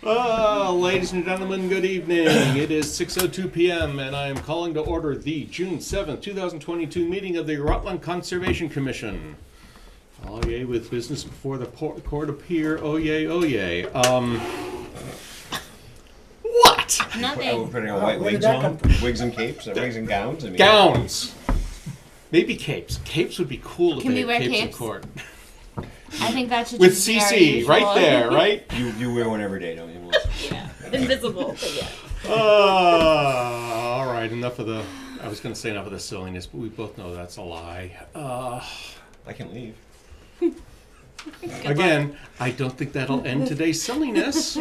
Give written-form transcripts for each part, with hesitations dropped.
Ladies and gentlemen, good evening. It is 6:02 p.m. and I am calling to order the June 7th, 2022 meeting of the Rutland Conservation Commission. Oh yay, with business before the court appear. Oh yay, oh yay. What? Nothing. Are we putting on white wigs on? Wigs and capes? Wigs and gowns? I mean, Gowns. Maybe capes. Capes would be cool if Can they we had wear capes in capes? court. I think that should With just be our CC, usual. right there, right? You wear one every day, don't you, Melissa? Yeah, invisible, but yeah. All right, enough of the, I was going to say enough of the silliness, but we both know that's a lie. I can leave. Again, I don't think that'll end today's silliness.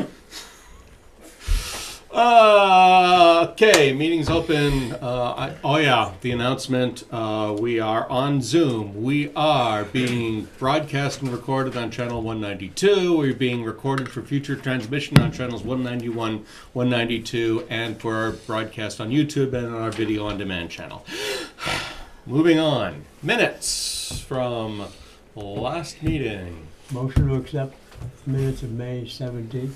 Okay, meeting's open. The announcement. We are on Zoom. We are being broadcast and recorded on channel 192. We're being recorded for future transmission on channels 191, 192, and for our broadcast on YouTube and on our video on demand channel. Moving on. Minutes from last meeting. Motion to accept minutes of May 17th.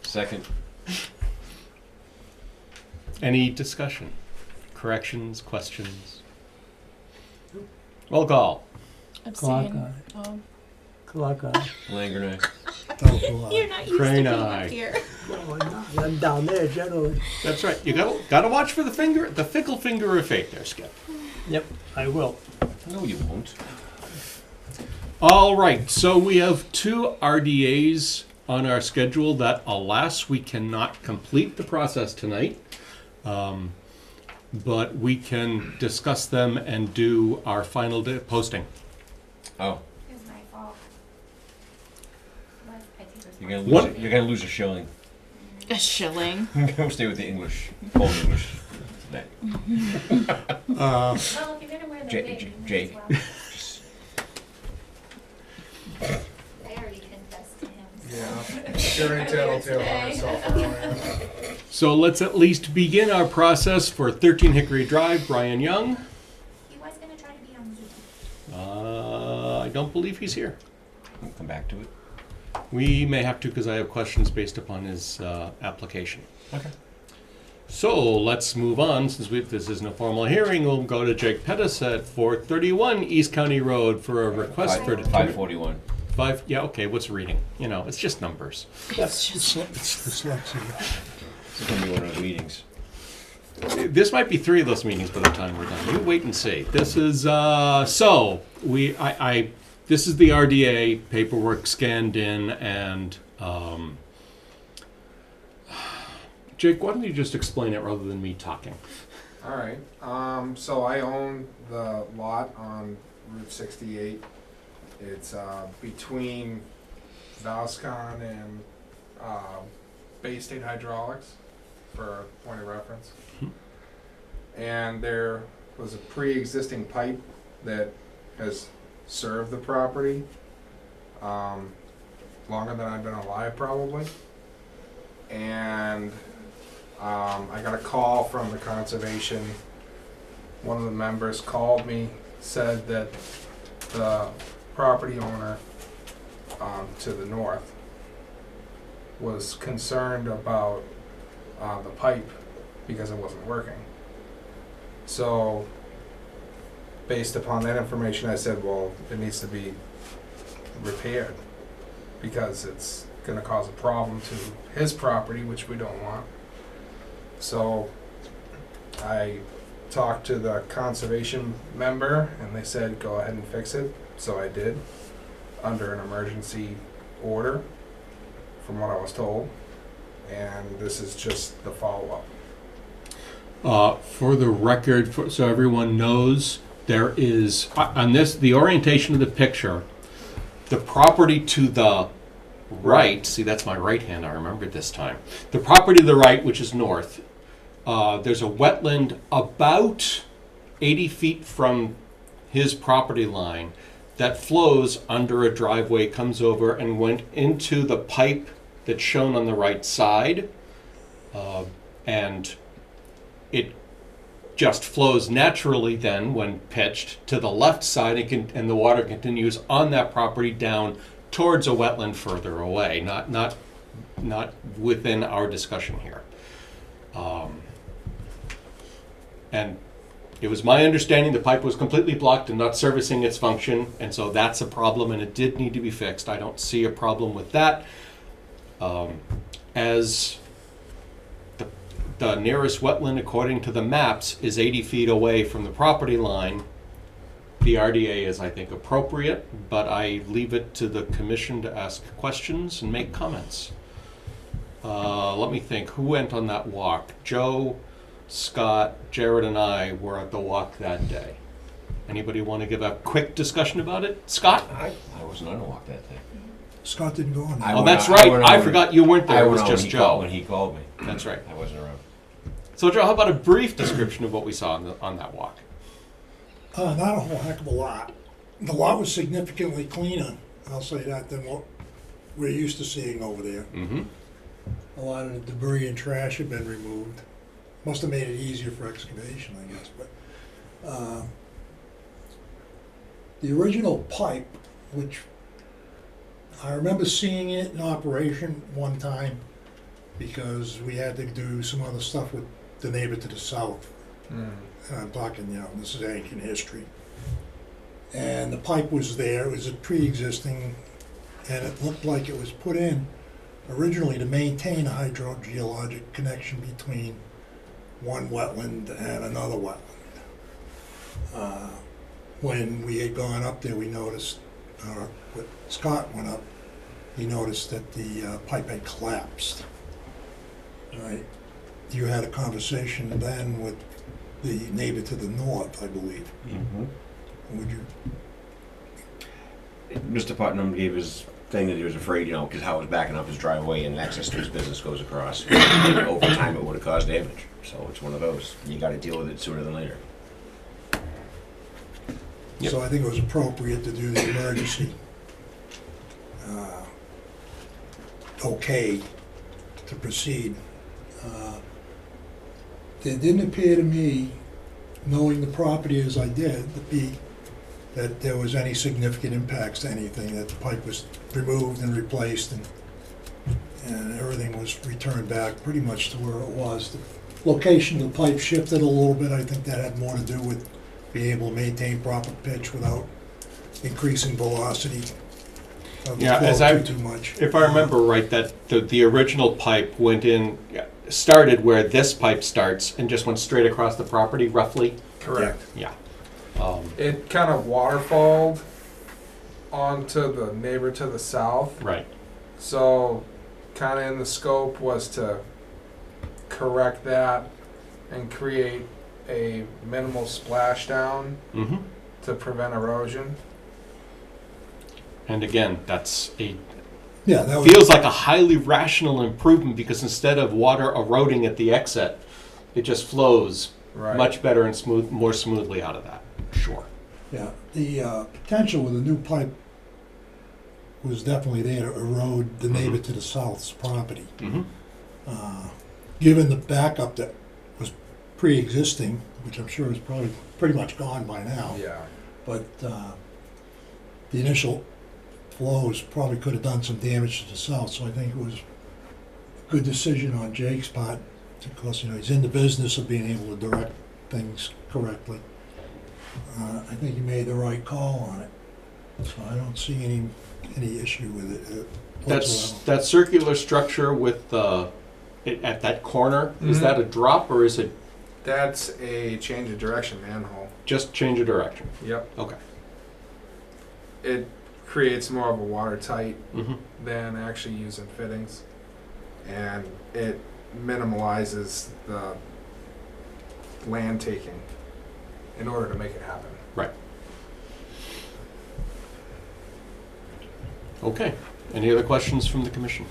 Second. Any discussion? Corrections, questions? Roll call. Clock Abstain. eye. Oh. Clock eye. Langer night. You're not used Crane to being eye. up here. No, I'm not. I'm down there generally. That's right. You gotta watch for the fickle finger of fate there, Skip. Yep, I will. No, you won't. All right, so we have 2 RDAs on our schedule that, alas, we cannot complete the process tonight. But we can discuss them and do our final posting. Oh, It was my fault. I take you're responsibility. gonna lose. You're gonna lose a shilling. A shilling. Go stay with the English, old English today. Well, if you're gonna wear the Jake- wig, you might Jake. as well. I already confessed to him. Yeah, Sherry Tattletale on herself earlier. So let's at least begin our process for 13 Hickory Drive, Brian Young. He was gonna try to be on Zoom. I don't believe he's here. We'll come back to it. We may have to because I have questions based upon his application. Okay. So let's move on. Since this isn't a formal hearing, we'll go to Jake Pettis at 431 East County Road for a request for 541. Yeah, okay, what's reading? You know, it's just numbers. It's just It's dyslexia. This is gonna be one of those meetings. This might be 3 of those meetings by the time we're done. You wait and see. This is this is the RDA paperwork scanned in, and Jake, why don't you just explain it rather than me talking? All right, so I own the lot on Route 68. It's between Valscon and Bay State Hydraulics, for a point of reference. And there was a pre-existing pipe that has served the property longer than I've been alive, probably. And I got a call from the conservation. One of the members called me, said that the property owner to the north was concerned about the pipe because it wasn't working. So, based upon that information, I said, well, it needs to be repaired because it's going to cause a problem to his property, which we don't want. So, I talked to the conservation member and they said, go ahead and fix it. So I did, under an emergency order, from what I was told. And this is just the follow-up. For the record, so everyone knows, there is, on this, the orientation of the picture, the property to the right, see that's my right hand, I remembered this time. The property to the right, which is north, there's a wetland about 80 feet from his property line that flows under a driveway, comes over and went into the pipe that's shown on the right side, and it just flows naturally then when pitched to the left side, and the water continues on that property down towards a wetland further away, not not within our discussion here. And it was my understanding the pipe was completely blocked and not servicing its function, and so that's a problem, and it did need to be fixed. I don't see a problem with that. As the nearest wetland, according to the maps, is 80 feet away from the property line, the RDA is, I think, appropriate, but I leave it to the commission to ask questions and make comments. Let me think, who went on that walk? Joe, Scott, Jared, and I were at the walk that day. Anybody want to give a quick discussion about it? Scott? I wasn't on a walk that day. Scott didn't go on that. Oh, that's right. I forgot you weren't there. I It was went on just when Joe. when he called me. That's right. I wasn't around. So, Joe, how about a brief description of what we saw on that walk? Not a whole heck of a lot. The lot was significantly cleaner, I'll say that, than what we're used to seeing over there. Mm-hmm. A lot of the debris and trash had been removed. Must have made it easier for excavation, I guess, but, the original pipe, which I remember seeing it in operation one time because we had to do some other stuff with the neighbor to the south. And I'm talking, this is ancient history. And the pipe was there, it was a pre-existing, and it looked like it was put in originally to maintain a hydrogeologic connection between one wetland and another wetland. When we had gone up there, we noticed, when Scott went up, he noticed that the pipe had collapsed. Right? You had a conversation then with the neighbor to the north, I believe. Mm-hmm. Would you? Mr. Putnam gave his thing that he was afraid, because how it was backing up his driveway and access to his business goes across. Over time, it would have caused damage. So it's one of those. You got to deal with it sooner than later. Yep. So I think it was appropriate to do the emergency okay to proceed. It didn't appear to me, knowing the property as I did, that there was any significant impacts to anything, that the pipe was removed and replaced and everything was returned back pretty much to where it was. The location of the pipe shifted a little bit. I think that had more to do with being able to maintain proper pitch without increasing velocity of the Yeah, as flow I- too much. If I remember right, that the original pipe went in, started where this pipe starts and just went straight across the property, roughly. Correct. Yeah. It kind of waterfalled onto the neighbor to the south. Right. So, kind of in the scope was to correct that and create a minimal splashdown Mm-hmm. to prevent erosion. And again, that's Yeah, that was, feels like a highly rational improvement because instead of water eroding at the exit, it just flows Right. much better and more smoothly out of that. Sure. yeah, the potential with the new pipe was definitely there to erode the neighbor to the south's property. Mm-hmm. Given the backup that was pre-existing, which I'm sure is probably pretty much gone by now, Yeah. but the initial flows probably could have done some damage to the south, so I think it was a good decision on Jake's part, because he's in the business of being able to direct things correctly. I think he made the right call on it, so I don't see any issue with it whatsoever. That circular structure with at that corner, is Mhm. that a drop or is it That's a change of direction manhole. just change of direction? Yep. Okay. It creates more of a watertight Mm-hmm. than actually using fittings. And it minimalizes the land taking in order to make it happen. Right. Okay. Any other questions from the commission?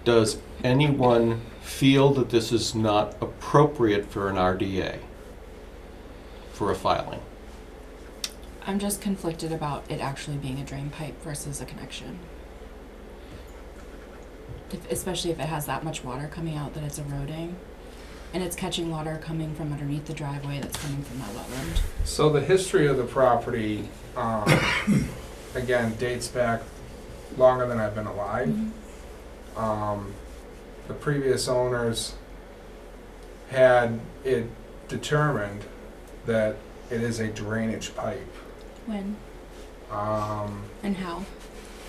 Does anyone feel that this is not appropriate for an RDA for a filing? I'm just conflicted about it actually being a drain pipe versus a connection. Especially if it has that much water coming out that it's eroding. And it's catching water coming from underneath the driveway that's coming from that wetland. So the history of the property, again, dates back longer than I've been alive. Mhm. The previous owners had it determined that it is a drainage pipe. When Um, and how?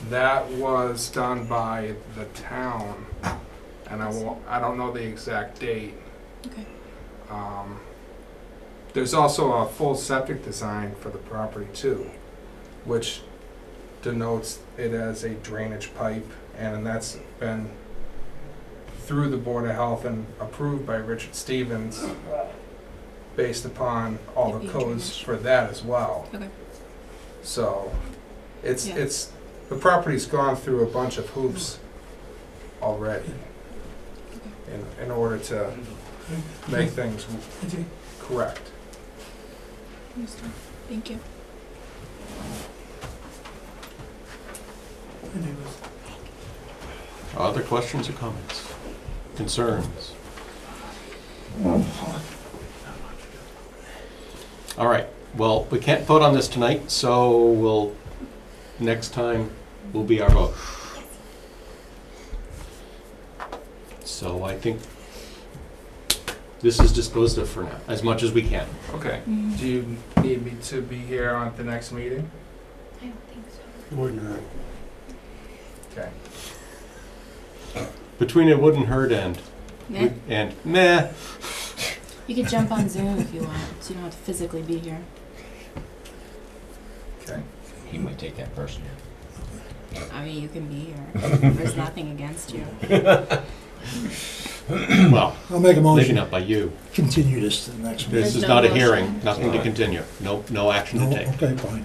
that was done by the town, and I don't know the exact date. Okay. There's also a full septic design for the property too, which denotes it as a drainage pipe, and that's been through the Board of Health and approved by Richard Stevens based upon all It the being codes drainage. for that as well. Okay. So, it's, Yeah. the property's gone through a bunch of hoops already in order to make things correct. Understood. Thank you. Other questions or comments? Concerns? All right, well, we can't vote on this tonight, so next time will be our vote. So I think this is disposed of for now, as much as we can. Okay. Mhm. Do you need me to be here on the next meeting? I don't think so. Wouldn't hurt. Okay. Between it wouldn't hurt and Yeah. meh. You could jump on Zoom if you want, so you don't have to physically be here. Okay. He might take that personally. I mean, you can be here. There's nothing against you. Well, I'll make a maybe motion, not by you. continue this to the next meeting. This There's is no not a motion. hearing, nothing to continue. No action to No, take. okay, fine.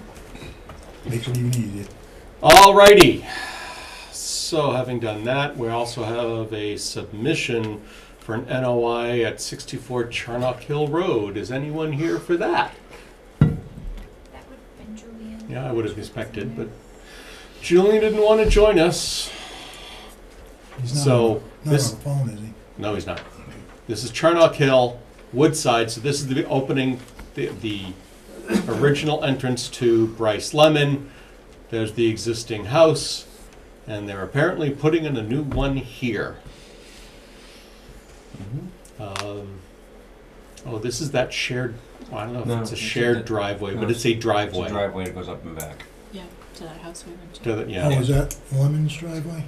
Makes it even easier. Alrighty. So having done that, we also have a submission for an NOI at 64 Charnock Hill Road. Is anyone here for that? That would have been Julian. Yeah, I would have expected, but Julian didn't want to join us. He's not, So not this, on the phone, is he? no, he's not. This is Charnock Hill, Woodside. So this is the opening, the original entrance to Bryce Lemon. There's the existing house, and they're apparently putting in a new one here. Oh, this is that shared, well, I don't know if No, it's a it's shared a- driveway, no, but it's a It's a driveway. driveway that goes up and back. Yeah, to that house we went to. To the- Oh, yeah. is that Lemon's driveway?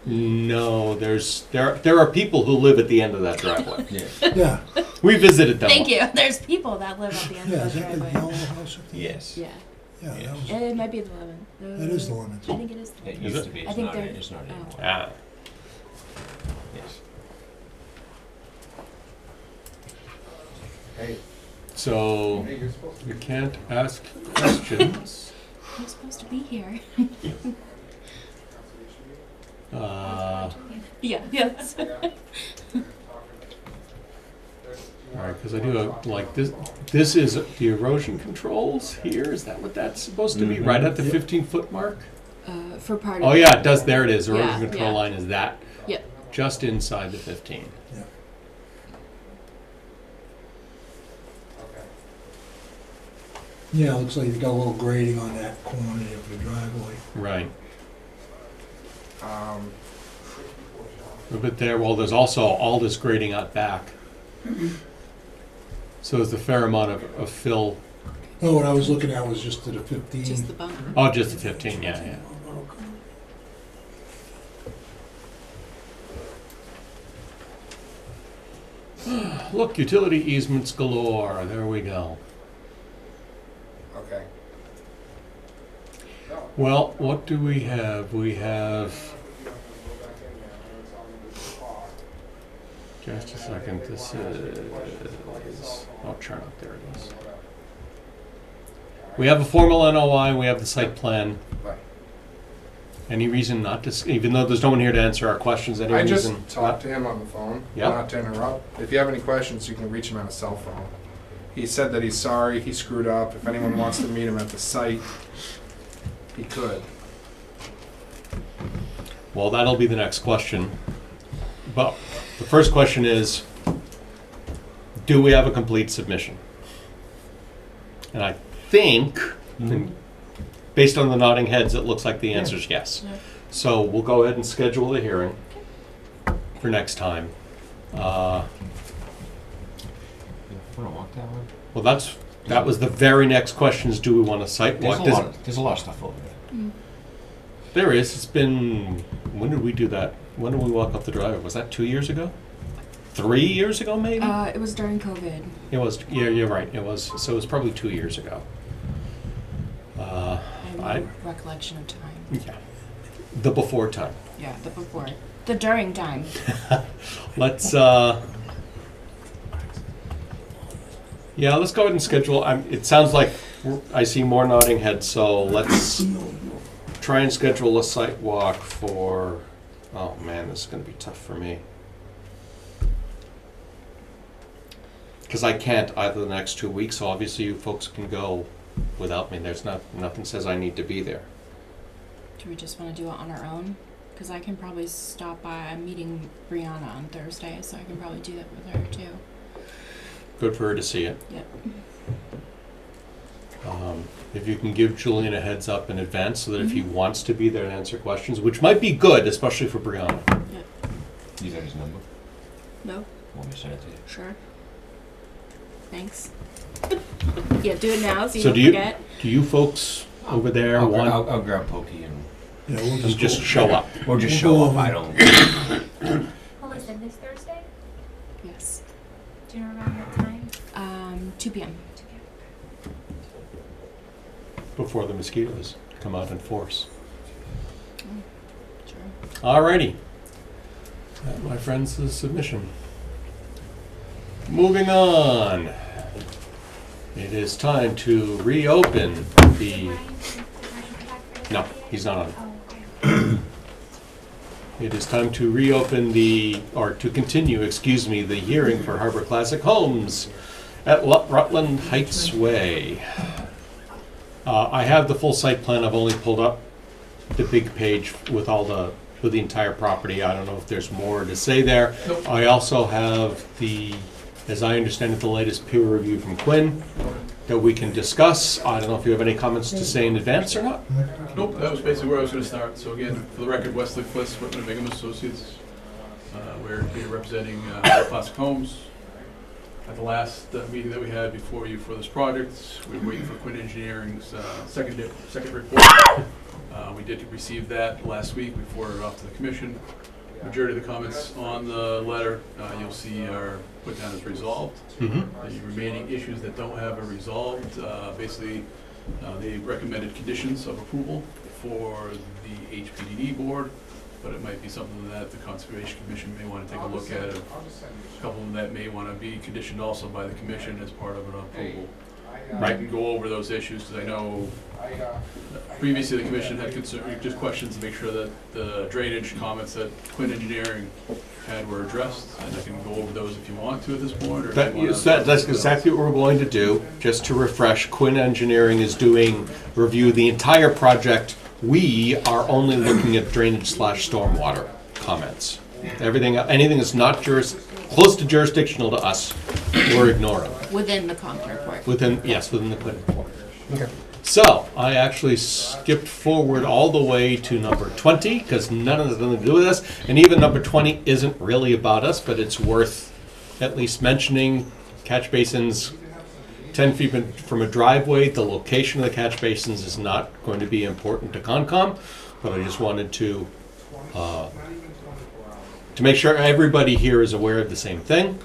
No, there are people who live at the end of that driveway. Yeah. Yeah, We visited them. Thank you. There's people that live at the end yeah, of is the that the driveway. yellow house up there? Yes. Yeah. Yeah, Yeah. that was, It might be the lemon. that is the Lemons. I think it is. The It lemon. used it? to be. I It's think not. they're- It's not anymore. Ah, Yes. Hey. so Hey, you're supposed to you can't ask questions. I'm supposed to be here. Yeah. Yes. All right, because I do have, like, this is the erosion controls here, is that what that's supposed to be, Mhm. right at the Yep. 15-foot mark? For part of Oh, it. yeah, it does, there it is, erosion Yeah, control yeah. line is that, Yep. just inside the 15. Okay. Yeah, it looks like you got a little grading on that corner of the driveway. Right, Um, a bit there, well, there's also all this grading out back. So there's a fair amount of fill, No, what I was looking at was just to the 15. Just the bump. oh, just the 15, yeah. Look, utility easements galore, there we go. okay. Well, what do we have? We have, just a second, this is, oh, Charnock, there it is. We have a formal NOI, we have the site plan. Right. Any reason not to, even though there's no one here to answer our questions, any I reason? just talked to him on the phone, Yeah. not to interrupt. If you have any questions, you can reach him on a cell phone. He said that he's sorry, he screwed up. If anyone wants to meet him at the site, he could. Well, that'll be the next question. But the first question is, do we have a complete submission? And I think, Mhm. based on the nodding heads, it looks like the answer is yes. Yeah. So we'll go ahead and schedule the hearing for next time. Wanna walk that one? Well, that was the very next question is, do we want a site walk? There's a lot of stuff over there. Mm. There is. It's been, when did we do that? When did we walk up the driveway? Was that 2 years ago? 3 years ago, maybe? It was during COVID. It was, yeah, you're right. It was, so it was probably 2 years ago. I have no I- recollection of time. Yeah. The before time. Yeah, the before. The during time. Let's, yeah, let's go ahead and schedule. It sounds like I see more nodding heads, so let's try and schedule a site walk for, oh man, this is gonna be tough for me. Because I can't either the next 2 weeks, so obviously you folks can go without me. There's nothing says I need to be there. Do we just want to do it on our own? Because I can probably stop by. I'm meeting Brianna on Thursday, so I can probably do that with her too. Good for her to see it. Yep. If you can give Julian a heads up in advance so that if he wants to be there and answer questions, which might be good, especially for Brianna. You got his number? No? Want me to send it to you? Sure. Thanks. Yeah, do it now so you So don't do you- forget. Do you folks over there I'll, want I'll grab Pokey and Yeah, we'll to just go. show up? or just We'll show go up. over. I don't. What was it, this Thursday? Yes. Do you know around what time? 2 p.m. Before the mosquitoes come out in force. Sure. Alrighty. That, my friends, is submission. Moving on. It is time to reopen the... No, he's not on. Oh, okay. It is time to reopen to continue, the hearing for Harbor Classic Homes at Rutland Heights Way. I have the full site plan. I've only pulled up the big page with the entire property. I don't know if there's more to say there. Nope. I also have as I understand it, the latest peer review from Quinn that we can discuss. I don't know if you have any comments to say in advance or not. Nope, that was basically where I was going to start. So again, for the record, Wesley Bliss, Whitman & Bingham Associates. We're here representing Classic Homes. At the last meeting that we had before you for this project, we were waiting for Quinn Engineering's second report. We did receive that last week. We forwarded it off to the commission. Majority of the comments on the letter you'll see are put down as resolved. Mm-hmm. The remaining issues that don't have a resolved, basically, they recommended conditions of approval for the HPDD board, but it might be something that the Conservation Commission may want to take a look at. A couple of them that may want to be conditioned also by the commission as part of an approval. I can go over those issues because I know previously the commission had just questions to make sure that the drainage comments that Quinn Engineering had were addressed, and I can go over those if you want to at this point. Or if you wanna- That's exactly what we're going to do. Just to refresh, Quinn Engineering is doing review of the entire project. We are only looking at drainage/stormwater comments. Anything that's not close to jurisdictional to us, we're ignoring. Within the comment report. Within the Quinn report. Okay. So, I actually skipped forward all the way to number 20, because none of this has nothing to do with us, and even number 20 isn't really about us, but it's worth at least mentioning. Catch basins 10 feet from a driveway. The location of the catch basins is not going to be important to Concom, but I just wanted to make sure everybody here is aware of the same thing.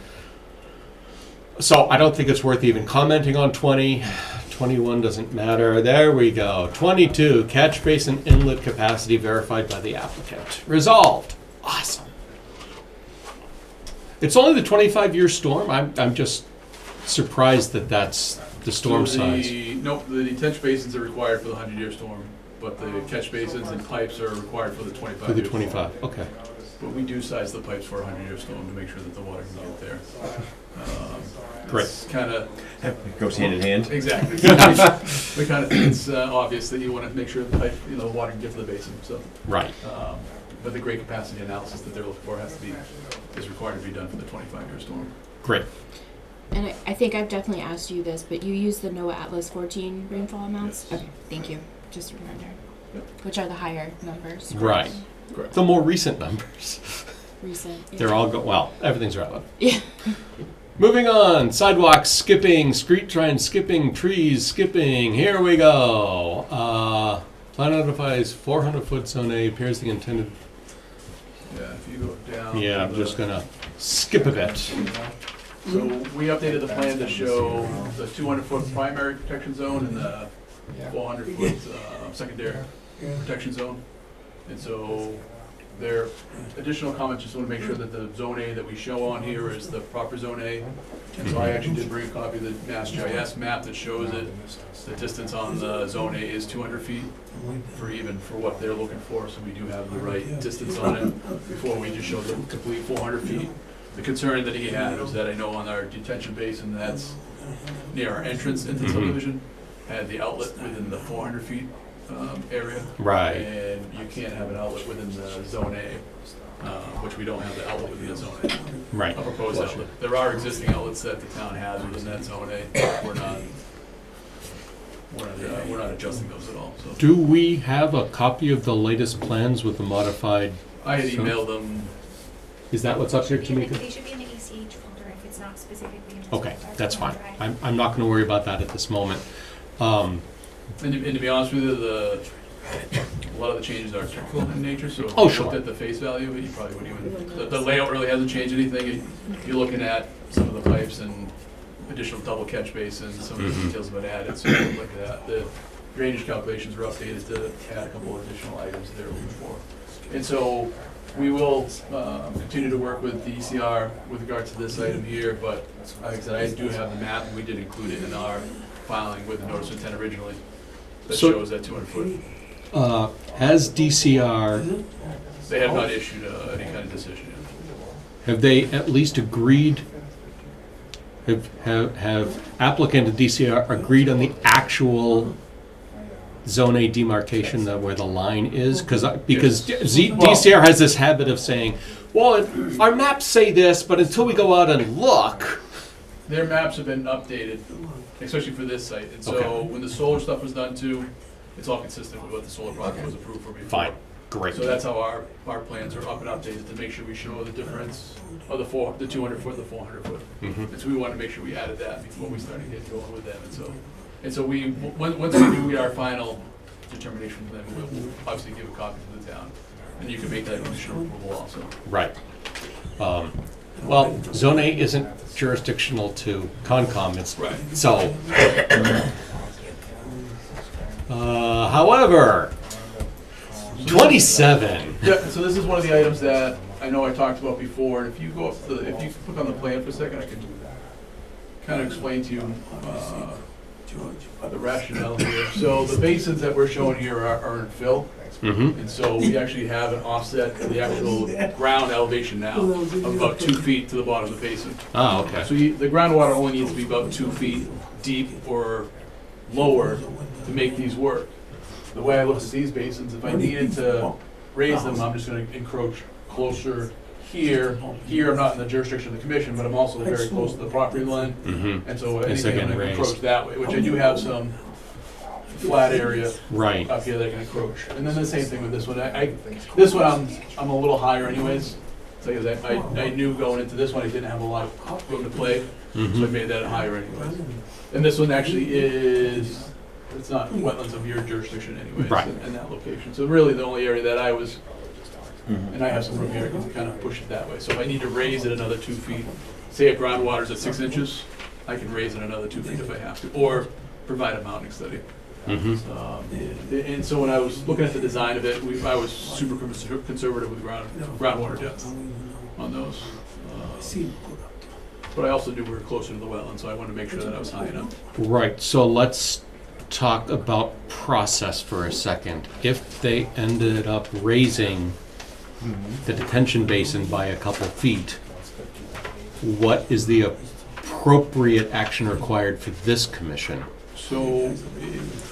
So I don't think it's worth even commenting on 20. 21 doesn't matter. There we go. 22, catch basin inlet capacity verified by the applicant. Resolved. Awesome. It's only the 25-year storm. I'm just surprised that that's the storm So size. Nope, the catch basins are required for the 100-year storm, but the catch basins and pipes are required for the 25-year For the storm. 25, okay. But we do size the pipes for a 100-year storm to make sure that the water can get there. Great. It's kind of... It goes hand in hand. Exactly. We kind of think it's obvious that you want to make sure the pipe, the water can get to the basin, so. Right. But the grade capacity analysis that they're looking for is required to be done for the 25-year storm. Great. And I think I've definitely asked you this, but you use the NOAA Atlas 14 rainfall amounts? Yes. Okay, thank you. just a reminder. Yep. Which are the higher numbers. Right. Correct. The more recent numbers. Recent. Yeah. They're all well, everything's relevant. Yeah. Moving on, sidewalks skipping, street signs skipping, trees skipping. Here we go. Plan notifies 400-foot zone A appears the intended. Yeah, if you go down. Yeah, to I'm the- just gonna skip a bit. So we updated the plan to show the 200-foot primary protection zone and the 400-foot secondary protection zone. And so there are additional comments, just want to make sure that the zone A that we show on here is the proper zone A. And so I actually did bring a copy of the Mass GIS map that shows it. The distance on the zone A is 200 feet for what they're looking for, so we do have the right distance on it before we just show the complete 400 feet. The concern that he had was that I know on our detention basin that's near our entrance into the subdivision, had the outlet within the 400 feet area. Right. And you can't have an outlet within the zone A, which we don't have the outlet within the zone A. Right. A proposed outlet. There are existing outlets that the town has within that zone A. We're not adjusting those at all, so. Do we have a copy of the latest plans with the modified? I had So- emailed them. Is that what's up here, Tamika? They should be in the ACH folder if it's not specifically in the Okay, folder. that's fine. I'm not gonna worry about that at this moment. And to be honest with you, a lot of the changes are technical in nature, so if Oh, you sure. looked at the face value of it, you probably wouldn't even, the layout really hasn't changed anything. You're looking at some of the pipes and additional double catch basins, some of the details have been added, so look like that. The drainage calculations were updated to add a couple of additional items they're looking for. And so we will continue to work with the ECR with regard to this item here, but like I said, I do have the map, and we did include it in our filing with the notice of intent originally. That So- shows that 200 foot. Has DCR, They have not issued any kind of decision yet. have they at least agreed, have applicant and DCR agreed on the actual Zone A demarcation, where the line is? Because DCR has this habit of saying, well, our maps say this, but until we go out and look. Their maps have been updated, especially for this site, and so Okay. when the solar stuff was done too, it's all consistent with what the solar project was approved for before. Fine, great. So that's how our plans are up and updated, to make sure we show the difference of the 200 foot, the 400 foot. Mhm. And so we wanted to make sure we added that before we started getting going with them, and so we, once we do our final determination from them, we'll obviously give a copy to the town, and you can make that conditional approval also. Right. Well, Zone A isn't jurisdictional to Concom, it's, Right. so. However, 27. Yeah, so this is one of the items that I know I talked about before, and if you go up if you click on the plan for a second, I can kind of explain to you the rationale here. So the basins that we're showing here are in fill, Mm-hmm. and so we actually have an offset to the actual ground elevation now of about 2 feet to the bottom of the basin. Oh, okay. So the groundwater only needs to be about 2 feet deep or lower to make these work. The way I look at these basins, if I needed to raise them, I'm just gonna encroach closer here. Here, I'm not in the jurisdiction of the commission, but I'm also very close to the property line. Mm-hmm. And so It's anything I'm again gonna raised. encroach that way, which I do have some flat area Right. up here that I can encroach. And then the same thing with this one. This one, I'm a little higher anyways. So I knew going into this one, I didn't have a lot of room to play, so I Mm-hmm. made that higher anyways. And this one actually is, it's not wetlands of your jurisdiction anyways, Right. in that location. So really the only area that I was, and I have some room here, I can kind of push it that way. So if I need to raise it another 2 feet, say if groundwater's at 6 inches, I can raise it another 2 feet if I have to, or provide a mounting study. Mm-hmm. And so when I was looking at the design of it, I was super conservative with groundwater depth on those. But I also knew we were closer to the wetland, so I wanted to make sure that I was high enough. Right, so let's talk about process for a second. If they ended up raising the detention basin by a couple feet, what is the appropriate action required for this commission? So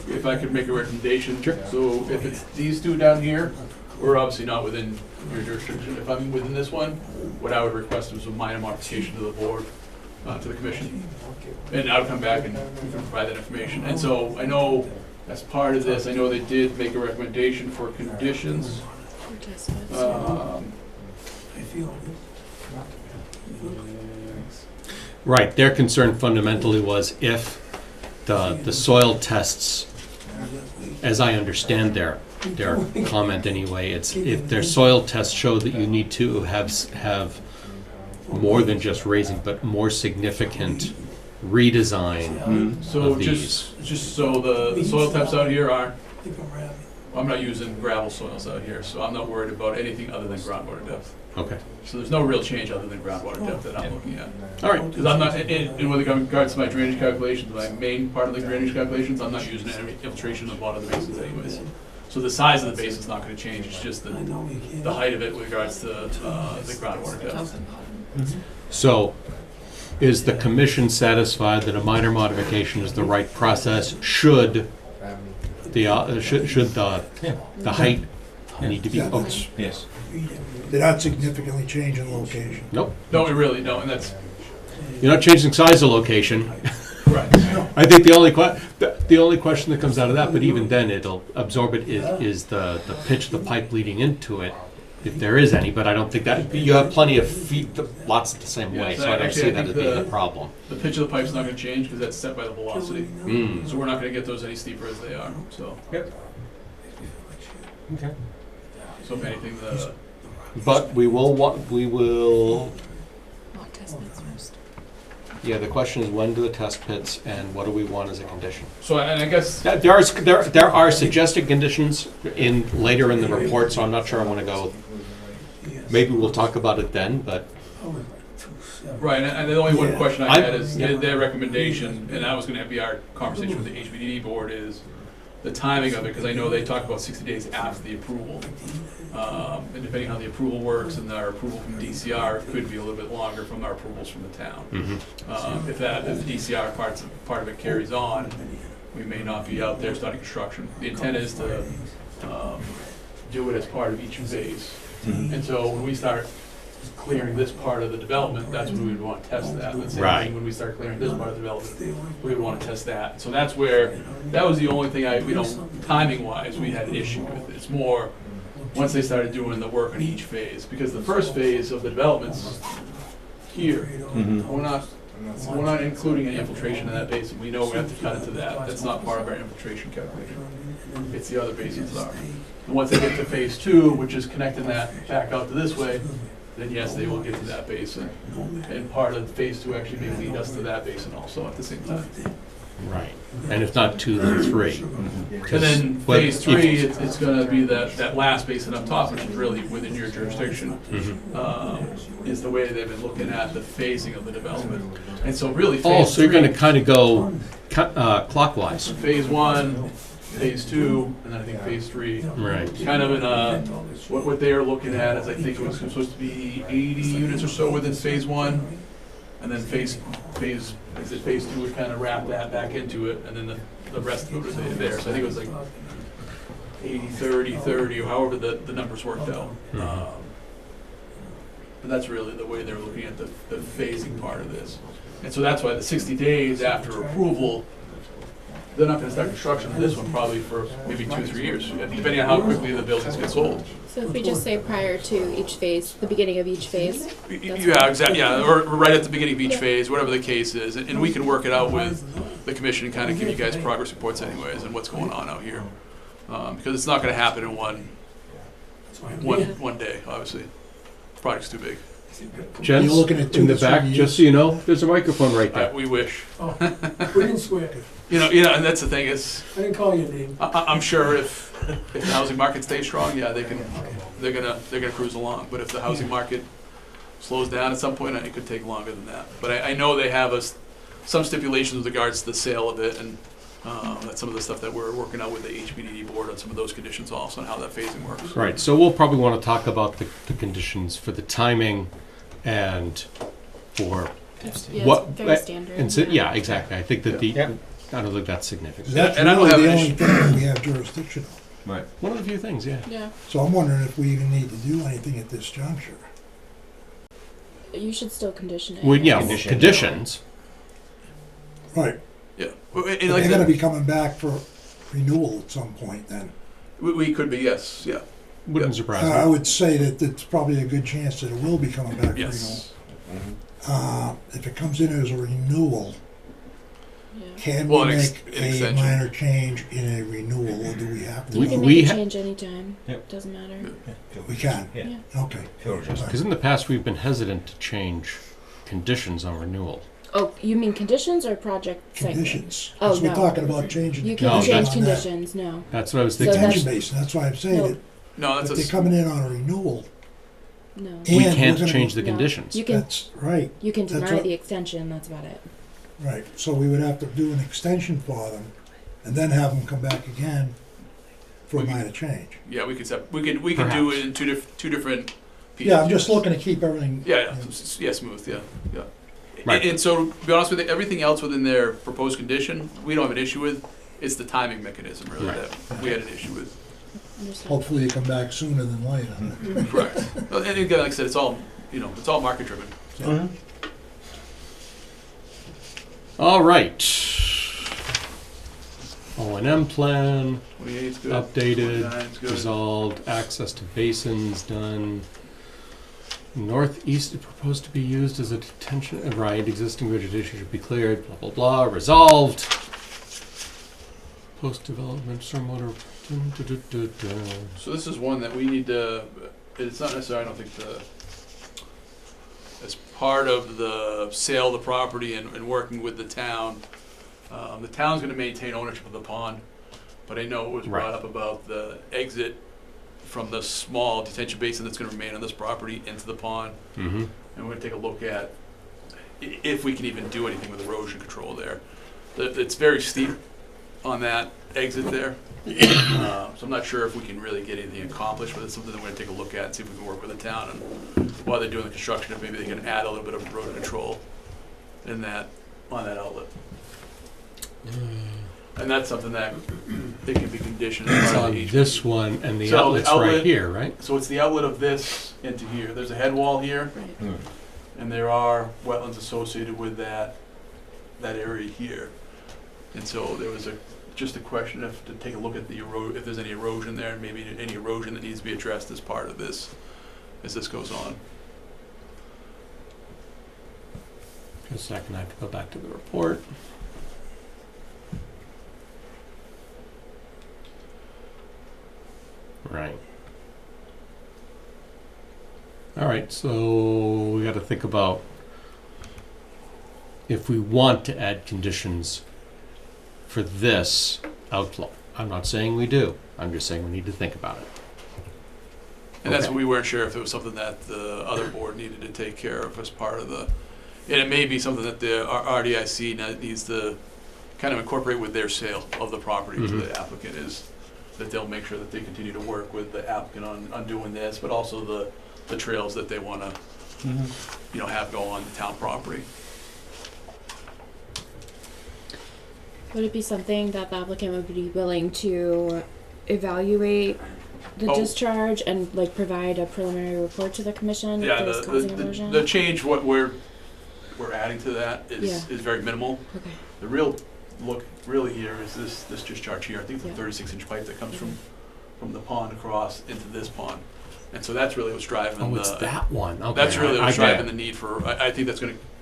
if I could make a recommendation. So if it's these two down here, we're obviously not within your jurisdiction. If I'm within this one, what I would request is a minor modification to the board, to the commission. And I would come back and we can provide that information. And so I know as part of this, I know they did make a recommendation for conditions. Right, their concern fundamentally was if the soil tests, as I understand their comment anyway, it's if their soil tests show that you need to have more than just raising, but more significant redesign So of these. just so the soil temps out here are, I'm not using gravel soils out here, so I'm not worried about anything other than groundwater depth. Okay, So there's no real change other than groundwater depth that I'm looking at. all right. Because I'm not, in with regards to my drainage calculations, my main part of the drainage calculations, I'm not using any infiltration of the bottom of the basins anyways. So the size of the basin's not gonna change, it's just the height of it with regards to the groundwater depth. So, is the commission satisfied that a minor modification is the right process? Should the height need to be? Yeah, Okay. Yes. They're not significantly changing location. Nope. No, it really, no, and that's, You're not changing size of location. correct. I think the only question that comes out of that, but even then it'll absorb it, is the pitch of the pipe leading into it, if there is any. But I don't think that you have plenty of feet, lots the same Yeah, way, so so I don't actually, see I that think as being a the- problem. The pitch of the pipe's not gonna change because that's set by the velocity. Mm. So we're not gonna get those any steeper as they are, so. Okay. So if anything, the, But we will want Want test pits first. Yeah, the question is, when do the test pits, and what do we want as a condition? so, and I guess, There are suggested conditions later in the report, so I'm not sure I want to go. Maybe we'll talk about it then, but right, and the only one question I had is Yeah. their recommendation, and that was gonna be our conversation with the HBDD board, is the timing of it, because I know they talk about 60 days after the approval. And depending on how the approval works and our approval from DCR, it could be a little bit longer from our approvals from the town. If the DCR part of it carries on, we may not be out there starting construction. The intent is to do it as part of each phase. And so when we start clearing this part of the development, that's when we would want to test that. Let's say Right. when we start clearing this part of the development, we would want to test that. So that's where, that was the only thing timing wise, we had an issue with. It's more, once they started doing the work on each phase, because the first phase of the development's here. We're not including any infiltration in that basin. We know we have to cut into that. That's not part of our infiltration calculation. It's the other basins are. And once they get to phase 2, which is connecting that back out to this way, then yes, they will get to that basin. And part of phase 2 actually may lead us to that basin also at the same time. right, and if not 2, then 3. And then phase 3, it's gonna be that last basin up top, which is really within your jurisdiction, is the way they've been looking at the phasing of the development. And so really Oh, phase so you're going to 3, kind of go clockwise. phase 1, phase 2, and then I think phase 3. Right. Kind of in what they are looking at is I think it was supposed to be 80 units or so within phase 1. And then phase 2 would kind of wrap that back into it, and then the rest of it was there. So I think it was like 80, 30, 30, or however the numbers worked out. But that's really the way they're looking at the phasing part of this. And so that's why the 60 days after approval, they're not gonna start construction on this one probably for maybe 2 or 3 years, depending on how quickly the buildings get sold. So if we just say prior to each phase, the beginning of each phase? Yeah, exactly, yeah, or right at the beginning of each phase, whatever the case is, and we can work it out with the commission and kind of give you guys progress reports anyways and what's going on out here. Because it's not gonna happen in one day, obviously. The project's too big. Gents, You're looking at 2 in to the 3 back, years. just so you know, there's a microphone right there. We wish. We didn't swear. You know, and that's the thing is, I didn't call your name. I'm sure if the housing market stays strong, yeah, they're gonna cruise along. But if the housing market slows down at some point, it could take longer than that. But I know they have some stipulations with regards to the sale of it, and that's some of the stuff that we're working out with the HBDD board on some of those conditions also, and how that phasing works. Right, so we'll probably want to talk about the conditions for the timing and for Yeah, what. it's very standard. And so, yeah, exactly. I think that Yeah. I don't think that's significant. That's And I don't really have the an only issue. thing that we have jurisdiction on. Right. One of the few things, yeah. Yeah, So I'm wondering if we even need to do anything at this juncture. you should still condition it. Well, yeah, Condition. conditions. Right, Yeah. And they're like gonna the- be coming back for renewal at some point then. We could be, yes, yeah, Wouldn't surprise I me. would say that it's probably a good chance that it will be coming back for renewal. yes. If it comes in as a renewal, Yeah. can Well, we an make a extension. minor change in a renewal, or do we have to? You can We make a ha- change anytime. Yep. Doesn't matter. We can, Yeah. Yeah. okay. Sure, just- Because in the past, we've been hesitant to change conditions on renewal. Oh, you mean conditions or project segment? Conditions, Oh, because we're no. talking about changing the You No, can conditions change on that. conditions, no. That's what I was So thinking. that's- Detention basin, that's why I'm saying No. that No, if that's they're coming in on a renewal, No. and We we're can't gonna- change the No. conditions. You can That's right, you can that's deny what- the extension, that's about it. right. So we would have to do an extension for them, and then have them come back again for a We can- minor change. yeah, we could do Perhaps. it in two different pieces. Yeah, I'm just looking to keep everything. Yeah, yeah, you know, yeah, smooth, yeah, yeah. Right. And so, to be honest with you, everything else within their proposed condition, we don't have an issue with. It's the timing mechanism really Right. that we had an issue with. Understood. Hopefully you come back sooner than later. Correct. Well, and again, like I said, it's all market driven. Mhm. All right. O&M plan, 28's good. updated, 29's good. resolved, access to basins done. Northeast is proposed to be used as a detention, right, existing vegetation should be cleared, blah, blah, blah, resolved. Post-development stormwater. dun, dun, dun, dun, dun. So this is one that we need to. It's not necessarily. I don't think as part of the sale of the property and working with the town. The town's going to maintain ownership of the pond, but I know it was brought Right. up about the exit from the small detention basin that's going to remain on this property into the pond, Mhm. and we're going to take a look at if we can even do anything with erosion control there. It's very steep on that exit there, so I'm not sure if we can really get anything accomplished, but it's something that we're going to take a look at and see if we can work with the town and while they're doing the construction, if maybe they can add a little bit of erosion control in that on that outlet. And that's something that it can be conditioned as It's part of on the this one, and the So the outlet's right outlet- here, right? So it's the outlet of this into here. There's a head wall here, Right. and there are wetlands associated with that area here. And so there was just a question to take a look at if there's any erosion there, and maybe any erosion that needs to be addressed as part of this, as this goes on. Just a second, I have to go back to the report. Right. All right, so we got to think about if we want to add conditions for this outflow. I'm not saying we do. I'm just saying we need to think about it. And that's Okay. what we weren't sure if it was something that the other board needed to take care of as part of the, and it may be something that the RDIC needs to kind of incorporate with their sale of the property to Mhm. the applicant, is that they'll make sure that they continue to work with the applicant on doing this, but also the trails that they want to, have go on the town property. Would it be something that the applicant would be willing to evaluate the Oh. discharge and like provide a preliminary report to the commission Yeah, if there's causing erosion? the change, what we're adding to that is Yeah. very minimal. Okay. The real look really here is this discharge here. I think it's a Yeah. 36-inch pipe that comes from the pond across into this pond. And so that's really what's driving Oh, it's that one. Okay. that's really I what's get it. driving the need for, I think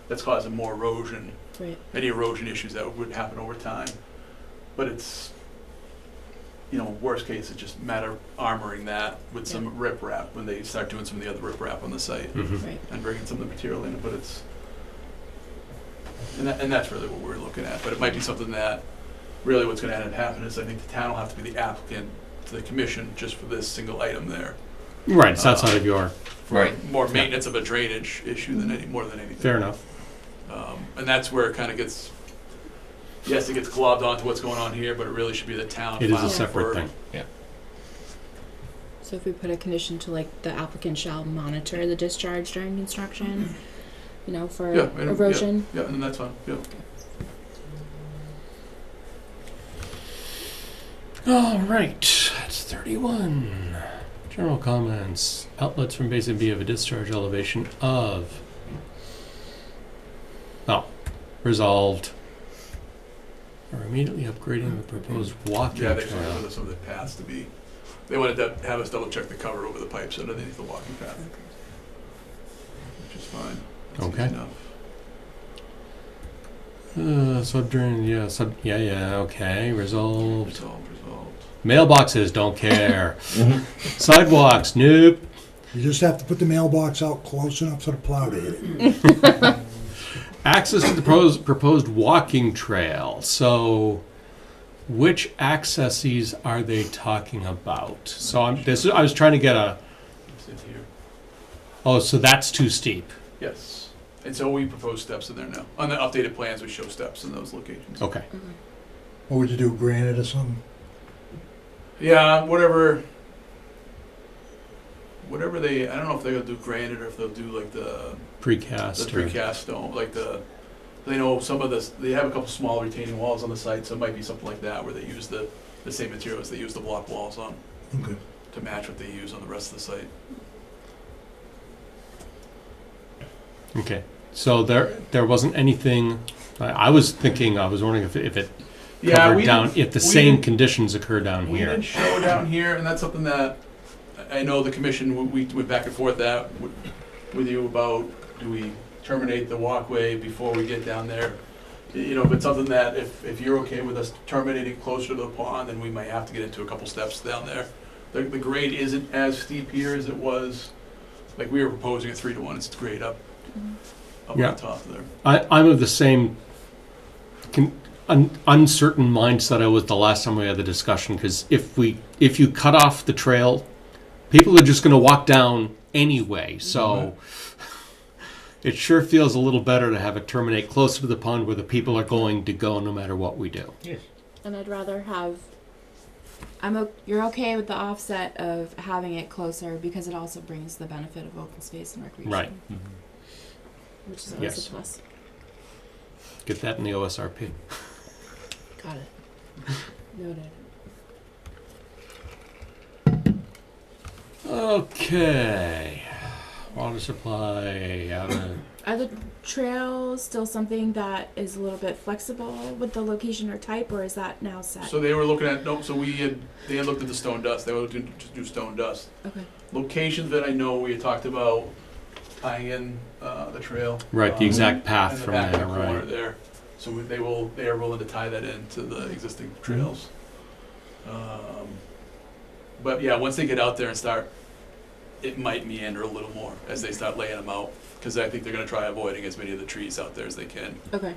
that's causing more erosion, Right. any erosion issues that would happen over time. But it's, worst case, it's just a matter of armoring that with some riprap when they start doing some of the other riprap on the site Mhm. Right. and bringing some of the material in, but it's, and that's really what we're looking at. But it might be something that, really what's gonna end up happening is I think the town will have to be the applicant to the commission just for this single item there. Right, it's outside of your. For Right. more maintenance of a drainage issue than more than anything. Fair enough. And that's where it kinda gets, yes, it gets globbed onto what's going on here, but it really should be the town. It is a filing separate for- thing. So if we put a condition to like the applicant shall monitor the discharge during construction, for Yeah, and- erosion. Yeah, and that's fine, yeah. All right, that's 31. General comments. Outlets from Basin B have a discharge elevation of. Oh, resolved. Or immediately upgrading the proposed walking Yeah, they trail. wanted some of the paths to be, they wanted to have us double check the cover over the pipes underneath the walking path, which is fine. That's easy Okay. enough. Yeah, okay, resolved. Resolved. Mailboxes, don't care. Sidewalks, nope. You just have to put the mailbox out close enough for the plow to hit it. Access to the proposed walking trail. So, which accesses are they talking about? So I was trying to get a. It's in here. Oh, so that's too steep. Yes. And so we propose steps in there now. On the updated plans, we show steps in those locations. Okay. What would you do, granite or something? Yeah, whatever they, I don't know if they're gonna do granite or if they'll do like the Precast. or- precast stone, like they know some of this, they have a couple small retaining walls on the site, so it might be something like that where they use the same materials they use the block walls on Okay. to match what they use on the rest of the site. Okay. So there wasn't anything. I was wondering if it covered down if the same conditions occur down We here. didn't show down here, and that's something that I know the commission, we went back and forth with you about, do we terminate the walkway before we get down there? You know, but something that if you're okay with us terminating closer to the pond, then we might have to get into a couple steps down there. The grade isn't as steep here as it was, like we were proposing a 3-to-1, it's grade up Yeah. on top there. I'm of the same uncertain mindset I was the last time we had the discussion, because if you cut off the trail, people are just going to walk down anyway. So it sure feels a little better to have it terminate closer to the pond where the people are going to go no matter what we do. Yes. And I'd rather have. You're okay with the offset of having it closer because it also brings the benefit of open space and recreation. Right. Which is always Yes. a plus. Get that in the OSRP. Got it. Noted. Okay. Water supply out of. Are the trails still something that is a little bit flexible with the location or type, or is that now set? So they were looking at, they had looked at the stone dust, they were looking to just do stone dust. Okay. Locations that I know we had talked about tying in the trail. Right, the exact path in the from back there, of the corner right. there. So they are willing to tie that into the existing trails. But yeah, once they get out there and start, it might meander a little more as they start laying them out, because I think they're going to try avoiding as many of the trees out there as they can. Okay.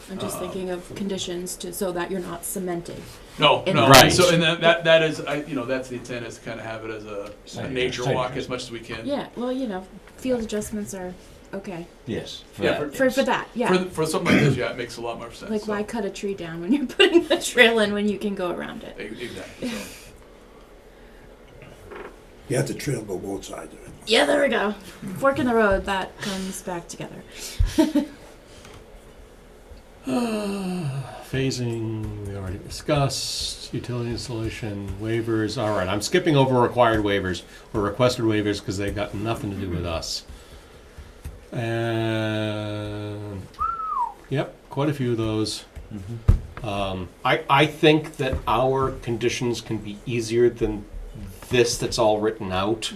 I'm just thinking of conditions so that you're not cemented. No, In no. Right. So and that is, that's the intent, is to kind of have it as a Site nature adjustment. walk as much as we can. Yeah. Well, field adjustments are okay Yes. Yeah, for that. Yeah. For something like this, yeah, it makes a lot more sense. Like, so. why cut a tree down when you're putting the trail in when you can go around it? Exactly. So. You have the trail go both sides of it. Yeah, there we go. Fork in the road, that comes back together. Phasing, we already discussed. Utility installation, waivers. All right, I'm skipping over required waivers or requested waivers because they got nothing to do with us. And yep, quite a few of those. I think that our conditions can be easier than this that's all written out.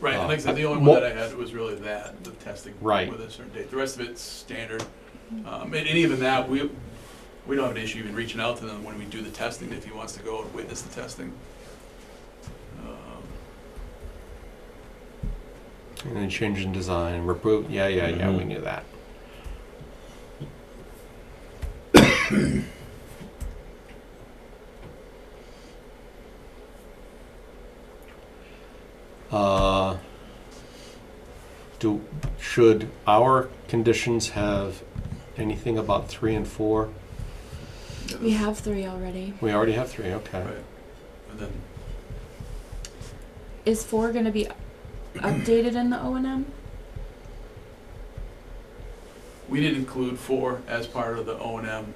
Right, and like I said, the only Mo- one that I had was really the testing Right. with a certain date. The rest of it's standard. And even that, we don't have an issue even reaching out to them when we do the testing if he wants to go and witness the testing. And then change in design, reprove. Yeah, we knew that. Should our conditions have anything about 3 and 4? We have 3 already. We already have 3. Okay. Right. And then Is 4 going to be updated in the O&M? we did include 4 as part of the O&M.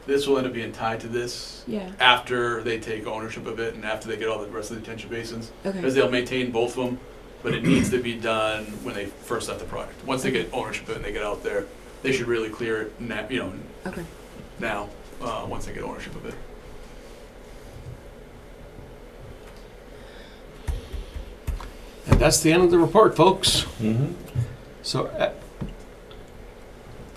This will end up being tied to this Yeah. after they take ownership of it and after they get all the rest of the detention basins. Okay. Because they'll maintain both of them, but it needs to be done when they first start the project. Once they get ownership of it and they get out there, they should really clear it now, Okay. now, once they get ownership of it. And that's the end of the report, folks. Mm-hmm. So,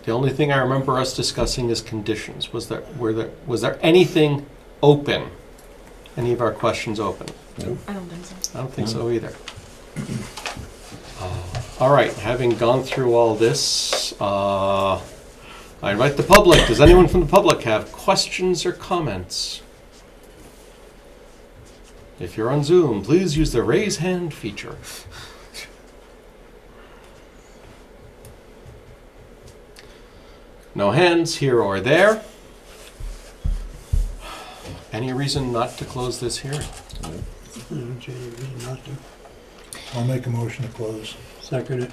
the only thing I remember us discussing is conditions. Was there anything open? Any of our questions open? I don't think so. I don't think so either. All right, having gone through all this, I invite the public. Does anyone from the public have questions or comments? If you're on Zoom, please use the raise hand feature. No hands here or there. Any reason not to close this hearing? Not to. I'll make a motion to close. Second it.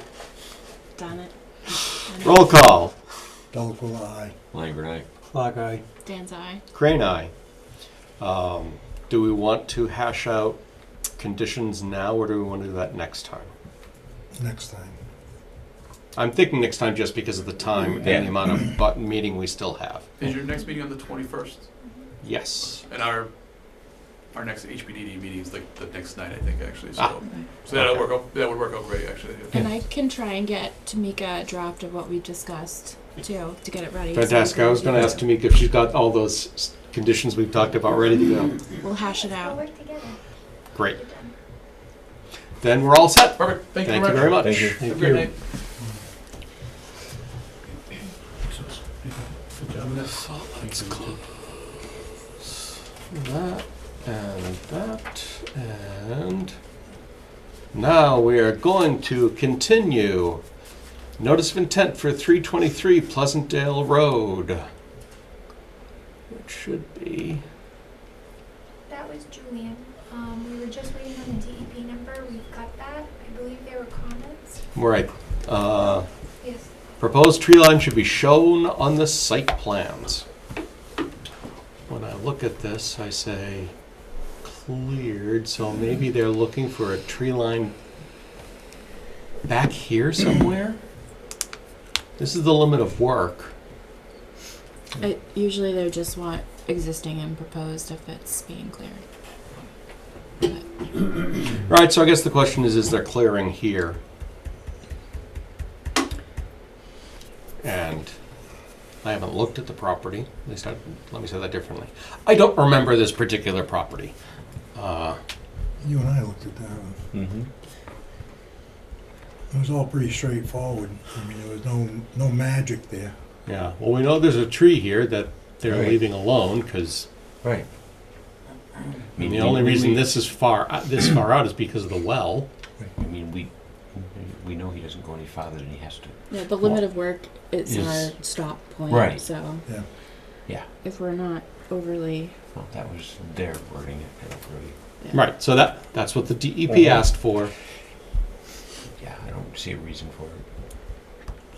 Done it. Roll call. Delacour, aye. Langford, aye. Clock eye. Dan's eye. Crane eye. Do we want to hash out conditions now, or do we want to do that next time? Next time. I'm thinking next time just because of the time and Yeah. the amount of meeting we still have. Is your next meeting on the 21st? Yes. And our next HPDD meeting is like the next night, I think, actually. So, Ah. so that'll Okay. work out. That would work out great, actually. And I can try and get Tamika a draft of what we discussed too, to get it ready. so we Fantastic. I can was do going to it. ask Tamika if she's got all those conditions we've talked about ready to go. We'll hash it We'll out. work together. Great. Get it done. Then we're all set. Perfect. Thank you Thank you very very much. much. Thank you. Have a great night. So let's close that and that, and now we are going to continue. Notice of intent for 323 Pleasantdale Road. It should be. That was Julian. We were just waiting on the DEP number. We've got that. I believe there were comments. Right. Yes. Proposed tree line should be shown on the site plans. When I look at this, I say cleared, so maybe they're looking for a tree line back here somewhere? This is the limit of work. Usually they just want existing and proposed if it's being cleared. Right, so I guess the question is there clearing here? And I haven't looked at the property. At least let me say that differently. I don't remember this particular property. You and I looked at that one. Mm-hmm. It was all pretty straightforward. I mean, there was no magic there. Yeah, well, we know there's a tree here that they're Right. leaving alone because Right. the only reason this is far out is because of the well. I mean, we know he doesn't go any farther than he has to. Yeah, the limit of work is Is- our stop point. Right. So Yeah. Yeah. if we're not overly, Well, that was their wording. It really. yeah. Right, so that's what the DEP asked for. Yeah, I don't see a reason for it.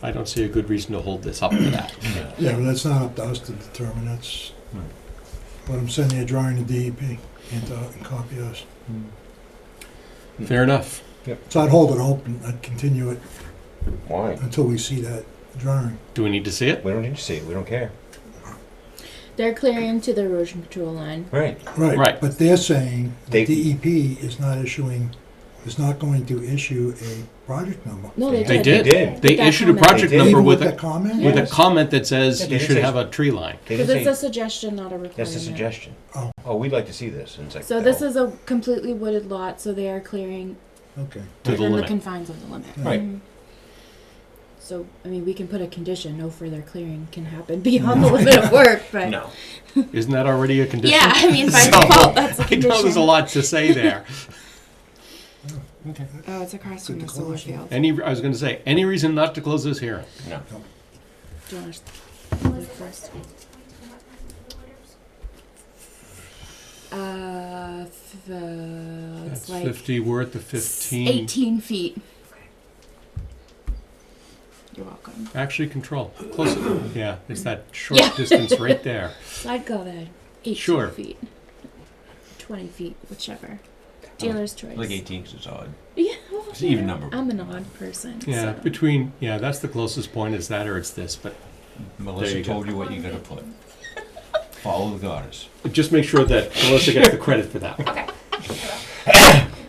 I don't see a good reason to hold this up to that. Yeah, but that's not up to us to determine. That's let them send you a drawing to DEP and copy us. Fair enough. So I'd hold it open. I'd continue it Why? until we see that drawing. Do we need to see it? We don't need to see it. We don't care. They're clearing to the erosion control line. Right. Right. Right. But they're saying the They- DEP is not going to issue a project number. No, they They did. did. They did. They With that issued a comment. project They did. number Even with that a comment? with a Yes. comment that says Yeah, they you didn't should say- have a tree line. They Because didn't it's say a suggestion, not a requirement. that's a suggestion. Oh, We'd like to see this. And it's like, So this is a completely wooded lot, so they are clearing okay. To the within the limit. confines of the limit. Right. Mhm. So, I mean, we can put a condition, no further clearing can happen beyond the limit of work, but. no. Isn't that already a condition? Yeah, I mean, by So, default, that's a I condition. know there's a lot to say there. Oh, it's across from Good the to solar close, yeah. field. I was going to say, any reason not to close this hearing? No. Do you want to Was look it first? point to the wetlands of the waters? That's It's like 50 worth of 15. 18 feet. You're welcome. Actually, control. Close it. Yeah, it's that short Yeah. distance right there. So I'd go that 18 Sure. feet. 20 feet, whichever. Dealer's choice. Like 18 because it's odd. Yeah, well, It's an even number. I'm an odd person. Yeah, so. between, yeah, that's the closest point, is that or it's this, but There Melissa you go. told you what you gotta put. Follow the goddess. just make sure that Melissa gets the credit for that. Okay.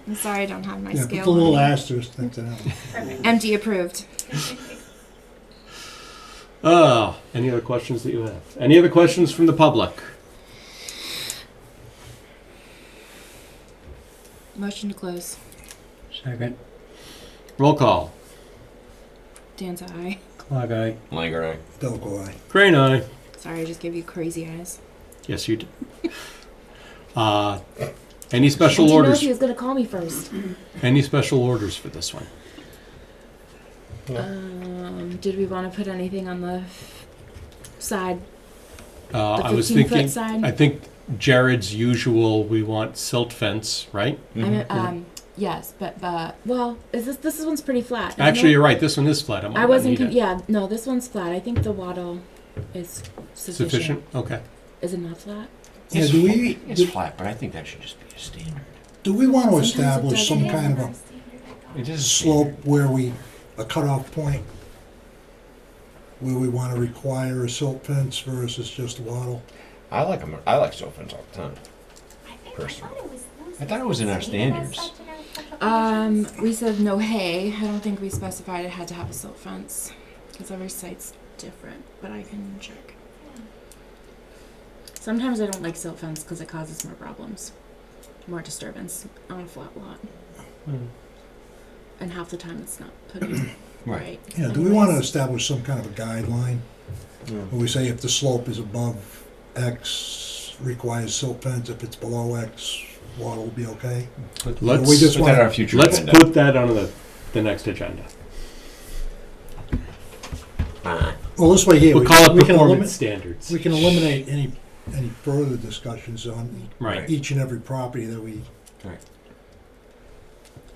I'm sorry I don't have my Yeah, put scale. the little on me. asterisk next to that. Perfect. Empty approved. Any other questions that you have? Any other questions from the public? Motion to close. Second. Roll call. Dan's eye. Clock eye. Langer, Delco eye. Crane, aye. Sorry, I just gave you crazy eyes. Yes, you did. Any special Did you know orders? he was gonna call me first? Any special orders for this one? Did we want to put anything on the side? I The was 15-foot thinking, side? I think Jared's usual, we want silt fence, right? Yes, but well, this one's pretty flat. isn't Actually, it? you're right, this one is flat. I wasn't. need it. Yeah, no, this one's flat. I think the wattle is sufficient. Sufficient? Okay. Is it not flat? Yeah, do we, It's flat, but I think that should just be a standard. do we want to Sometimes it establish some doesn't. kind of a It is a slope where a cutoff point, where we want to require a silt fence versus just wattle? I like them. I like silt fence all the time. Personally. I thought it was in our standards. We said no hay. I don't think we specified it had to have a silt fence because every site's different. But I can check. Sometimes I don't like silt fence because it causes more problems, more disturbance on a flat lot, and half the time it's not put in right. Yeah, do we want to establish some kind of a guideline? Where we say if the slope is above X, requires silt fence, if it's below X, wattle will be okay? Let's, We just Put that on our future let's agenda. put that on the next agenda. Well, this way here, We'll we call it we can performance eliminate, standards. we can eliminate any further discussions on Right. each and every property that we,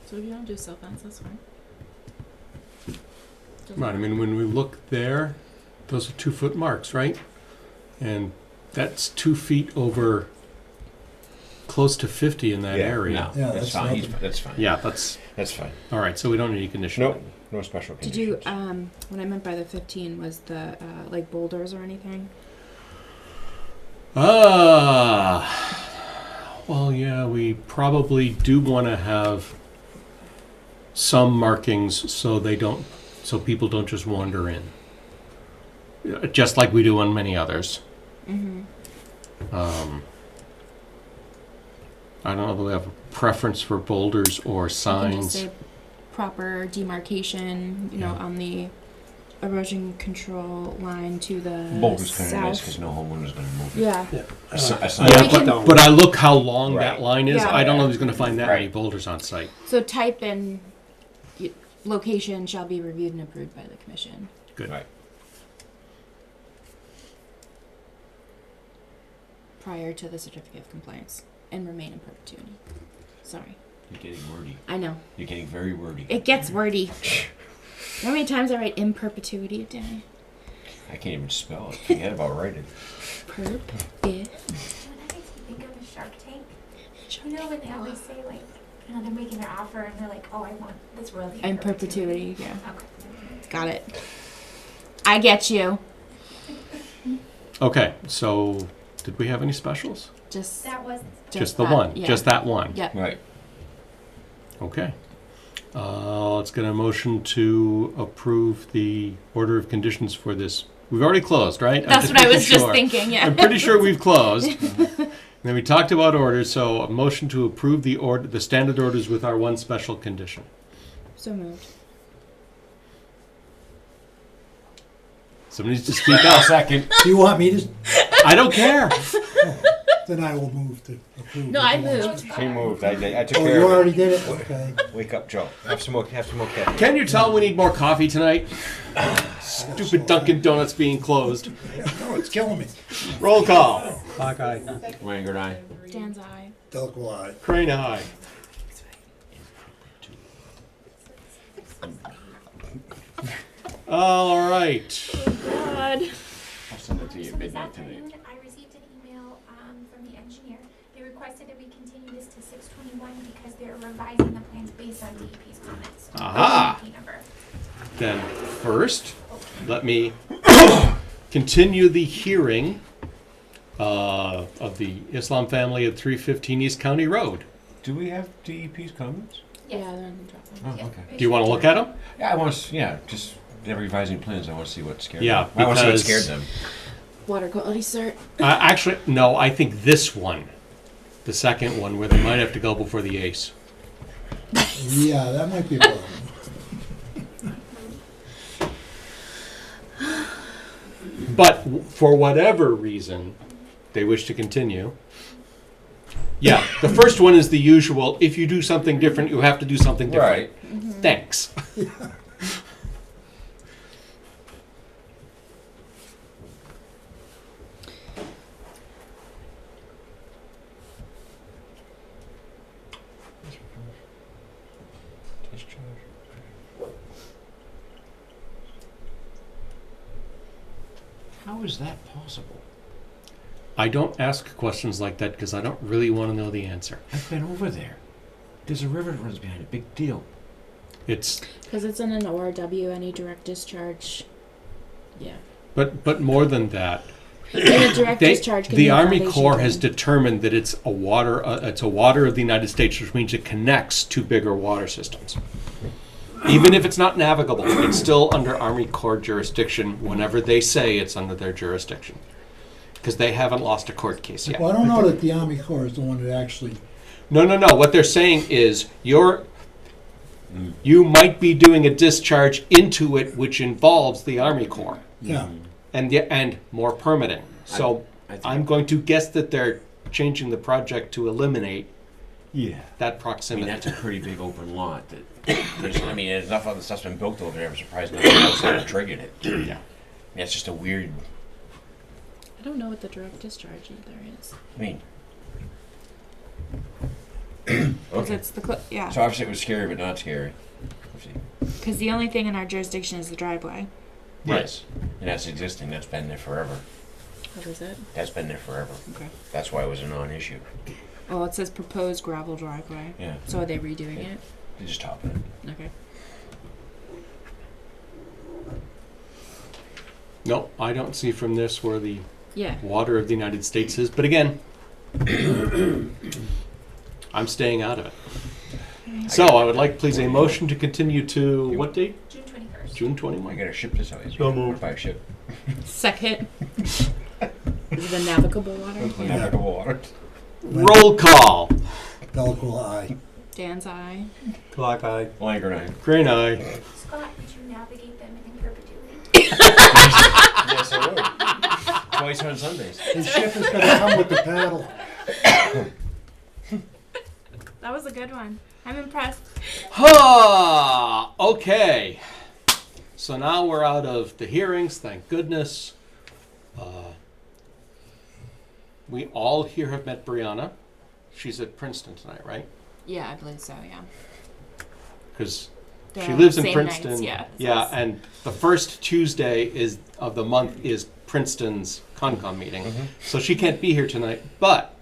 So if you don't do silt fence, that's fine. Doesn't Right, I mean, when we look there, those are 2-foot marks, right? And that's 2 feet over close to 50 in that area. No, Yeah, that's that's fine. nothing. That's fine. Yeah, that's, That's fine. all right, so we don't need any condition. Nope. No special Did conditions. you, what I meant by the 15 was the, like boulders or anything? Well, yeah, we probably do want to have some markings so people don't just wander in. Just like we do on many others. Mm-hmm. I don't know if we have a preference for boulders or You can just signs. say proper demarcation, you know, Yeah. on the erosion control line to the Boulders kind of nice south. because no homeowner's going to move it. Yeah. A sign Yeah, We can- but I look how long that Right. line is. Yeah. I don't know if he's going to find that many Right. boulders on site. So type in location shall be reviewed and approved by the commission. Good. Right. Prior to the certificate of compliance and remain in perpetuity. Sorry. You're getting wordy. I know. You're getting very wordy. It gets wordy. How many times I write in perpetuity a day? I can't even spell it. Forget about writing. Perp. That makes me think of a Shark Tank. You know when they always say like, you know, they're making their offer and they're like, oh, I want this royalty In perpetuity, yeah. Okay. Got it. I get you. Okay, so did we have any specials? Just That was Just the that, one. yeah. Just that one. Yep. Right. Okay. Let's get a motion to approve the order of conditions for this. We've already closed, right? I'm That's what I making was just sure. thinking, yeah. I'm pretty sure we've closed. And then we talked about orders, so a motion to approve the standard orders with our one special condition. So moved. Somebody needs to speak I'll up. second. do you want me to, I don't care. then I will move to approve. No, the I one. moved. He moved. I took Oh, care you of already did it? Okay. it. Wake up, Joe. Have some more caffeine. Can you tell we need more coffee tonight? Stupid Dunkin' Donuts being closed. No, it's killing me. Roll call. Clock eye. Wanger and I. Dan's eye. Delco eye. Crane eye. All right. God. I'll send it to you So at this midnight tonight. afternoon, I received an email from the engineer. They requested that we continue continue this to 6/21 because they're revising the plans based on DEP's comments. Aha. DEP number. Then first, let me continue the hearing of the Islam family at 315 East County Road. Do we have DEP's comments? Yeah, they're in the drop Oh, down. okay. Do you want to look at them? Yeah, I want to. Yeah, just they're revising plans. I want to see what scared Yeah, them. I want to see what because- scared them. Water quality cert. Actually, no, I think this one, the second one, where they might have to go before the ace. Yeah, that might be a problem. But for whatever reason, they wish to continue. Yeah, the first one is the usual, if you do something different, you have to do something different. Right. Thanks. How is that possible? I don't ask questions like that because I don't really want to know the answer. I've been over there. There's a river that runs behind it. Big deal. It's Because it's in an ORW, any direct discharge. Yeah. but more than that, In a direct they, discharge can the be a Army foundation Corps has drain. determined that it's a water of the United States, which means it connects to bigger water systems. Even if it's not navigable, it's still under Army Corps jurisdiction whenever they say it's under their jurisdiction. Because they haven't lost a court case yet. Well, I don't know that the Army Corps is the one that actually, No. What they're saying is you might be doing a discharge into it, which involves the Army Corps yeah. and more permitting. So I think- I'm going to guess that they're changing the project to eliminate Yeah. that I mean, proximity. that's a pretty big open lot. There's enough other stuff's been built over there. I'm surprised nothing else had triggered it. Yeah. I mean, it's just a weird. I don't know what the direct discharge either is. I mean, Because okay. it's the yeah. So obviously it was scary, but not scary. Because the only thing in our jurisdiction is the driveway. Yes, and that's existing. That's been there forever. What is it? That's been there forever. Okay. That's why it was a non-issue. Oh, it says proposed gravel driveway. Yeah, So are they redoing it? they just topping it. Okay. No, I don't see from this where the Yeah. water of the United States is. But again, I'm staying out of it. So I would like, please, a motion to continue to what date? June 21st. June I 21. gotta ship this out. So moved. By ship. Second. Is it the navigable water? Navigable water. Roll call. Belcool Eye. Dan's eye. Clock eye. Langer and I. Green eye. Scott, would you navigate them in perpetuity? Yes, I would. Twice on Sundays. The ship is gonna come with the paddle. That was a good one. I'm impressed. Ha! Okay. So now we're out of the hearings, thank goodness. We all here have met Brianna. She's at Princeton tonight, right? Yeah, I believe so, yeah. Because They're she on lives the in same Princeton. nights, yeah. Yeah, and the first Tuesday of the month is Princeton's Concom meeting. So she can't be here tonight, but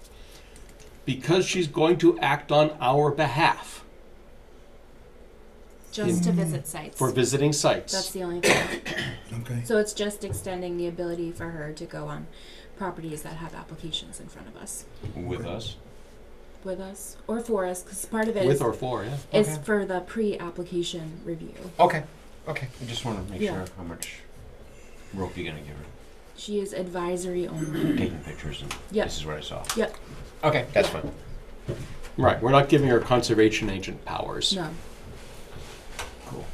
because she's going to act on our behalf Just to visit sites. for visiting sites. That's the only thing. Okay. So it's just extending the ability for her to go on properties that have applications in front of us. With us. With us. Or for us, because part of it With is, or for, yeah. is Okay. for the pre-application review. Okay. Okay. I just want to make Yeah. sure how much rope you're gonna give her. She is advisory only. Taking pictures and Yep. this is what I saw. Yep. Okay, that's Yeah. fine. Right, we're not giving her conservation agent powers. No. Cool.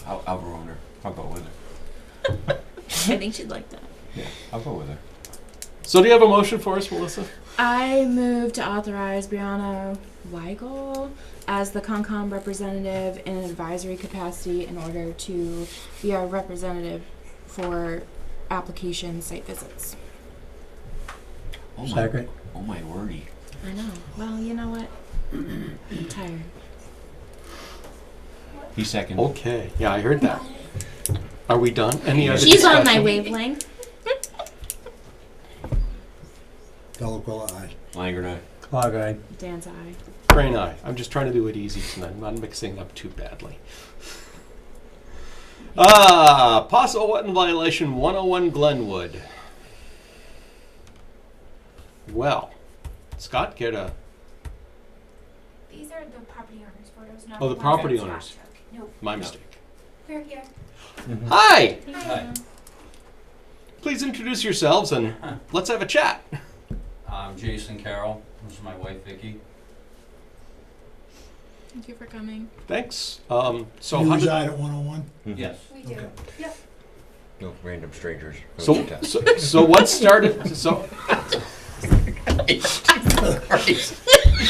I'll go on her. I'll go with her. I think she'd like that. Yeah, I'll go with her. So do you have a motion for us, Melissa? I move to authorize Brianna Weigel as the Concom representative in an advisory capacity in order to be our representative for application site visits. Oh my, Second. oh my wordy. I know. Well, you know what? I'm tired. He second. Okay, yeah, I heard that. Are we done? Any other She's on my discussion? wavelength. Belcool Eye. Langer and I. Clog eye. Dan's eye. Crane eye. I'm just trying to do it easy tonight. I'm not mixing up too badly. Possible wetland violation 101 Glenwood. Well, Scott, care to... These are the property owners' photos, not Oh, the ones property that owners. Scott took. Nope, My mistake. we're here. Hi! Hi. Please introduce yourselves and let's have a chat. I'm Jason Carroll. This is my wife, Vicky. Thank you for coming. Thanks. So You how did... reside at 101? Yes. We do. Okay. Yep. No random strangers. So what started... So... You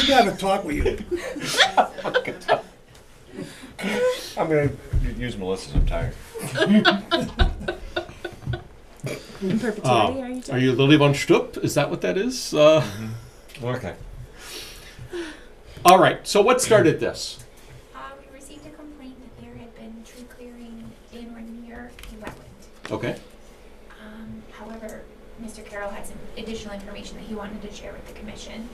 gotta talk with you. I'm gonna use Melissa's. I'm tired. In perpetuity, are you Are you Lily von Stupp? Is that what that is? Okay. All right. So what started this? We received a complaint that there had been tree clearing in or near a wetland. Okay. However, Mr. Carroll had some additional information that he wanted to share with the commission,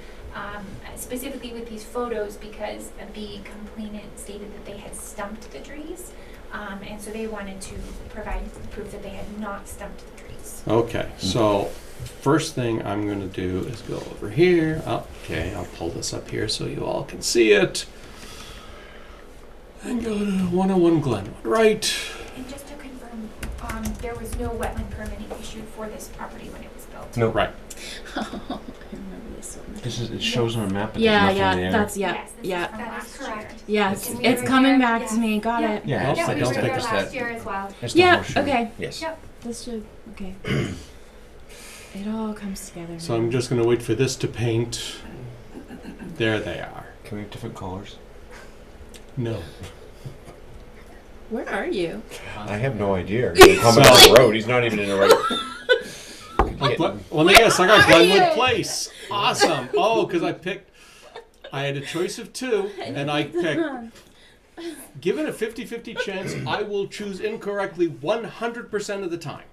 specifically with these photos because the complainant stated that they had stumped the trees, and so they wanted to provide proof that they had not stumped the trees. Okay. So first thing I'm going to do is go over here. Okay. I'll pull this up here so you all can see it. And go to 101 Glenwood. Right. And just to confirm, there was no wetland permitting issued for this property when it was built. No. Right. I remember this one. This is. It shows on a map. But Yeah, there's nothing yeah, there. that's, yeah, Yes, this is yeah. from last year. Yes, And we it's were coming here, back yes. to me. Got it. Yeah. Yeah, I we don't were think here it's last that. year as well. It's the Yeah, horseshoe. okay. Yes. Yep. This should, okay. It all comes together. So now. I'm just going to wait for this to paint. There they are. Can we have different colors? No. Where are you? I have no idea. He's coming down the road. He's not even in the right. Let me guess. I got Where are Glenwood you? Place. Awesome. Oh, because I had a choice of two, and I picked. Given a 50-50 chance, I will choose incorrectly 100% of the time.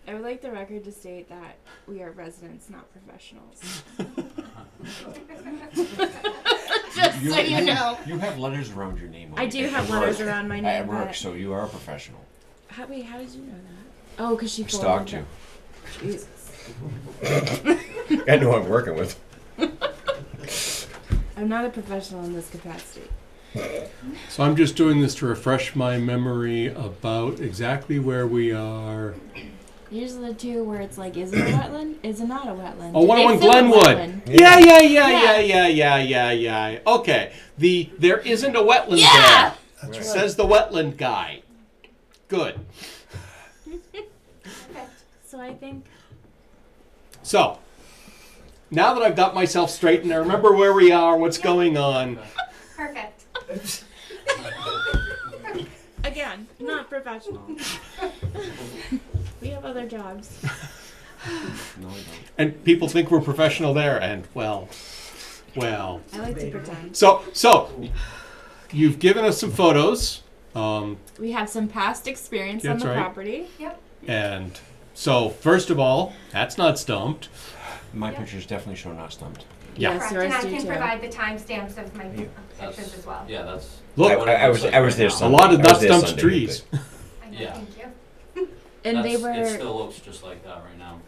I would like the record to state that we are residents, not professionals. Just so you know. You have letters around your name. I do have letters around my name, At work, but so you are a professional. wait, how did you know that? Oh, because she Stalked forwarded you. that. Jesus. I know I'm working with. I'm not a professional in this capacity. So I'm just doing this to refresh my memory about exactly where we are. These are the two where it's like, is it a wetland? Is it not a wetland? Oh, 101 It's in a Glenwood. wetland. Yeah. Okay. There isn't a wetland Yeah! there. That's Says the wetland guy. Good. So I think So, now that I've got myself straight and I remember where we are, what's going on. Perfect. again, not professional. We have other jobs. No, I don't. And people think we're professional there, and well. I like to pretend. So you've given us some photos, We have some past experience on That's the right. property. and so first of all, that's not stumped. My pictures definitely show not stumped. Yeah. Yes, Correct, yours and I do can too. provide the timestamps of my That's- pictures as well. Yeah, that's. Look, what it I looks was like there right now. a Sunday. lot of I was not there stumped Sunday, trees. I know, Yeah. thank you. And they It were still looks just like that right now.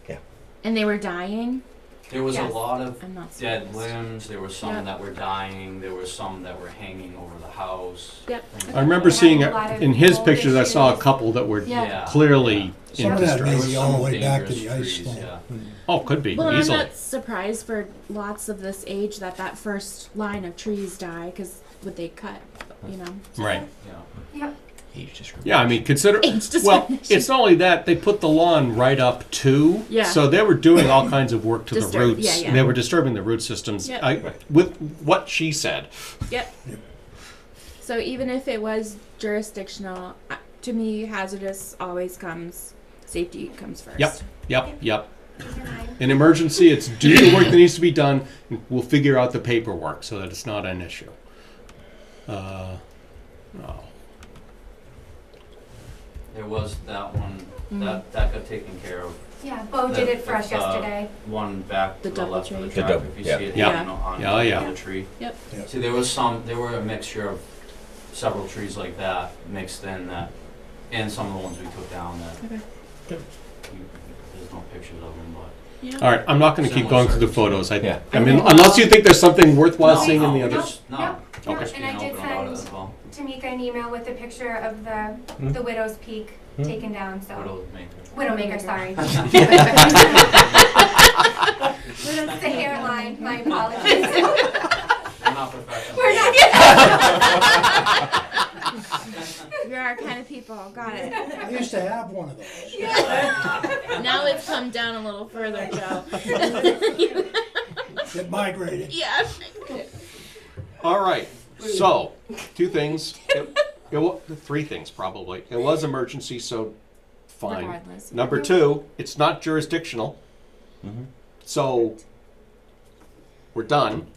and they were dying. There was Yes. a lot of I'm not dead surprised. limbs. There were some Yeah. that were dying. There were some that were hanging over the house. Yep. Things I remember They had seeing a lot of in his mold pictures. I saw a issues. couple that were Yeah. clearly Some in of that distress. There was maybe all the some way back to the dangerous ice trees, storm. yeah. Oh, could be Well, I'm easily. not surprised for lots of this age that first line of trees die because would they cut, you know? Right. Yeah. Age discrimination. Yeah, I mean, consider. Age Well, discrimination. it's not only that, they put the lawn right up too. Yeah. So they were doing all kinds of work to the Disturb- roots. yeah, yeah. They were disturbing the root systems. Yep. With what she said. Yep. So even if it was jurisdictional, to me, hazardous always comes. Safety comes first. Yep. Keep in mind. In emergency, it's do the work that needs to be done. And we'll figure out the paperwork so that it's not an issue. Oh. There was that one, Mhm. that got taken care of. Yeah, Bo did it for us The- yesterday. One back The to the double left of the tree. The drive, double, if you yeah. see it, Yeah. you know, on Yeah, yeah. the tree. Yep. Yeah. See, there were a mixture of several trees like that mixed in that, and some of the ones we took down that. Okay. There's no pictures of them, but. Yeah. All right, I'm not going to keep Similar going through the photos. Yeah. I mean, unless you think there's something worthwhile seeing in the other. No. No, Okay. Just and I being did open about it send as well. Tamika an email with a picture of the Widow's Peak taken down, so. Widowmaker, sorry. The hairline, my apologies. We're not professionals. We're not. We are our kind of people. Got it. I used to have one of those. Now it's come down a little further, Joe. It migrated. Yeah. All right. So, two things. Three things probably. It was emergency, so fine. Regardless. Number two, it's not jurisdictional, so we're done.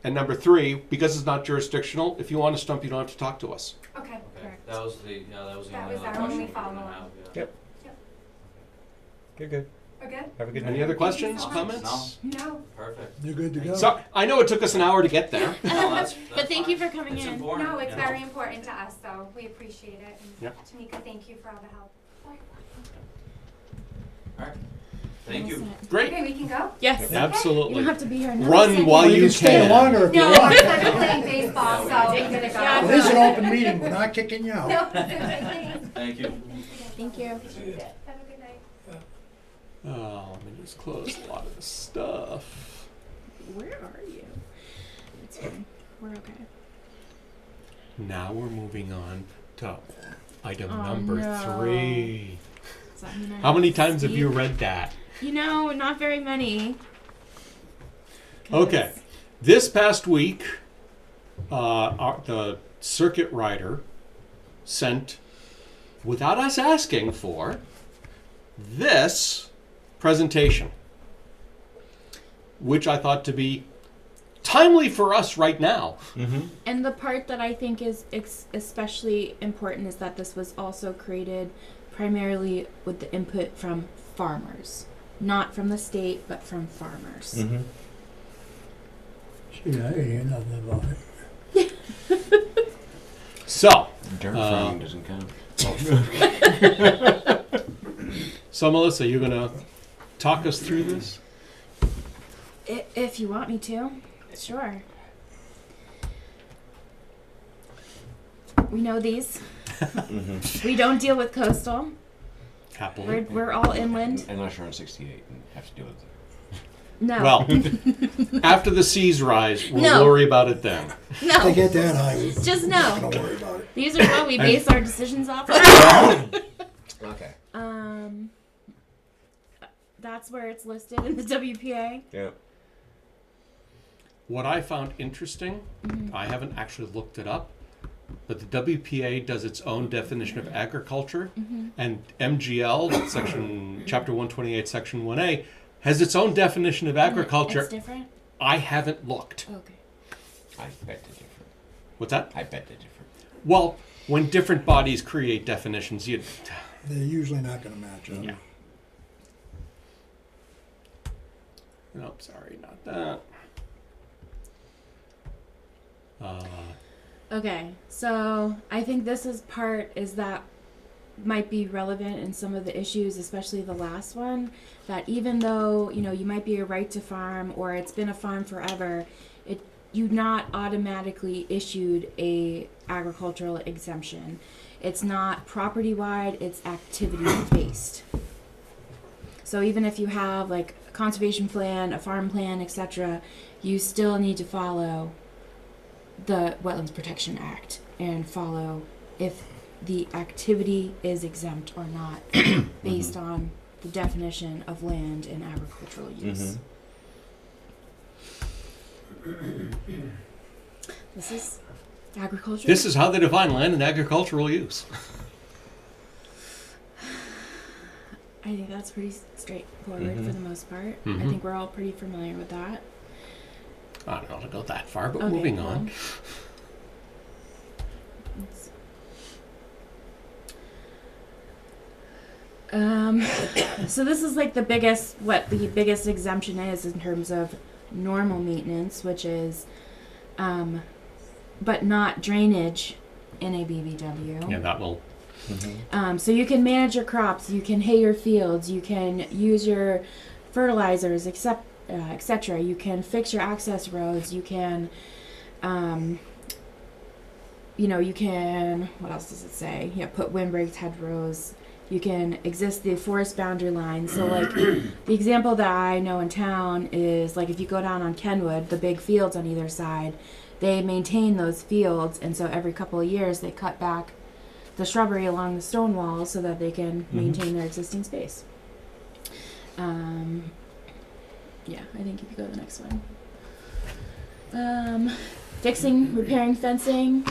And number three, because it's not jurisdictional, if you want to stump, you don't have to talk to us. Okay. Okay, Correct. that was the That only was other our question only we were gonna follow-up. have, yeah. Yep. You're good. We're good? Have a good Any night. other questions, so much. comments? No. Perfect. You're good to go. So, I know it took us an hour to get there. No, that's But thank fine. you for coming It's in. important, No, it's you know. very important to us, so we appreciate it. And Yep. Tamika, thank you for all the help. Alright, thank you. Great. Okay, we can go? Yes. You don't Absolutely. have to be here. another Run second. while you stay can. longer if you No, want. because I'm playing baseball, so we're gonna go. Yeah, It is an open meeting, we're not kicking you out. No, it's okay. Thank you. Thank you. Have a good night. Oh, let me just close a lot of this stuff. Where are you? It's fine. We're okay. Now we're moving on to item Oh, number no. 3. Does that mean I How many to times have you speak? read that? You know, not very many. 'Cause- Okay. This past week, the circuit rider sent, without us asking for, this presentation, which I thought to be timely for us right now. And the part that I think is especially important is that this was also created primarily with the input from farmers. Not from the state, but from farmers. See, I hear nothing about it. So, Dirt farming doesn't count. so Melissa, you're gonna talk us through this? If you want me to, sure. We know these. We don't deal with coastal. Happily. We're all inland. Unless you're on 68 and have to deal with it. No. Well, after the seas rise, we'll No. worry about it then. If they No. get that high, we're Just not no. gonna worry about it. These are what we base our decisions off of. Okay. That's where it's listed in the WPA. Yeah. What I found interesting, I haven't actually looked it up, but the WPA does its own definition of agriculture, and MGL, that's Chapter 128, Section 1A, has its own definition of agriculture. It's different? I haven't looked. Okay. I bet they're different. What's that? I bet they're different. Well, when different bodies create definitions, They're usually not gonna match up. Yeah. Nope, sorry, not that. Okay, so I think this is that might be relevant in some of the issues, especially the last one, that even though, you might be a right to farm or it's been a farm forever, you're not automatically issued a agricultural exemption. It's not property wide, it's activity based. So even if you have like a conservation plan, a farm plan, etc., you still need to follow the Wetlands Protection Act and follow if the activity is exempt or not based on the definition of land and agricultural use. This is agriculture. This is how they define land and agricultural use. I think that's pretty straightforward for the most part. I Mhm. think we're all pretty familiar with that. I don't know to go that far, but Okay, moving well, on. it's- So this is like what the biggest exemption is in terms of normal maintenance, which is, but not drainage in a BBW. Yeah, that will. So you can manage your crops, you can hay your fields, you can use your fertilizers, etc. You can fix your access roads, you can, you can, what else does it say? Yeah, put windbreaks, hedgerows. You can exist the forest boundary line. So like the example that I know in town is like if you go down on Kenwood, the big fields on either side, they maintain those fields, and so every couple of years they cut back the shrubbery along the stone walls so that they can maintain their existing space. Yeah, I think if you go to the next one. Fixing, repairing fencing,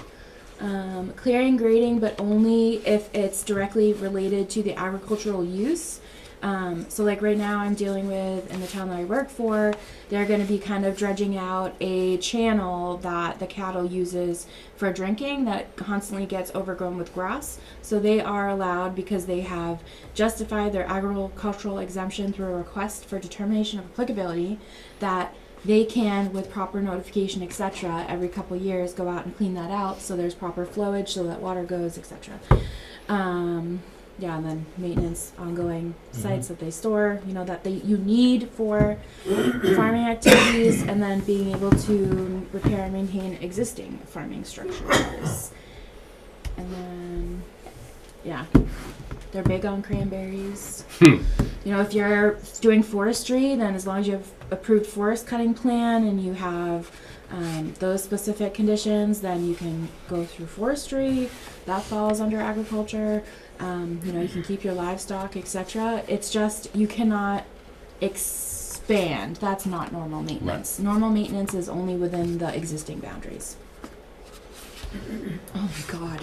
clearing, grading, but only if it's directly related to the agricultural use. So like right now I'm dealing with, in the town that I work for, they're going to be kind of dredging out a channel that the cattle uses for drinking that constantly gets overgrown with grass. So they are allowed, because they have justified their agricultural exemption through a request for determination of applicability, that they can, with proper notification, etc., every couple years go out and clean that out so there's proper flowage so that water goes, etc. Yeah, and then maintenance, ongoing sites that they store, that you need for farming activities, and then being able to repair and maintain existing farming structures. And then, yeah, they're big on cranberries. If you're doing forestry, then as long as you have approved forest cutting plan and you have those specific conditions, then you can go through forestry. That falls under agriculture. You can keep your livestock, etc. It's just you cannot expand. That's not normal maintenance. Right. Normal maintenance is only within the existing boundaries. Oh my God.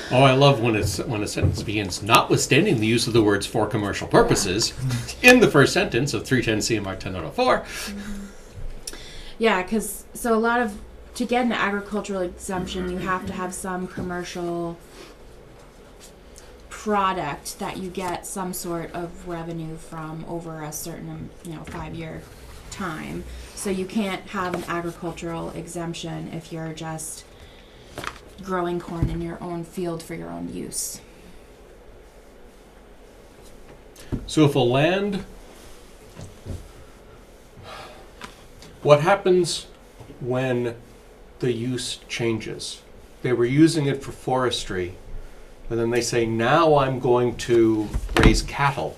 I love when a sentence begins, notwithstanding the use of the words for commercial purposes in the first sentence of 310 CMR 1004. Yeah, because to get an agricultural exemption, you have to have some commercial product that you get some sort of revenue from over a certain, 5-year time. So you can't have an agricultural exemption if you're just growing corn in your own field for your own use. So if a land, what happens when the use changes? They were using it for forestry, but then they say, now I'm going to raise cattle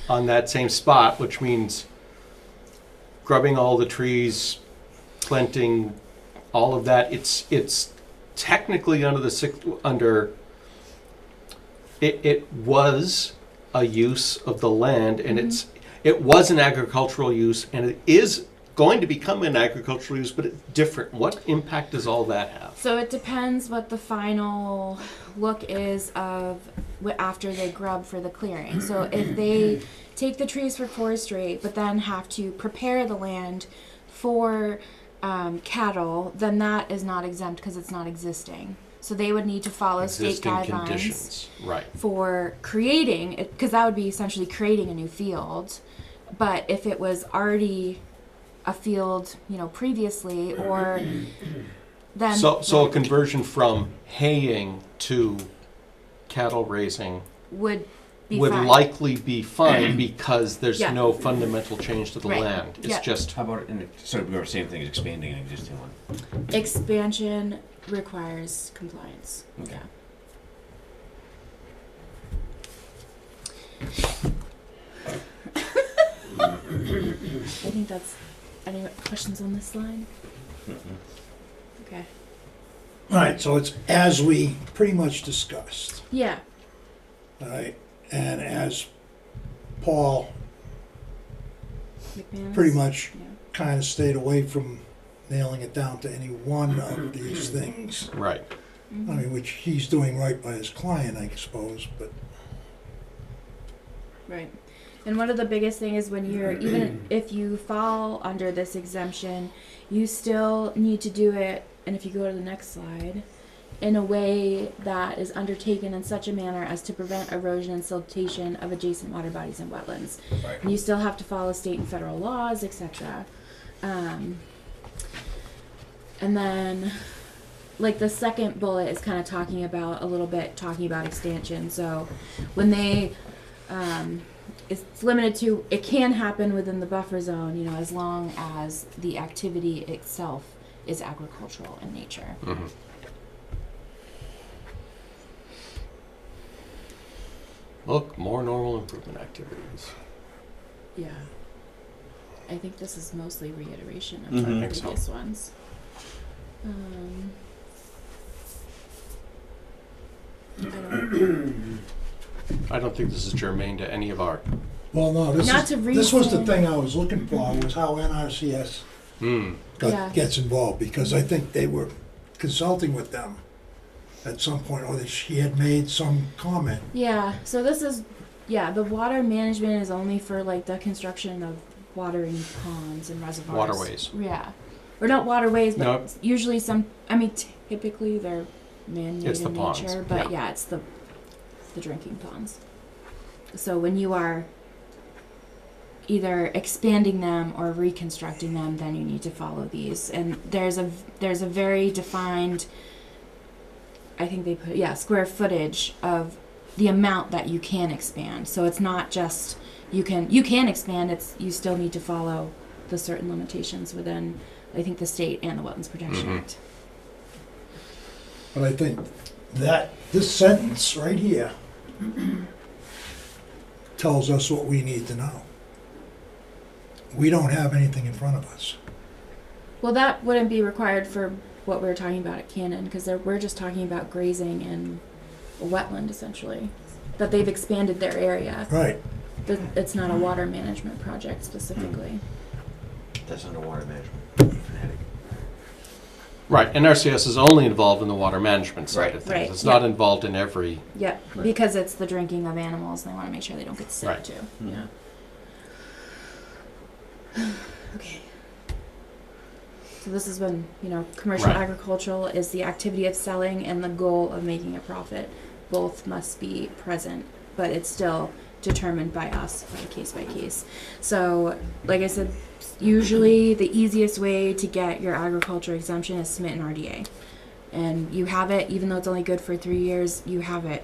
on that same spot, which means grubbing all the trees, planting all of that. It's technically it was a use of the land, and it was an agricultural use, and it is going to become an agricultural use, but it's different. What impact does all that have? So it depends what the final look is of after they grub for the clearing. So if they take the trees for forestry, but then have to prepare the land for cattle, then that is not exempt because it's not existing. So they would need to follow existing state guidelines conditions. Right. For creating it, because that would be essentially creating a new field. But if it was already a field, previously, or then so a conversion from haying to cattle raising would fine. Likely be fine because there's no fundamental change to the land. It's just how about sort of the same thing as expanding an existing one? Expansion requires compliance. Okay. I think that's. Any questions on this slide? Okay. All right, so it's as we pretty much discussed. Yeah. All right, and as Paul McManus? pretty much kind of stayed away from nailing it down to any one of these things. right. I mean, which he's doing right by his client, I suppose, but. Right. And one of the biggest things is when you're, even if you fall under this exemption, you still need to do it, and if you go to the next slide, in a way that is undertaken in such a manner as to prevent erosion and siltation of adjacent water bodies and wetlands. Right. And you still have to follow state and federal laws, etc. And then, like, the second bullet is kind of talking about expansion. So when they, it's limited to, it can happen within the buffer zone, you know, as long as the activity itself is agricultural in nature. Mhm. Look, more normal improvement activities. Yeah. I think this is mostly reiteration of Mhm. our Think so. previous ones. I don't, I don't think this is germane to any of our. Well, no, Not to this was the rescind. thing I was looking for, was how NRCS Yeah. gets involved, because I think they were consulting with them at some point, or that she had made some comment. yeah, so this is, the water management is only for like the construction of watering ponds and reservoirs. Waterways. Yeah. Or not waterways, but No. usually typically they're man-made It's the in ponds, nature, but yeah. it's the drinking ponds. So when you are either expanding them or reconstructing them, then you need to follow these. And there's a very defined, I think they put, square footage of the amount that you can expand. So it's not just you can expand, it's you still need to follow the certain limitations within, I think, the state and the Wetlands Protection Mhm. Act. But I think that this sentence right here tells us what we need to know. We don't have anything in front of us. Well, that wouldn't be required for what we were talking about at Cannon, because we're just talking about grazing in a wetland, essentially. That they've expanded their area. Right. But it's not a water management project specifically. That's underwater management. Right, NRCS is only involved in the water management side Right. of things. Right, It's yeah. not involved in every. Yep, Right. because it's the drinking of animals, and they want to make sure they don't get sick Right. too. Mhm. Yeah. Okay. So this is when, commercial Right. agricultural is the activity of selling and the goal of making a profit. Both must be present, but it's still determined by us on a case by case. So, like I said, usually the easiest way to get your agriculture exemption is submit an RDA. And you have it, even though it's only good for 3 years, you have it.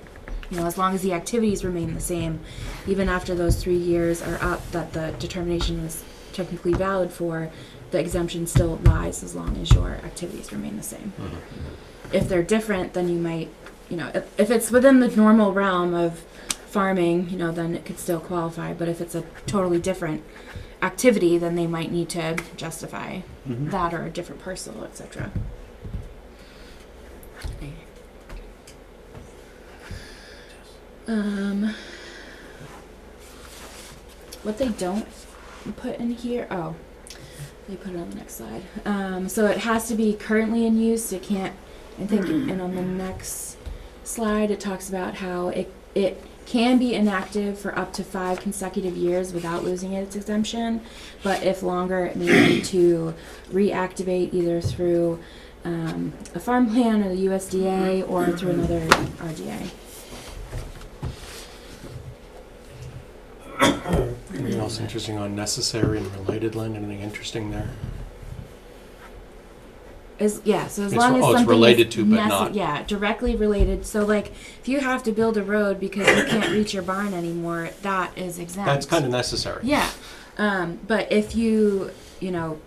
As long as the activities remain the same, even after those 3 years are up that the determination was technically valid for, the exemption still lies as long as your activities remain the same. If they're different, then you might, if it's within the normal realm of farming, then it could still qualify. But if it's a totally different activity, then they might need to justify that or a different parcel, etc. What they don't put in here, they put it on the next slide. So it has to be currently in use. It can't, I think, and on the next slide it talks about how it can be inactive for up to 5 consecutive years without losing its exemption, but if longer, it may need to reactivate either through a farm plan or the USDA or through another RDA. Anything else interesting on necessary and related land? Anything interesting there? So as It's long as something related is to, but not. Yeah, directly related. So like, if you have to build a road because you can't reach your barn anymore, that is exempt. That's kind of necessary. Yeah, but if you want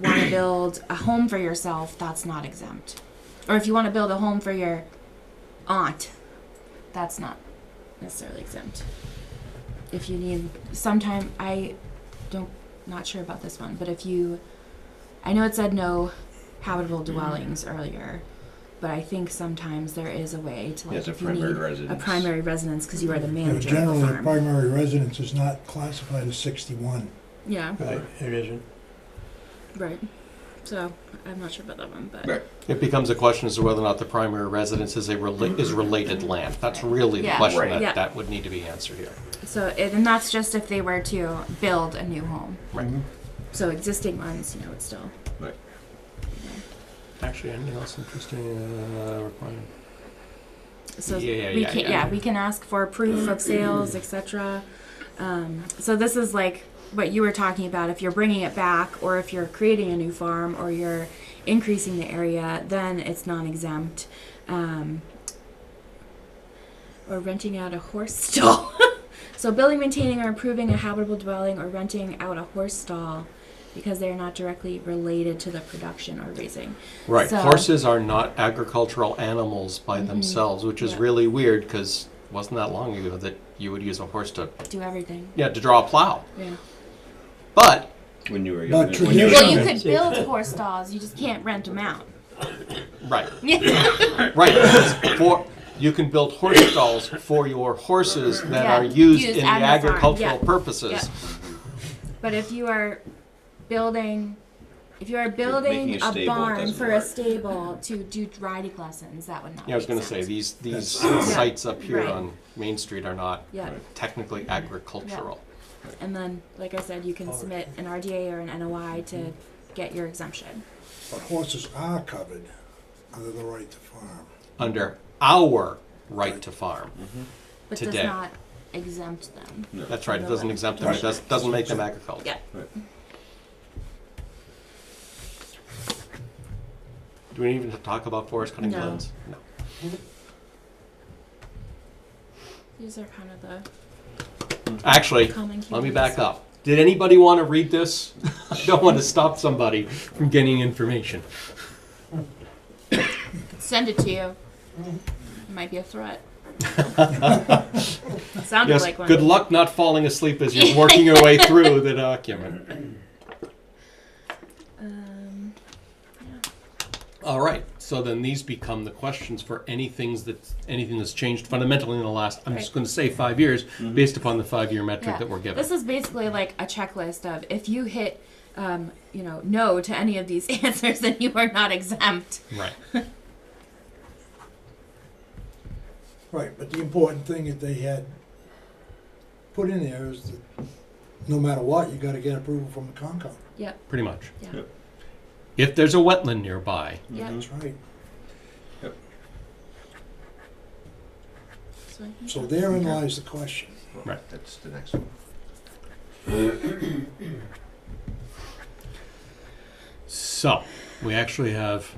to build a home for yourself, that's not exempt. Or if you want to build a home for your aunt, that's not necessarily exempt. If you need, not sure about this one, but I know it said no habitable dwellings earlier, but I think sometimes there is a way to, like, It's a if you primary need residence. a primary residence because you are the Yeah, manager of the generally, a farm. primary residence is not classified as 61. Yeah, Right, it isn't. right. So I'm not sure about that one, but Right. It becomes a question as to whether or not the primary residence is related land. That's really the Yeah. question Right. Yeah. that would need to be answered here. and that's just if they were to build a new home. Right. So existing ones, it's still. Right. Actually, anything else interesting? Requirement. So Yeah. we can ask for proof of sales, etc. So this is like what you were talking about. If you're bringing it back, or if you're creating a new farm, or you're increasing the area, then it's non-exempt. Or renting out a horse stall. So building, maintaining, or improving a habitable dwelling, or renting out a horse stall, because they are not directly related to the production or raising. Right. So- Horses are not agricultural animals by themselves, which is Yeah. really weird because wasn't that long ago that you would use a horse to Do everything. to draw a plow. Yeah. But When you were But young. When you were Well, you young. could build horse stalls. You just can't rent them out. right, right. You can build horse stalls for your horses that Yeah, are used used in the at the farm, agricultural yeah. purposes. Yeah. But if you are building making a a stable, it barn doesn't for a work. stable to do riding lessons, that would not. Yeah, I was make going to say sense. these That's- sites up here Right. on Main Street are not Yeah, technically agricultural. and then, like I said, you can submit an RDA or an NOI to get your exemption. But horses are covered under the right to farm. Under our right to farm. But Today. does not exempt them. No. That's right. It doesn't exempt them. It doesn't make them agricultural. Yeah. Right. Do we even have to talk about forest cutting No. plans? No. These are kind of the Actually, common. let me keywords. back up. Did anybody want to read this? I don't want to stop somebody from getting information. Send it to you. It might be a threat. Sounded Yes, like one. good luck not falling asleep as you're working your way through the document. All right, so then these become the questions for anything that's changed fundamentally in the last, I'm just Right. going to say 5 years, based upon the 5-year metric Yeah. that we're given. This is basically like a checklist of if you hit, no to any of these answers, then you are not exempt. Right. Right, but the important thing that they had put in there is that no matter what, you gotta get approval from the Concom. Yep. Pretty much. Yeah. Yep. If there's a wetland nearby. Yep. That's right. So, I think So that's- therein lies the question. Right. That's the next one. So, we actually have,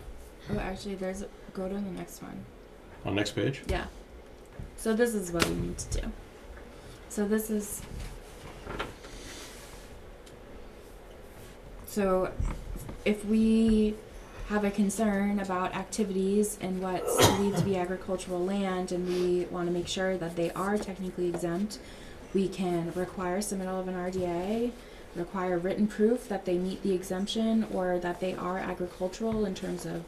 Oh, actually, go to the next one. on next page, Yeah. So this is what we need to do. So this is. So, if we have a concern about activities in what's believed to be agricultural land, and we want to make sure that they are technically exempt, we can require submittal of an RDA, require written proof that they meet the exemption or that they are agricultural in terms of,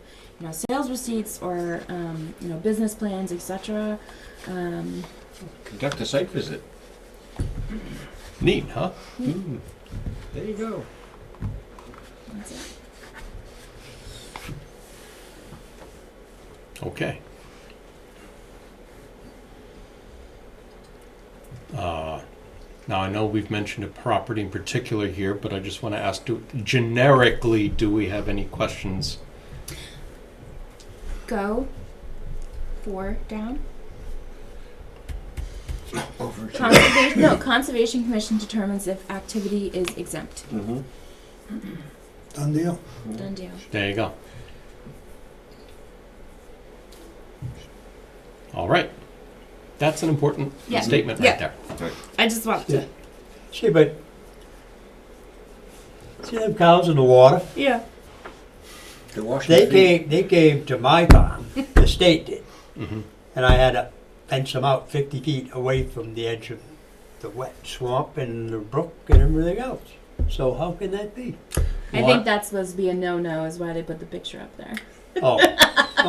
sales receipts or, business plans, etc. Conduct a site visit. neat, huh? There you go. That's it. Okay. Now, I know we've mentioned a property in particular here, but I just want to ask, generically, do we have any questions? Go. 4 down. Over to Conservation Commission determines if activity is exempt. Done deal. Done deal. There you go. All right. That's an important Yeah. statement Yeah. right there. I just want to. See, but, see them cows in the water? Yeah. the Washington. They came to my farm, the state did, Mhm. and I had to fence them out 50 feet away from the edge of the wet swamp and the brook and everything else. So how can that be? I What? think that's supposed to be a no-no, is why they put the picture up there. Oh,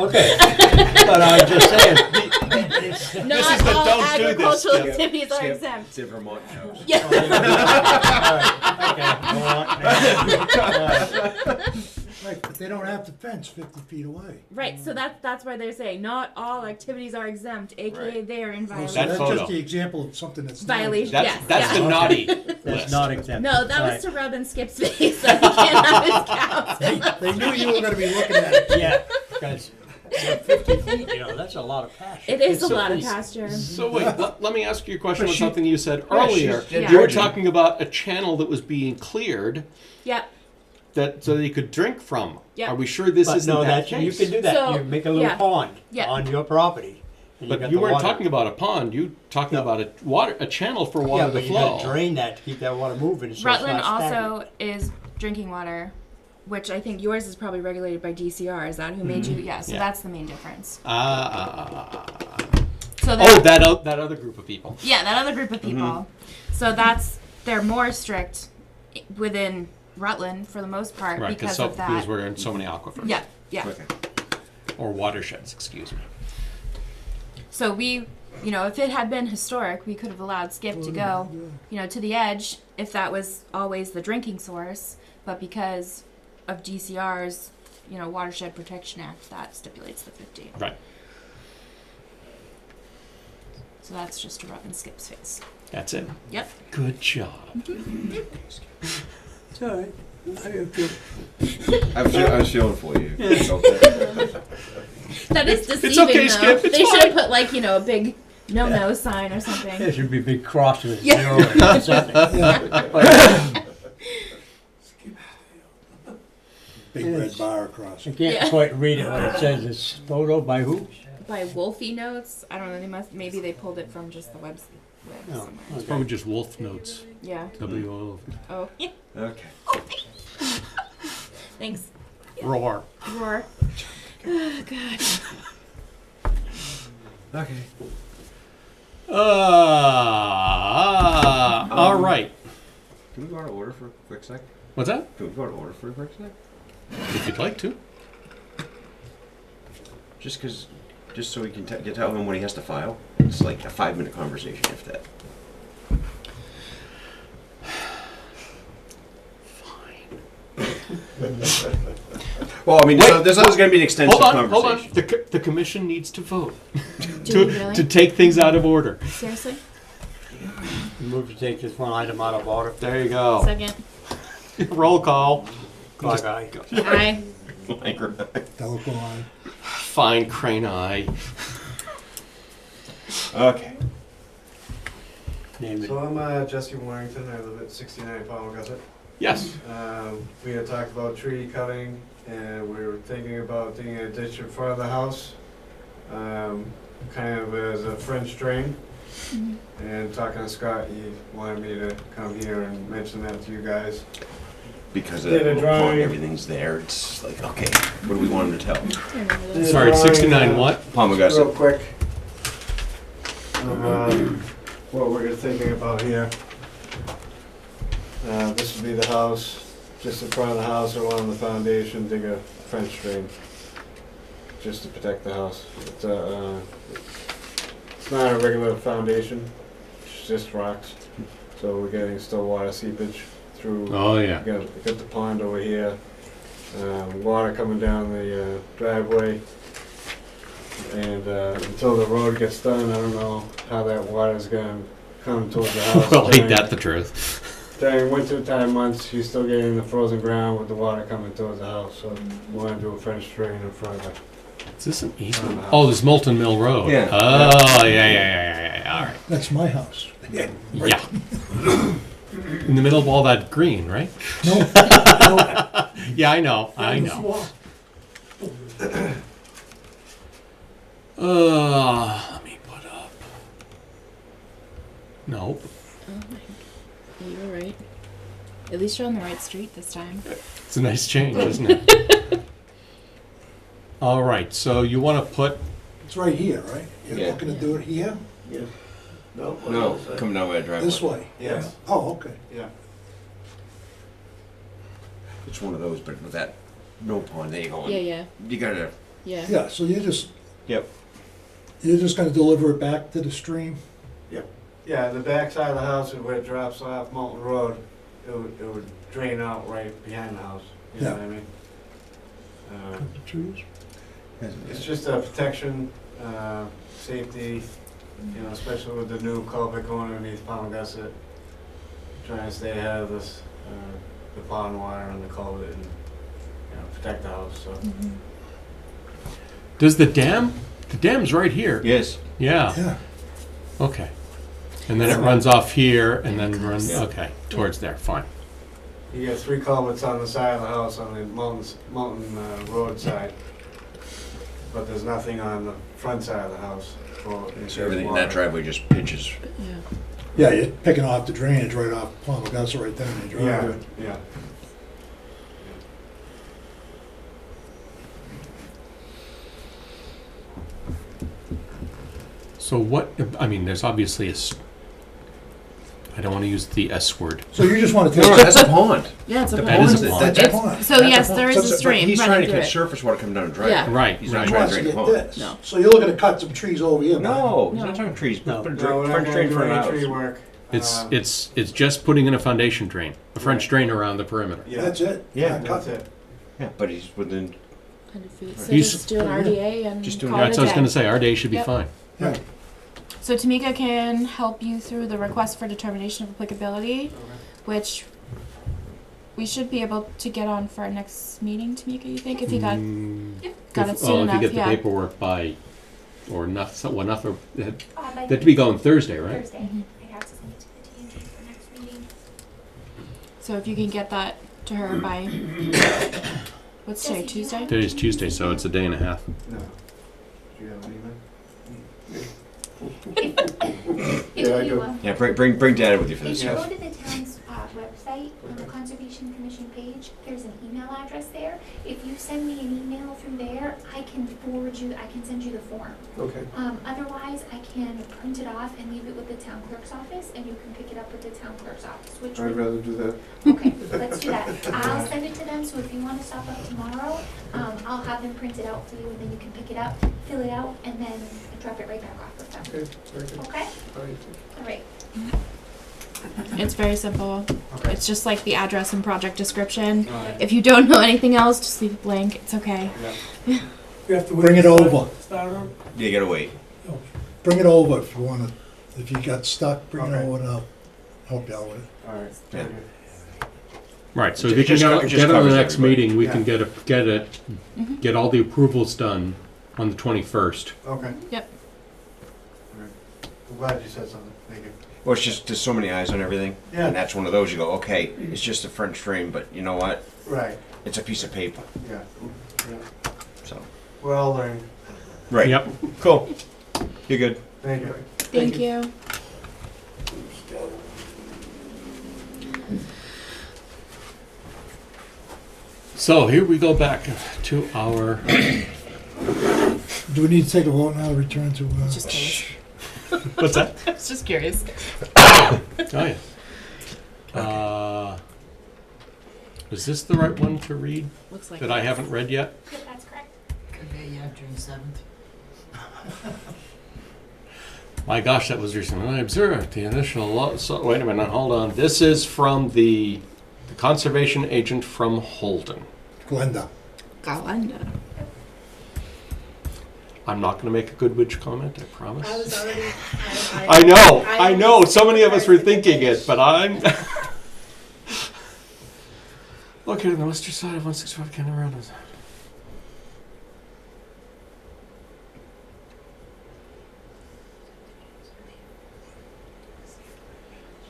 okay. But I'm just saying, Not is the all don't do this agricultural stuff. activities are Skip. exempt. It's in Vermont house. Yeah. all right, okay, go on. All right. Right, but they don't have the fence 50 feet away. Right, so that's why they're saying not all activities are exempt, aka Right. they're in Oh, so violation. That that's photo. just the example of something that's not Violation, exempt. That's yes, the yeah. naughty That's list. not exempt. No, that Right. was to rub in Skip's face so he can't have his cows. They knew you were gonna be looking at it. Yeah, because 50 feet, you know, that's a lot of pasture. It is a So- lot of pasture. So wait, let me ask you a question But on she- something you said Yeah, earlier. she's Yeah. You were dredging. talking about a channel that was being cleared Yep, that so that you could drink from. Yeah. Are we sure this But isn't no, that that's, you case? can do that. So, You make a little yeah. pond Yeah. on your property. and But got you the weren't water. talking about a pond. You talking No. about a channel for water Yeah, to but you flow. gotta drain that to keep that water moving. So it's Rutland not stagnant. also is drinking water, which I think yours is probably regulated by DCR. Is that who made you? Yeah, so Yeah. that's the main difference. So So oh, that other group of people. yeah, that other group of people. So they're more strict within Rutland for the most part Right, because of that. because we're in so many aquifers. Yeah, yeah. Okay. Or watersheds, excuse me. So we, if it had been historic, we could have allowed Skip to go, to the edge if that was always the drinking source. But because of DCR's, Watershed Protection Act, that stipulates the 50. Right. So that's just to rub in Skip's face. That's it. Yep. Good job. It's all right. I was feeling for you. That is deceiving, It's okay, though. Skip, it's they should have fine. put a big no sign or something. There should be a big cross with a Yeah. zero and something. Big red bar across. I it. can't Yeah. quite read it when it says it's photo by who? By Wolfie Notes, I don't know. Maybe they pulled it from just the web No. somewhere. It's probably just wolf notes. Yeah. W-O. Oh, Okay. thanks. Roar. Roar. Oh, God. Okay. All right. Can we go out of order for a quick sec? What's that? Can we go out of order for a quick sec? If you'd like to. Just so we can tell him what he has to file. It's like a 5-minute conversation, if that. Well, I mean, there's always going to be an extensive Hold on. conversation. The commission needs to vote Do we really? to take things out of order. Seriously? Move to take this one item out of order. There you go. Second. Roll call. Clock eye. Aye. Telephone line. Fine crane eye. Okay. Name it. So I'm Jesse Warrington. I live at 69 Palmagussit. Yes. We had talked about tree cutting, and we were thinking about digging a ditch in front of the house, kind of as a French drain. And talking to Scott, he wanted me to come here and mention that to you guys. Because Did a drawing. everything's there, it's like, okay, what do we want him to tell? Did a Sorry, drawing, 69 what? Real Palmagussit. quick. What we're thinking about here. This would be the house, just in front of the house along the foundation, dig a French drain, just to protect the house. It's not a regular foundation, it's just rocks. So we're getting still water seepage through. Oh, yeah. We got the pond over here, water coming down the driveway. And until the road gets done, I don't know how that water's gonna come towards the house. Well, ain't that the truth? During winter time months, you're still getting the frozen ground with the water coming towards the house, so we wanna do a French drain in front of it. Is this an easement? Oh, this Molten Mill Road. Yeah. Oh, yeah. All right. That's my house. Yeah. In the middle of all that green, right? No, Yeah, I know. Let me put up. Nope. Oh my. Yeah, you're right. At least you're on the right street this time. It's a nice change, isn't it? All right, so you want to put, it's right here, right? You're Yeah. looking to do it here? Yeah. No? No, coming down that driveway. This way? Yes. Oh, okay. Yeah. It's one of those, but with that no pond, there you go. Yeah. You gotta, Yeah. Yeah, so you're just yep. gonna deliver it back to the stream? Yeah, the back side of the house, where it drops off Moulton Road, it would drain out right behind the house, you know Yeah. what I mean? trees? It's just a protection, safety, especially with the new culvert going underneath Palmagussit. Trying to stay ahead of this, the pond water and the culvert and, protect the house, so. Does the dam's right here. Yes. Yeah, Yeah. okay. And then it runs off here and then runs, Yeah. okay, towards there, fine. You got 3 culverts on the side of the house on the mountain road side. But there's nothing on the front side of the house. So everything in that driveway just pitches. Yeah. Yeah, you're picking off the drainage right off Palmagussit right there in the Yeah, driveway. yeah. So what, I mean, there's obviously I don't want to use the S word. So you just want to No, take. that's a pond. Yeah, it's a That pond. is a pond. That's That's a it. pond. So yes, there is a But stream he's trying running to through catch it. surface water coming down the driveway. Yeah. Right, He's right. not He trying wants to to drain the get pond. this. No. So you're looking to cut some trees over here. No, he's No. not talking trees. No. Put a No, we're not French gonna drain do for an any tree house. work. It's just putting in a foundation drain, a French Right. drain around the perimeter. Yeah, That's it. Yeah. Not that's cut. it. Yeah, but he's within. 100 feet. So He's- just do an RDA and Just doing call That's it what I a was gonna day. say, our day should be Yep. fine. Yeah. So Tamika can help you through the request for determination of applicability, which we should be able to get on for our next meeting, Tamika, you think, if you got got it soon Oh, if enough, you get the yeah. paperwork by, or not, well, nothing, that By had to be going Thursday, right? Thursday. Mhm. I have to send it to the TNT for next meeting. So if you can get that to her by, what's today, Jesse, do you Tuesday? have- Today's Tuesday, so it's a day and a half. No. Do you have an email? If Yeah, I you, do. Yeah, bring data with you for If this. you Yes. go to the town's website, on the Conservation Commission page, there's an email address there. If you send me an email through there, I can send you the form. Okay. Otherwise, I can print it off and leave it with the town clerk's office, and you can pick it up with the town clerk's office, which I'd would, rather do that. okay, let's do that. I'll send it to them, so if you wanna stop up tomorrow, I'll have them print it out for you, and then you can pick it up, fill it out, and then drop it right back off with them. Okay, very good. Okay? All right. All right. It's very simple. Okay. It's just like the address and project description. All right. If you don't know anything else, just leave it blank. It's okay. Yeah. We have to wait Bring it to start- over. Start on? Yeah, you gotta wait. Bring it over if you want to. If you got stuck, bring it Okay. over and I'll help you out with it. All right. Yeah. Thank you. Right, so It if you can just co- it just get on the covers next everybody. meeting, we Yeah. can Mhm. get all the approvals done on the 21st. Okay. Yep. All right. I'm glad you said something. Thank you. Well, it's just, there's so many eyes on everything. Yeah. And that's one of those, you go, okay, it's just a French drain, but you know what? Right. It's a piece of paper, Yeah. Yeah. so. We're all learning. Right. Yep. Cool. You're good. Thank you. Thank you. So here we go back to our, Do we need to take a vote now to return to? Just curious. what's that? I was just curious. Oh, yeah. Is this the right one to read Looks like that I haven't read yet? Yep, that's correct. Okay, yeah, June 7th. My gosh, that was recent. I observed the initial so wait a minute, hold on. This is from the conservation agent from Holden. Glenda. Galanda. I'm not going to make a Goodwich comment, I promise. I was already. I know. So many of us were thinking it, but I'm. Located on the western side of 165 Cannon Road.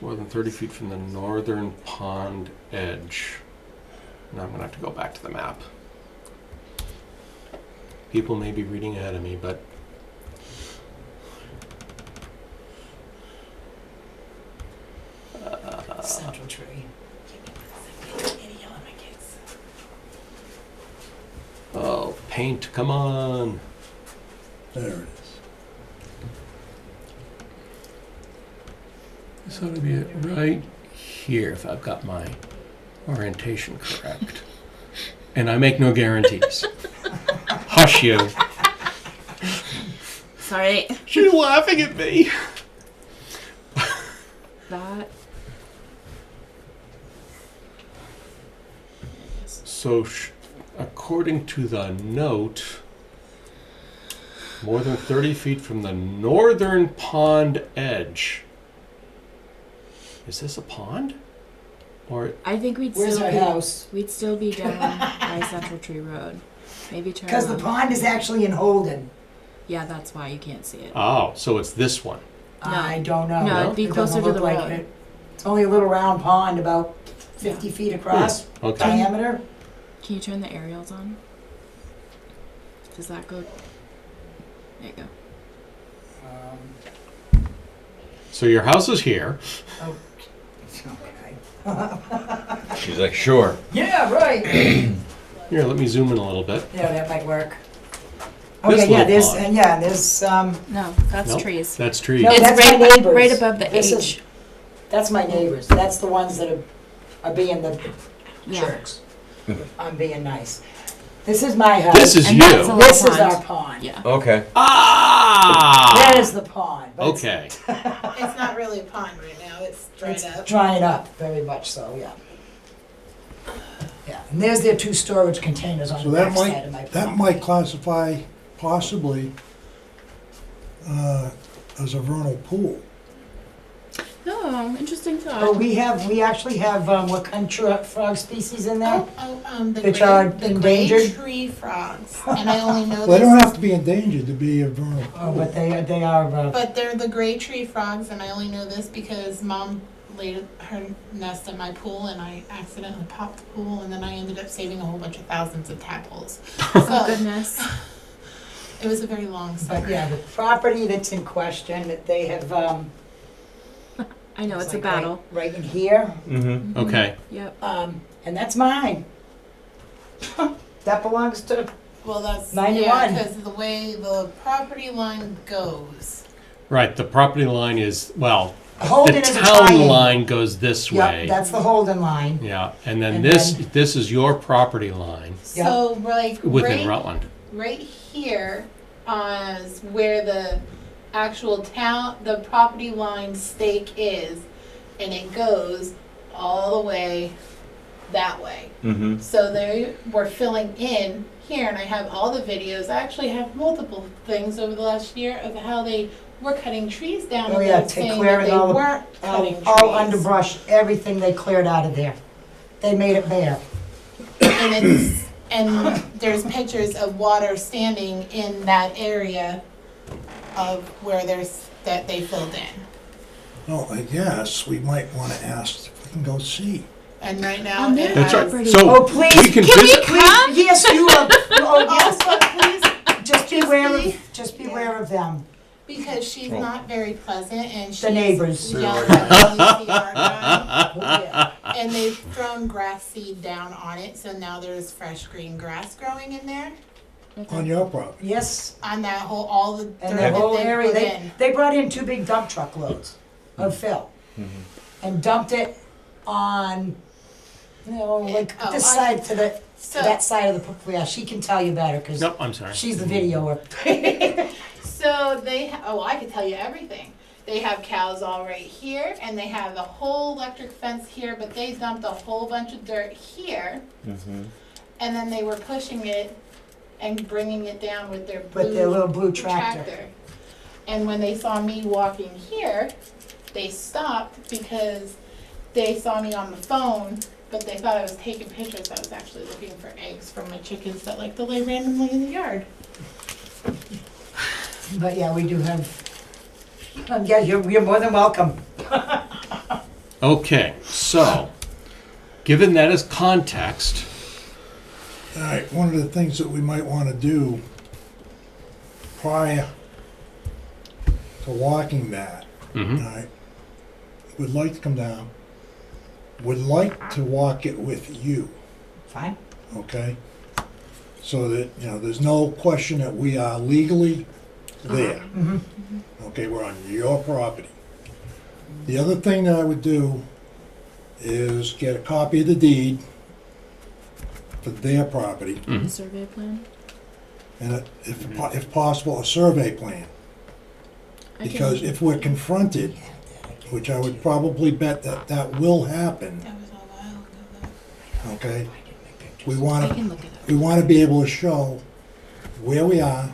More than 30 feet from the northern pond edge. Now I'm going to have to go back to the map. People may be reading ahead of me, but Central tree. oh, paint, come on. There it is. This ought to be it right here if I've got my orientation correct. And I make no guarantees. Hush you. Sorry. She's laughing at me. That. So, according to the note, more than 30 feet from the northern pond edge. Is this a pond? Or, I think Where's our house? we'd still be down by Central Tree Road. Maybe turn Because the around. pond is actually in Holden. Yeah, that's why you can't see it. oh, so it's this one. No. I don't know. No, it'd be It doesn't closer to look the like road. it. It's only a little round pond, about 50 feet across, Okay. diameter. Can you turn the aerials on? Does that go? There you go. So your house is here. Okay. She's like, sure. Yeah, right. Here, let me zoom in a little bit. Yeah, that might work. This Okay, yeah, little there's, pond. and yeah, there's, No, that's Nope. trees. That's trees. No, It's that's right my above- neighbors. right above the This H. that's my neighbors. That's the ones that are being the Yeah. jerks. I'm being nice. This is my house. This is And you. that's a- This is pond. our pond. Yeah. Okay. Ah! That is the pond. but it's- Okay. It's not really a pond right now, it's dried It's up. drying up, very much so, yeah. Yeah, and there's their 2 storage containers on So the that back side of my might, that pond. might classify possibly as a vernal pool. No, interesting But thought. we actually have, what kind of frog species in there? The Which gray, are the gray endangered? tree frogs, and I only know Well, they this. don't have to be endangered to be a vernal Oh, pool. but they are, But they're the gray tree frogs, and I only know this because Mom laid her nest in my pool, and I accidentally popped the pool, and then I ended up saving a whole bunch of thousands of tadpoles. Oh So goodness. it was a very long summer. but yeah, the property that's in question, that they have, I know it's a like battle. Right in here, Mm-hmm. Okay. Yep. and that's mine. That belongs to, Well, that's 91. because the way the property line goes. Right, the property line is, well, Holden the is a town triangle. line goes this Yep, way. that's the Holden line. Yeah, and then And this is your property line Yep. So like within Rutland. right here is where the actual town, the property line stake is, and it goes all the way that way. Mm-hmm. So they were filling in here, and I have all the videos. I actually have multiple things over the last year of how they were cutting trees down, Oh, and yeah, they were to saying clear that it they all the- weren't cutting trees. All underbrush, everything they cleared out of there. They made it bare. And there's pictures of water standing in that area of where that they filled in. Well, I guess we might want to ask if we can go see. And right now On it their That's right. property. So Oh, please, we can can we visit. please, yes, you are, oh, yes, Also, please, just beware please. of, just beware of them. because she's not very pleasant and she's The neighbors. yelled at me the other time. Oh, yeah. And they've thrown grass seed down on it, so now there's fresh green grass growing in there. On your property. Yes, On that whole, all the dirt and that the whole they area, put in. they brought in 2 big dump truck loads of fill and dumped it on, you know, like Oh, this on- side to the, So, that side of the, yeah, she can tell you better, cause Nope, I'm sorry. she's the videoer. so I could tell you everything. They have cows all right here, and they have the whole electric fence here, but they dumped a whole bunch of dirt here, Mm-hmm. and then they were pushing it and bringing it down with their With their blue little blue tractor. And when they saw me walking here, they stopped because they saw me on the phone, but they thought I was taking pictures. I was actually looking for eggs for my chickens that like to lay randomly in the yard. But yeah, we do have, yeah, you're more than welcome. Okay, so given that as context, All right, one of the things that we might want to do prior to walking that, all mhm, right, would like to come down, would like to walk it with you, Fine. okay? So that, you know, there's no question that we are legally there. Mm-hmm. Okay, we're on your property. The other thing that I would do is get a copy of the deed for their property, The mhm. survey plan. and if possible, a survey plan. I can- Because if we're confronted, which I would probably bet that that will happen, That was a while ago. okay? We I wanna, can look it up. we wanna be able to show where we are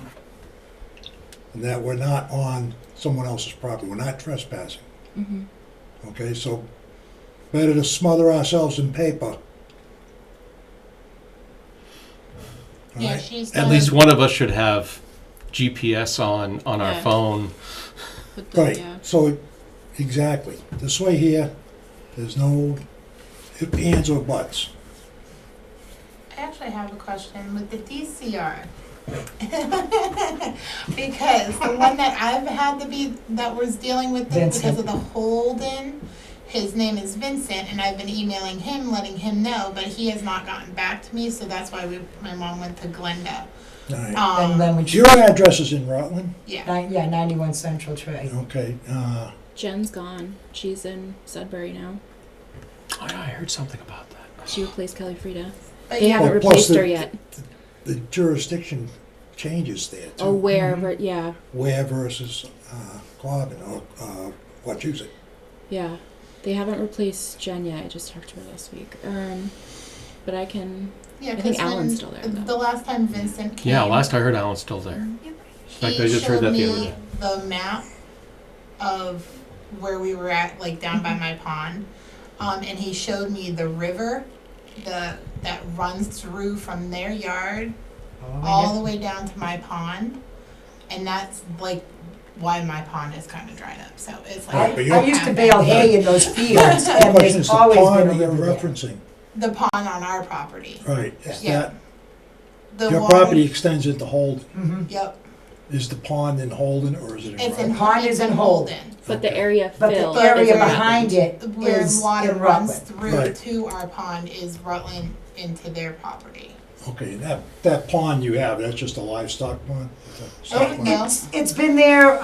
and that we're not on someone else's property, we're not trespassing, Mm-hmm. okay? So better to smother ourselves in paper. All Yeah, right? she's At done. least one of us should have GPS on our Yeah. phone. With the, Right, yeah. so, exactly. This way here, there's no ifs, ands, or buts. I actually have a question with the DCR. Because the one that I've had to be, that was dealing with this because Vincent. of the Holden, his name is Vincent, and I've been emailing him, letting him know, but he has not gotten back to me, so that's why my mom went to Glenda. All right. And Glenwood, Your address is in Rutland? Yeah, yeah, 91 Central Tray. Okay, Jen's gone. She's in Sudbury now. Oh, yeah, I heard something about that. She replaced Kelly Frida. but They yeah, haven't Well, plus replaced the- her yet. the jurisdiction changes there too. Oh, wherever, yeah, Ware versus Quabbin, or Wachusett. yeah. They haven't replaced Jen yet. I just talked to her last week. But I can. yeah, I think 'cause when Alan's still there, though. the last time Vincent came. Yeah, last I heard Alan's still there. fact, I just heard that the other day. The map of where we were at, like down by my pond, and he showed me the river, that runs through from their yard all the way down to my pond, and that's like why my pond is kind of dried up. So it's Right, like but I you're- used to bale hay in those fields, The and question there's is the always pond been that a you're river there. referencing. the pond on our property. Right, is Yeah. that, The your water- property extends into Holden. Mhm. Yep, Is the pond in Holden or is it in it's in Rutland? Pond is in Holden. But the Okay. area But filled. the area is in behind Rutland. it where is water in runs Rutland. through Right. to our pond is Rutland into their property. Okay, and that pond you have, that's just a livestock pond? It's a stock pond? no. It's been there,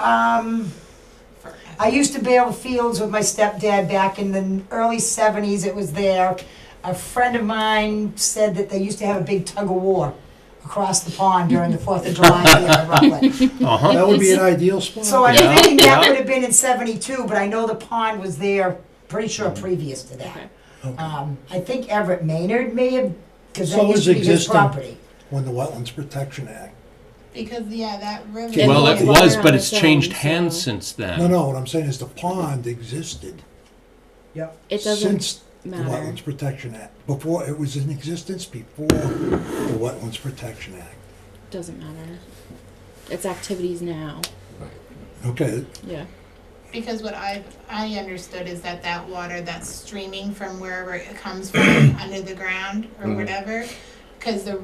For- I used to bale fields with my stepdad back in the early 70s. It was there. A friend of mine said that they used to have a big tug of war across the pond during the 4th of July here in Rutland. Uh-huh. That would be an ideal spot. So I'm Yeah, thinking that yeah. would have been in 72, but I know the pond was there, pretty sure previous to that. Okay. Okay. I think Everett Maynard may have, because So that used is to be his existing. property. When the Wetlands Protection Act. Because, yeah, that river. And Well, it's it water was, on but its it's changed own, hands so- since then. No, what I'm saying is the pond existed It doesn't since the matter. Wetlands Protection Act. Before, it was in existence before the Wetlands Protection Act. Doesn't matter. It's activities now. Okay, Yeah. Because what I understood is that water that's streaming from wherever it comes from, under the ground or Mhm. whatever, because the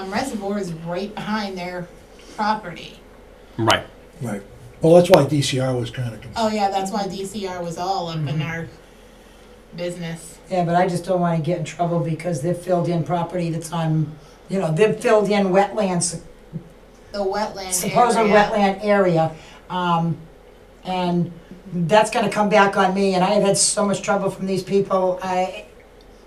reservoir is right behind their property. Right. right. Well, that's why DCR was kind of concerned. Oh yeah, that's why DCR was all up in our business. Yeah, but I just don't want to get in trouble because they've filled in property that's on, they've filled in wetlands, The wetland supposed area. wetland area. And that's gonna come back on me, and I have had so much trouble from these people, I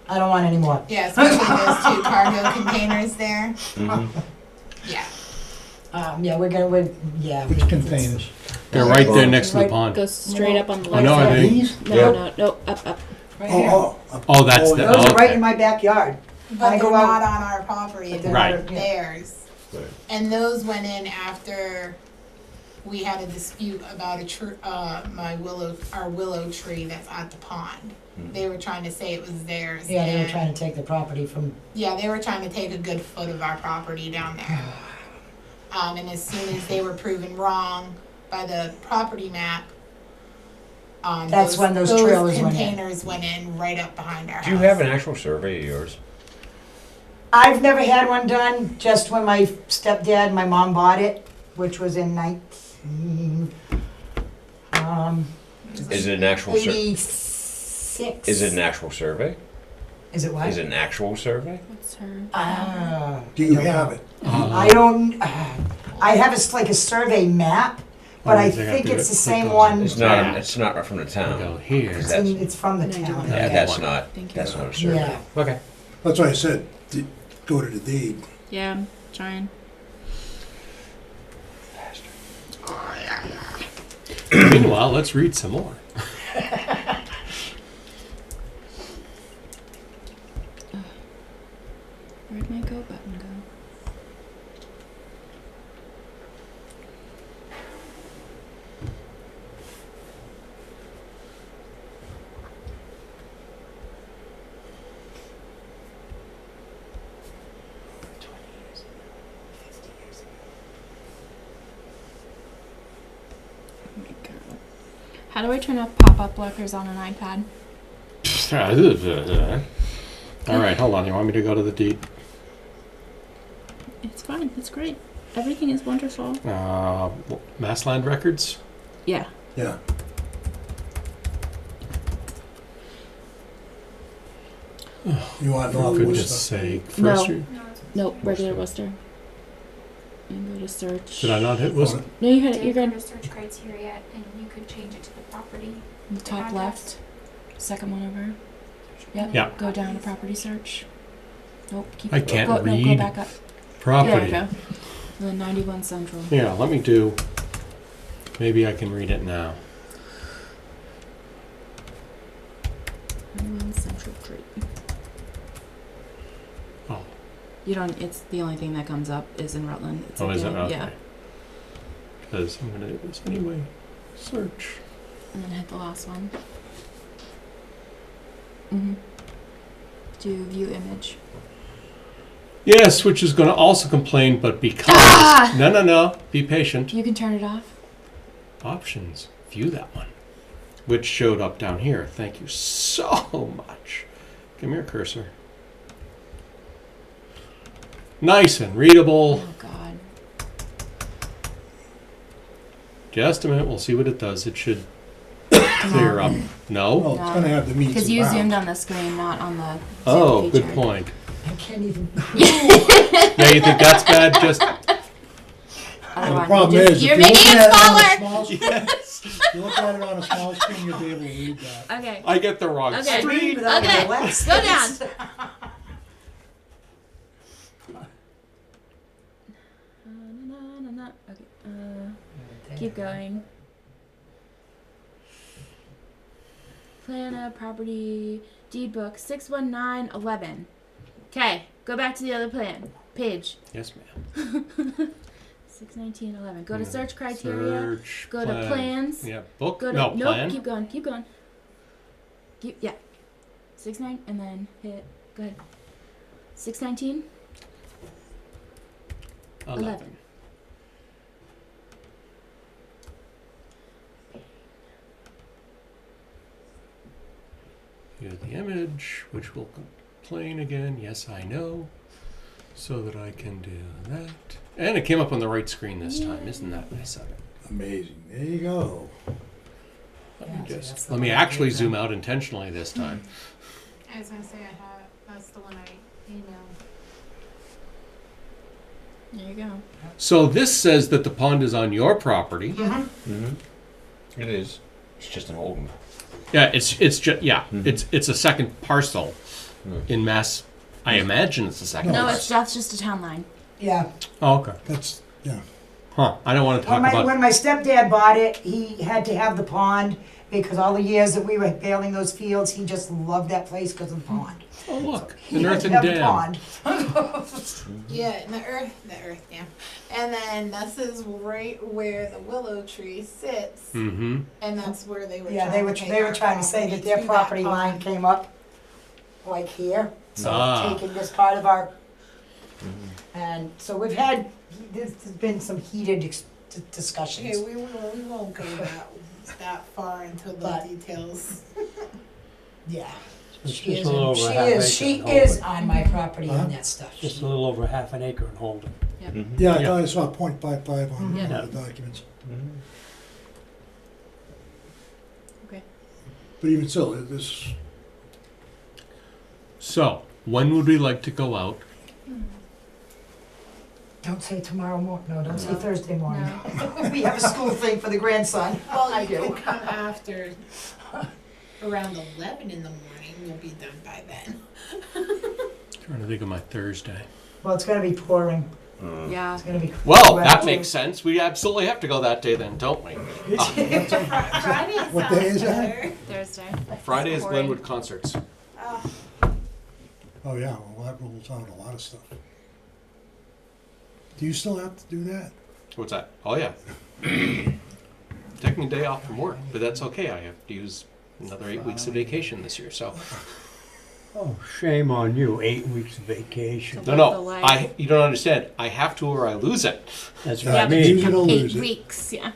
don't want any more. Yeah, especially those 2 cargo containers there. Mhm. Yeah. Yeah, Which containers? They're right there next to the Right. pond. Goes straight up on the Oh, left no, side. are they? These? No, Yeah. no, up. Right here. Oh, that's the- Those are right okay. in my backyard. But I they're go out- not on our property, But they're they're Right. not- yeah. theirs. Right. And those went in after we had a dispute about our willow tree that's at the pond. They were trying to say it was theirs. Yeah, they were and- trying to take the property from, Yeah, they were trying to take a good foot of our property down there. And as soon as they were proven wrong by the property map, That's when those trailers went in. containers went in right up behind our house. Do you have an actual survey of yours? I've never had one done, just when my stepdad and my mom bought it, which was in 1986. Is it an actual Is it an actual survey? Is it what? Is it an actual survey? What's her? Do you have it? I don't, I have like a survey map, but I Oh, they have think to it's the put same those one. It's not. It's not from the Go town. here. It's, That's- it's from the town. Yeah, Okay. that's not. Thank you. That's not a survey. Yeah. Okay. That's why I said, go to the deed. Yeah, I'm trying. Meanwhile, let's read some more. Right. How do I turn off pop-up blockers on an iPad? All right, hold on. You want me to go to the deed? It's fine. It's great. Everything is wonderful. Mass land records? Yeah. Yeah. You want North Goodness Worcester? sake. No. First, Nope. Regular Worcester. And go to search. did I not hit Worcester? No, you hit it. Did You're go good. to search criteria, and you could change it to the property. The top left. Second one over. Yep. Yeah. Go down to property search. Nope. Keep I it. can't No, go read back up. Property. There we go. The 91 Central. Yeah, let me do. Maybe I can read it now. 91 Central Street. Oh. You don't. It's the only thing that comes up is in Rutland. It's Oh, at is the it? end, Okay. Yeah. Because I'm going to do this anyway. Search. And then hit the last one. Mm-hmm. Do view image. Yes, which is going to also complain, but because. No. Be patient. You can turn it off. Options. View that one. Which showed up down here. Thank you so much. Give me your cursor. Nice and readable. Oh God. Just a minute. We'll see what it does. It should clear up. No? Oh, it's gonna have the meets Because you around. zoomed on the screen, not on the. Oh, zoom good feature. point. I can't even. Yeah, you think that's bad? Just. Other The one. problem Just- is, you're if you making look it at on a smaller. small screen, you look at it on a small screen, you'll be able to read that. Okay. I get the wrong Okay. street. Okay. Go down. Okay. Keep going. Plan of property deed book 61911. Okay. Go back to the other plan page. Yes, ma'am. 61911. Go to search criteria. Search. Go to plans. Yeah, book. Go to No, nope. plan. Keep going. Keep going. Yeah. 69 and then hit. Go ahead. 619. 11. Here's the image, which will complain again. Yes, I know. So that I can do that. And it came up on the right screen this time. Isn't that nice of it? Amazing. There you go. Let me actually zoom out intentionally this time. I was gonna say that's the one I emailed. There you go. So this says that the pond is on your property. Mm-hmm. It is. It's just an old one. Yeah, it's just it's a second parcel in Mass. I imagine it's a second. No, parcel. that's just a town line. Yeah. Oh, okay. That's, yeah. Huh. I don't want to talk about. When my stepdad bought it, he had to have the pond because all the years that we were baling those fields, he just loved that place because of the pond. Oh, look, He the had to earthen have the dam. pond. Yeah, and the earth dam. And then this is right where the willow tree sits, Mm-hmm. and that's where they were. Yeah, trying to they were trying to say that their through property that line pond. came up like here, so Ah. taking this part of our, and so there's been some heated discussions. Okay, we won't go that far into the But- details. Yeah. It's She just a little over half she acre. is on my property Huh? and that stuff. Just a little over half an acre in Holden. Mm-hmm. Yeah, I Yeah. thought I saw .55 on Yeah. one of the documents. Mm-hmm. But even still, this, So, when would we like to go out? Don't say tomorrow morning, no, don't say No. Thursday morning. No. We have a school thing for the grandson. Well, I you do. can come after around 11 in the morning. You'll be done by then. Trying to think of my Thursday. Well, it's gonna be pouring, Yeah. it's gonna be. Well, wet, that too. makes sense. We absolutely have to go that day then, don't we? Friday What day is that? better. Thursday. Friday is Pouring. Glenwood concerts. Oh, oh yeah, well, that rules out a lot of stuff. Do you still have to do that? What's that? Oh, yeah. Taking a day off from work, but that's okay. I have to use another 8 weeks of vacation this year, so. Oh, shame on you, 8 weeks of vacation. So- No, you don't understand. I have to or I lose it. That's what Yeah, I but Use mean. it or 8 lose it. weeks. Yeah.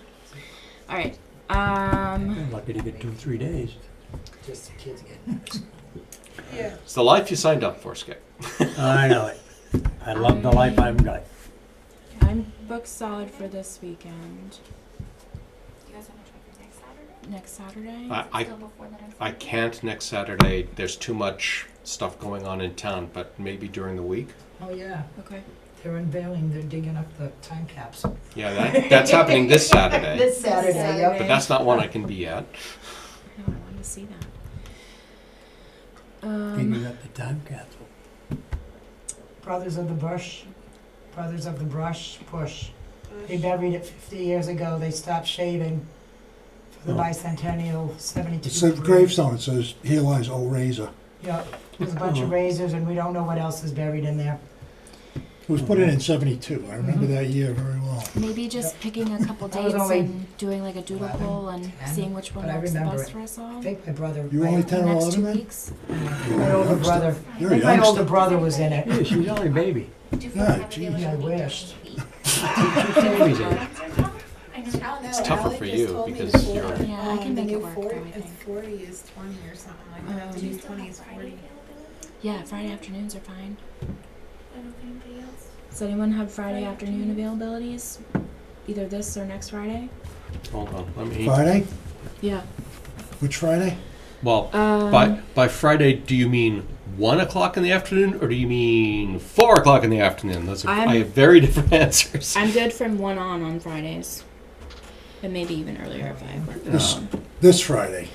All right. I'm lucky to get 2-3 days. Just the kids getting. Yeah. It's the life you signed up for, Skip. I know it. I love the life I've got. I'm booked solid for this weekend. You guys wanna try for next Saturday? Next Saturday? I Still before the next I meeting? can't next Saturday. There's too much stuff going on in town, but maybe during the week. Oh, yeah, Okay. they're unveiling, they're digging up the time capsule. Yeah, that's happening this Saturday. This Saturday, yep. But that's not one I can be at. No, I wanted to see that. Digging up the time capsule. Brothers of the Brush, push. They buried it 50 years ago, they stopped shaving for the Oh. bicentennial, 72. It's a gravestone, it says, "Here lies old razor." Yep, there's a bunch of razors and we don't know what else is buried in there. It was put in 72, I remember that year very well. Maybe just picking a couple That was dates only and doing like a doodle 11, poll and 10, seeing which one but I works the remember best it. for us all. I think my brother, You were only 10 or Next 11 2 then? weeks. my older brother, I You're a think my older youngster. brother was in it. Yeah, she's only a baby. Do you Yeah, folks have geez. availability I during wished. the week? Baby's in it. I don't know. It's tougher for you because you're. Yeah, I can make it work though, I It's think. 40 is 20 or something like that. Um, The new 20 is 40. Yeah, Friday afternoons are fine. I don't know if anybody else. Does anyone have Friday afternoon availabilities? Either this or next Friday? Hold on, let me. Friday? Yeah. Which Friday? Well, by Friday, do you mean 1 o'clock in the afternoon, or do you mean 4 o'clock in the afternoon? Those are, I have very different answers. I'm good from 1 on Fridays. And maybe even earlier if I work. This Friday.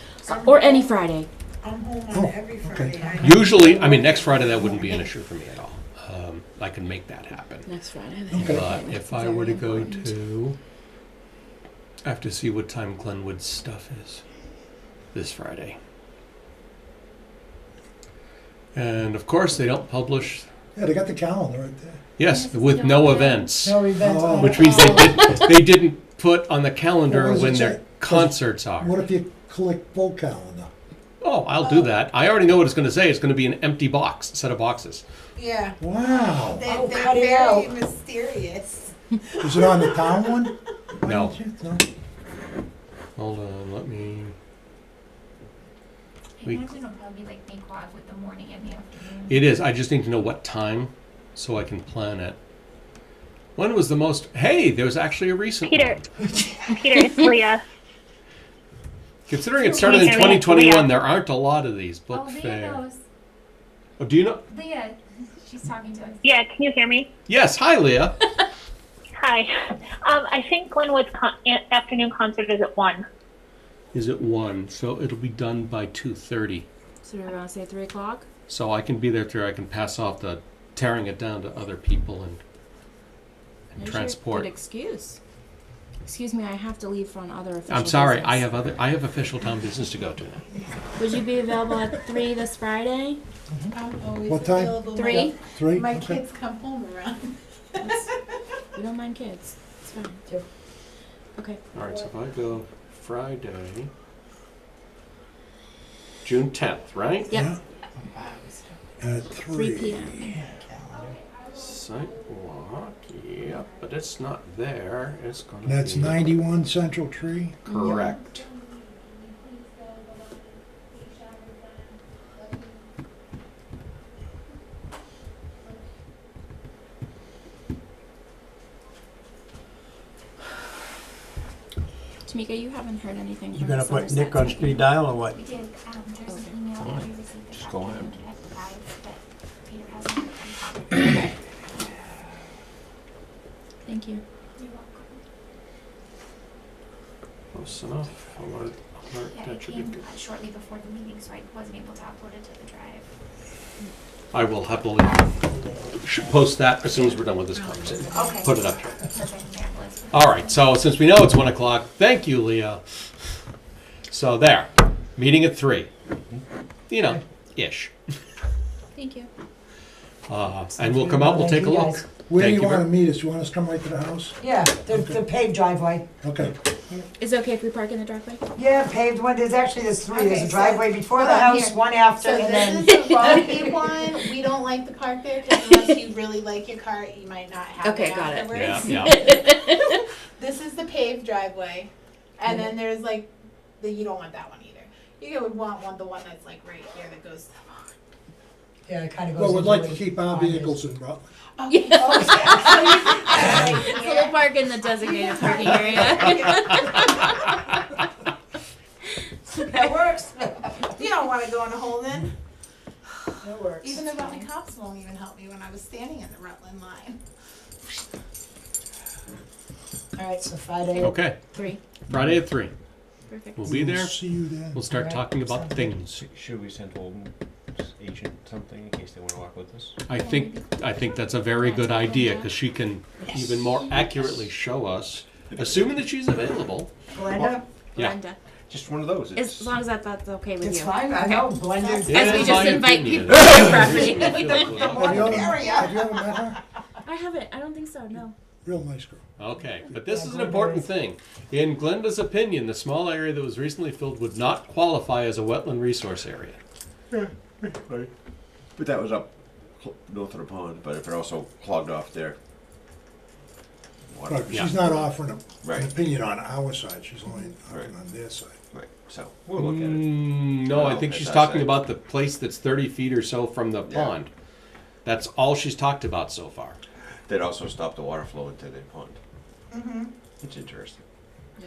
Or any Friday. I'm home Oh, on every Friday. okay. Usually, I mean, next Friday that wouldn't be an issue for me at all. I can make that happen. Next Friday. Okay. But if I were to go to, I have to see what time Glenwood's stuff is this Friday. And of course, they don't publish. Yeah, they got the calendar right there. Yes, with no events, No events. Oh. which means they didn't put on the calendar What does it when their say? concerts are. What if you click full calendar? Oh, I'll do that. I already know what it's going to say. It's going to be an empty box, set of boxes. Yeah. Wow. They're, Oh, they're cut it very out. mysterious. Is it on the town one? No. No. Hold on, let me. I We- imagine it'll probably be like make-quad with the morning and the afternoon. It is. I just need to know what time so I can plan it. When was the most? Hey, there was actually a recent Peter. one. Peter, it's Leah. Considering it started in Can you hear me? 2021, Leah. there aren't a lot of these book Oh, Leah fair. knows. Oh, do you know? Leah, she's talking to us. Yeah, can you hear me? Yes. Hi, Leah. Hi. I think Glenwood's afternoon concert is at 1. Is it 1? So it'll be done by 2:30. So we're gonna say 3 o'clock? So I can be there till I can pass off the tearing it down to other people and There's your transport. Good excuse. Excuse me, I have to leave for on other official I'm sorry. business. I have official town business to go to now. Would you be available at 3 this Friday? I'm always What time? available. 3? 3? My Okay. kids come home around. We don't mind kids. It's fine. Yep. Okay. All right. So if I go Friday, June 10th, right? Yep. At 3 3. p.m. Sidewalk, yep, but it's not there. It's gonna That's be 91 Central Tree. correct. Tamika, you haven't heard anything You from gonna the put Somerset Nick on team? speed dial or what? We did, there's Okay. an email that Fine. we received Just this go afternoon ahead. at the guide that Peter hasn't. Thank you. You're welcome. Close enough. Alert, Yeah, that it should came be good. shortly before the meeting, so I wasn't able to upload it to the drive. I will happily post that as soon as we're done with this conversation. Okay. Put it up here. Perfect, yeah, Liz. All right, so since we know it's 1 o'clock, thank you, Leah. So there, meeting at 3. You know, ish. Thank you. And we'll come out, we'll take a Thank you, look. guys. Where do Thank you you want to very- meet us? You want us to come right to the house? Yeah, the paved driveway. Okay. Is it okay if we park in the driveway? Yeah, paved one, there's 3. There's Okay, a so- driveway before the hold on, house, here. one after, So and then. this is the rocky one. We don't like to park there because unless you really like your car, you might not have Okay, it got it. afterwards. Yeah, yeah. This is the paved driveway. And then there's like, you don't want that one either. You would want the one that's like right here that goes to the pond. Yeah, it kind of goes. Well, we'd into like where to the keep our pond is. vehicles in Rutland. Oh, Yeah. okay. So we'll park in the designated parking area. That works. You don't want to go in a hole then. That works. Even the Rutland cops won't even help me when I was standing in the Rutland line. All right, so Friday. Okay, 3. Friday at 3. Perfect. We'll be there. See you then. We'll start Alright, talking about sounds good. things. Should we send Holden's agent something in case they want to walk with us? I think that's a very good idea because she can even more accurately show us, assuming that she's available. Glenda? Yeah. Brenda. Just one of those. As long as that's okay with It's you. fine, I know, Glenda. Yeah, As we in just my invite opinion. people to the property. Have you ever met her? I haven't. I don't think so. No. Real nice girl. Okay, but this is an important thing. In Glenda's opinion, the small area that was recently filled would not qualify as a wetland resource area. But that was up north of the pond, but if it also clogged off there. Right, but Yeah. she's not offering an Right. opinion on our side, she's only offering Right. on their side. Right, so we'll look at it. No, I think No, she's that's talking it. about the place that's 30 feet or so from the Yeah. pond. That's all she's talked about so far. They'd also stop the water flow into the pond. Mm-hmm. It's interesting.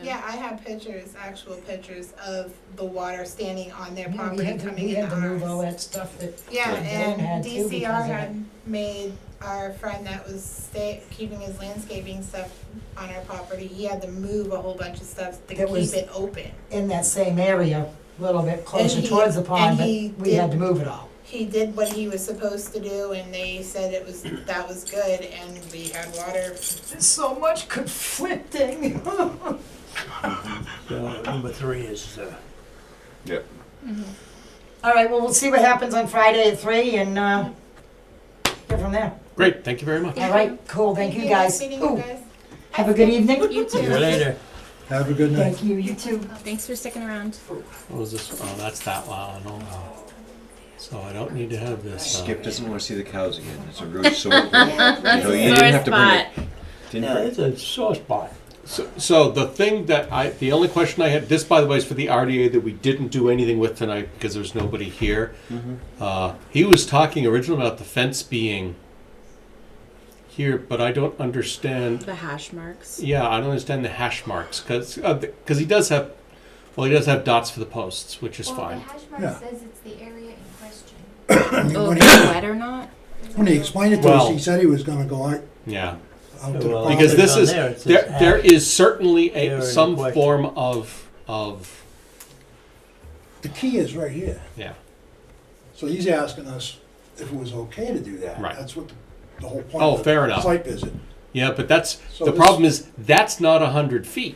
Yeah, I have pictures, actual pictures of the water standing on their Yeah, property we coming had into to move all ours. that stuff that. Yeah, that Dylan had and too DCR because of had it. made our friend that was keeping his landscaping stuff on our property, he had to move a whole bunch of stuff to It keep was- it open. In that same area, a little bit closer And he- towards the pond, and but he we had to did- move it all. He did what he was supposed to do, and they said that was good, and we had water. There's so much conflicting. Number 3 is, Yep. all right, well, we'll see what happens on Friday at 3 and, go from there. Great, thank you very much. All right, cool, thank you guys. Meeting Ooh, you guys. have a good evening. You too. later. Have a good night. Thank you, you too. Thanks for sticking around. What was this? Oh, that's that one. Oh. So I don't need to have this. Skip doesn't want to see the cows again. It's a really sore point. That's So a you sore didn't have to bring spot. it. Didn't Yeah, bring it's a sore spot. So the thing that the only question I had, this by the way is for the RDA that we didn't do anything with tonight because there's nobody here. He was talking originally about the fence being here, but I don't understand. The hash marks. Yeah, I don't understand the hash marks because he does have, he does have dots for the posts, which is fine. The hash mark Yeah. says it's the area in question. I mean, Oh, when if he, it's wet or not? when he explained it to us, Well- he said he was gonna go out Yeah, to the Well, pond. because this on is there, it says there hash. is certainly There in some question. form of The key is right here. yeah. So he's asking us if it was okay to do that. Right. That's what the whole point Oh, of fair the enough. site visit. Yeah, but that's So the this- problem is that's not 100 feet.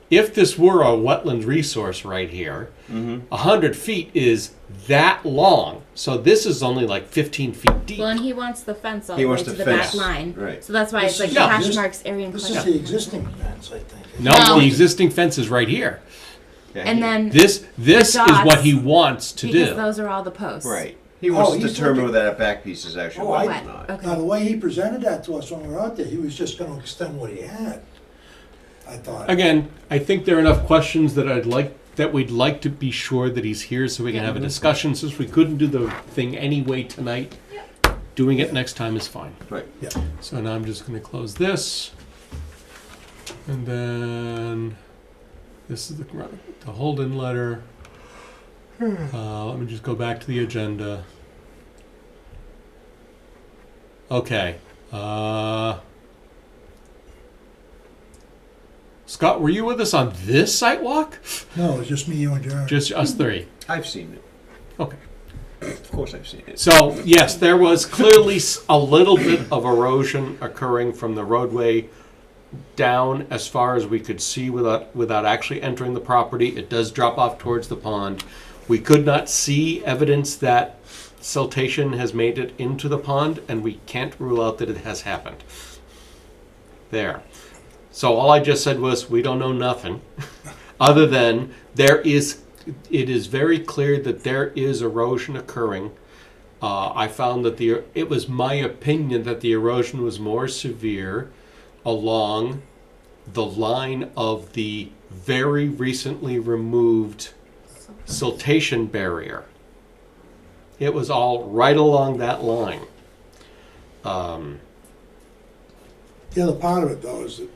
If this were a wetland resource right here, 100 feet is that long. So this is only like 15 feet deep. Well, and he wants the fence all He the way wants to the the fence, back line. right. So that's why it's like This the is- hash this- marks area in This question. is the existing fence, I think. No, No. the existing fence is right here. Yeah, And then This is dots, what he wants to because do. those are all the posts. Right. He wants to he's determine looking- whether that back piece is actually Oh, wet Wet. or not. Okay. Now, the way he presented that to us when we were out there, he was just gonna extend what he had. I thought. Again, I think there are enough questions that we'd like to be sure that he's here so we can have a discussion. Since we couldn't do the thing anyway tonight, doing it next time is fine. Right. Yeah. So now I'm just going to close this, and then this is the Holden letter. Let me just go back to the agenda. Okay. Scott, were you with us on this site walk? No, it was just me, you, and Jared. Just us three. I've seen it. Okay. Of course I've seen it. So, yes, there was clearly a little bit of erosion occurring from the roadway down as far as we could see without actually entering the property. It does drop off towards the pond. We could not see evidence that siltation has made it into the pond, and we can't rule out that it has happened. There. So all I just said was, we don't know nothing, other than it is very clear that there is erosion occurring. I found that it was my opinion that the erosion was more severe along the line of the very recently removed siltation barrier. It was all right along that line. The other part of it, though, is that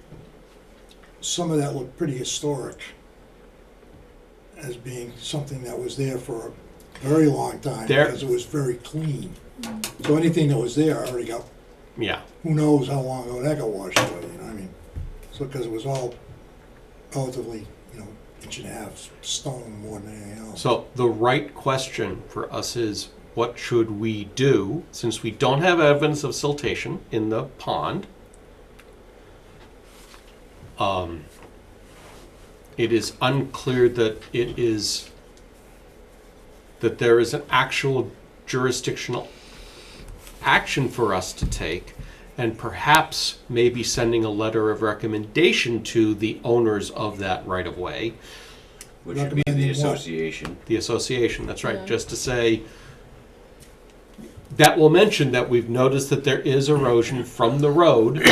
some of that looked pretty historic as being something that was there for a very long time There- because it was very clean. So anything that was there already got, Yeah. who knows how long ago that got washed away, you know what I mean? So, because it was all relatively, inch and a half stone more than anything else. So the right question for us is, what should we do since we don't have evidence of siltation in the pond? It is unclear that there is an actual jurisdictional action for us to take, and perhaps maybe sending a letter of recommendation to the owners of that right-of-way. Which would be the association. The association, that's right, Yeah. just to say, that will mention that we've noticed that there is erosion from the road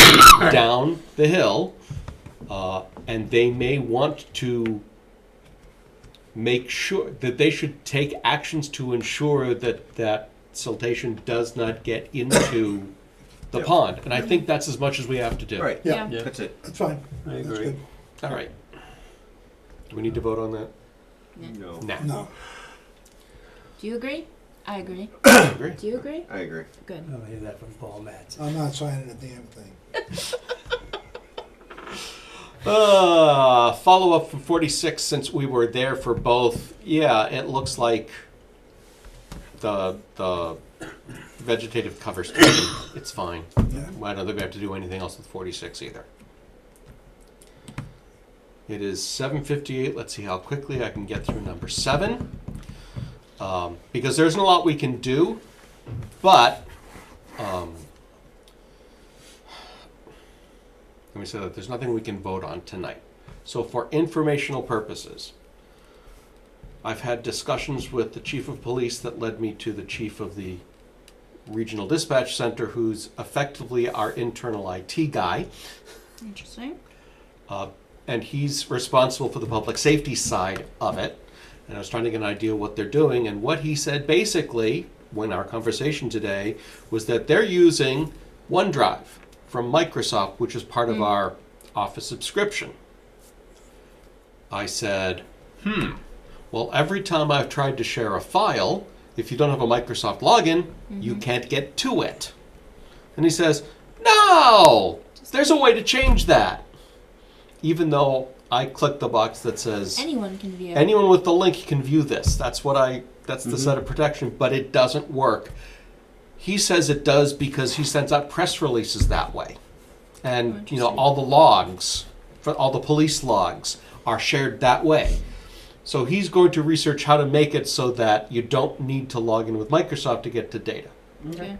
down the hill, and they may want to make sure that they should take actions to ensure that that siltation does not get into the pond. And I think that's as much as we have to do. Right, Yeah, Yeah. that's it. that's fine. I That's agree. good. All right. Do we need to vote on that? No. Nah. No, Do you agree? I agree. Agree. Do you agree? I agree. Good. I'll hear that from Paul Matson. I'm not signing a damn thing. Follow up from 46, since we were there for both. Yeah, it looks like the vegetative cover's taken. It's fine. Yeah. I don't think we have to do anything else with 46 either. It is 7:58. Let's see how quickly I can get through number 7. Because there isn't a lot we can do, but let me say that there's nothing we can vote on tonight. So for informational purposes, I've had discussions with the chief of police that led me to the chief of the regional dispatch center, who's effectively our internal IT guy. Interesting. And he's responsible for the public safety side of it. And I was trying to get an idea of what they're doing. And what he said basically, when our conversation today, was that they're using OneDrive from Microsoft, which is part of our Office subscription. I said, well, every time I've tried to share a file, if you don't have a Microsoft login, you can't get to it. And he says, no, there's a way to change that. Even though I click the box that says Anyone can view. anyone with the link can view this. That's the set of protection, but it doesn't work. He says it does because he sends out press releases that way. And all the logs, for all the police logs are shared that way. So he's going to research how to make it so that you don't need to log in with Microsoft to get to data. Okay.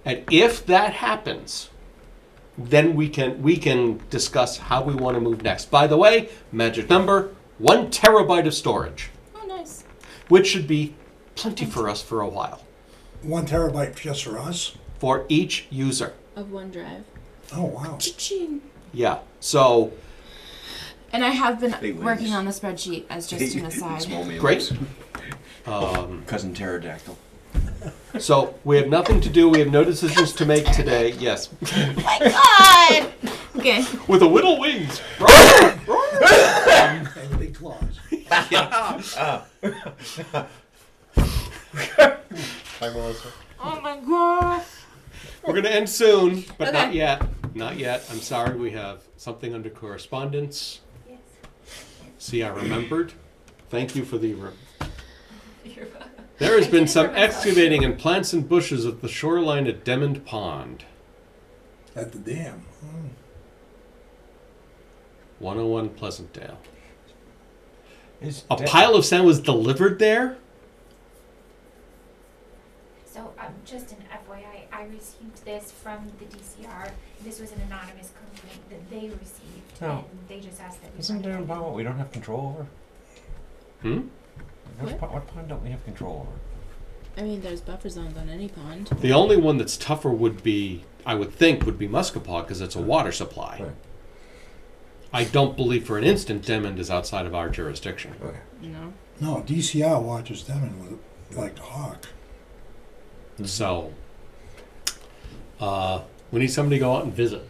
And if that happens, then we can discuss how we want to move next. By the way, magic number, 1 terabyte of storage, Oh, nice. which should be plenty for us for a while, 1 terabyte just for us? for each user. Of OneDrive. Oh, wow. Cha-ching. Yeah, so And I have been Big working wins. on the spreadsheet as just an aside. Small mammals. great. Cousin pterodactyl. So we have nothing to do. We have no decisions to make today. Yes, My God! Okay. with the little wings. And the big claws. Oh my God. We're gonna end soon, but not Okay. yet. Not yet. I'm sorry. We have something under correspondence. Yes. See, I remembered. Thank you for the. You're welcome. There has I been did it some for myself. excavating in plants and bushes at the shoreline at Demond Pond. At the dam. 101 Pleasantdale. Is A pile of sand was delivered there? So, just an FYI, I received this from the DCR. This was an anonymous complaint that they received, No. and they just asked that we. Isn't there a contact pond we don't have control over? Hmm? What pond don't we have control over? I mean, there's buffer zones on any pond. The only one that's tougher would be, I would think, would be Muskapog because it's a water supply. Right. I don't believe for an instant Demond is outside of our jurisdiction. Okay. No. No, DCR watches them and with like a hawk. So, we need somebody to go out and visit.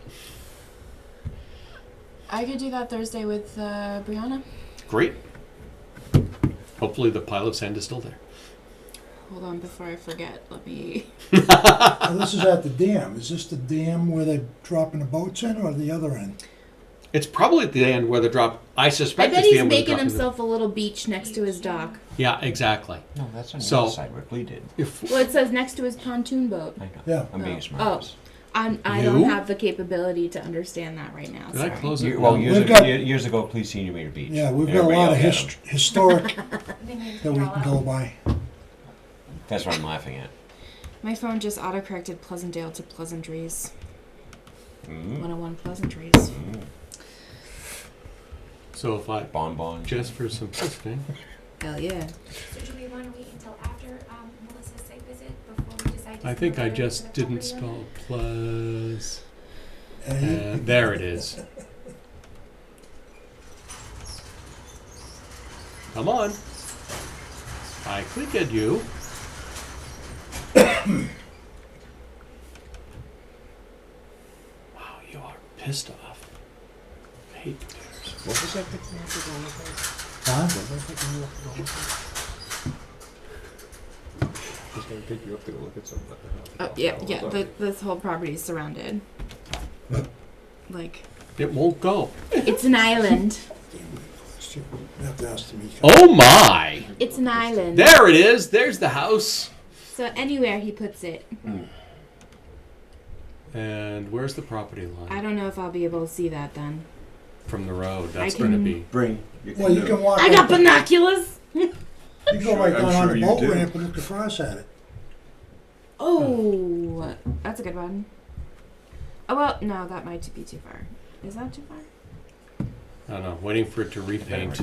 I could do that Thursday with Brianna. Great. Hopefully the pile of sand is still there. Hold on, before I forget, let me. Now, this is at the dam. Is this the dam where they're dropping the boats in, or the other end? It's probably at the end where the drop. I I suspect bet it's the he's end where the making drop is. himself a little beach next to his dock. Yeah, exactly. No, that's on the So- other side where Lee did. If Well, it says next to his pontoon boat. I know. Yeah. I'm being Oh. smart. I You? don't have the capability to understand that right now. did I Sorry. close it? Well, No. years We've ago, got- years ago, Police Senior made a beach. Yeah, we've And got a lot of everybody yelled at him. historic They need to that we get all can go out. by. That's what I'm laughing at. My phone just autocorrected Pleasantdale to Pleasantries. Mm. 101 Pleasantries. Mm. So if I Bonbon. just for simplicity, Hell yeah. So do we want to wait until after Melissa's site visit before we decide to I send think a I letter to just the didn't property spell owner? plus. And There it is. Come on. I clicked you. Wow, you are pissed off. I hate computers. What was that picture you were going with? Huh? What was that picture you were going with? Just gonna pick you up to go look at something. Oh, yeah. This whole property is surrounded. Like, It won't go. it's an island. you have to ask me. Oh my! It's an island. There it is. There's the house. So anywhere he puts it. And where's the property line? I don't know if I'll be able to see that then. From the road. That's I going to can- be. Bring. Well, you can walk. I got binoculars! You go right I'm down on sure the you boat do. ramp and look across at it. Oh, that's a good one. Oh, well, no, that might be too far. Is that too far? I don't know. Waiting for it to repaint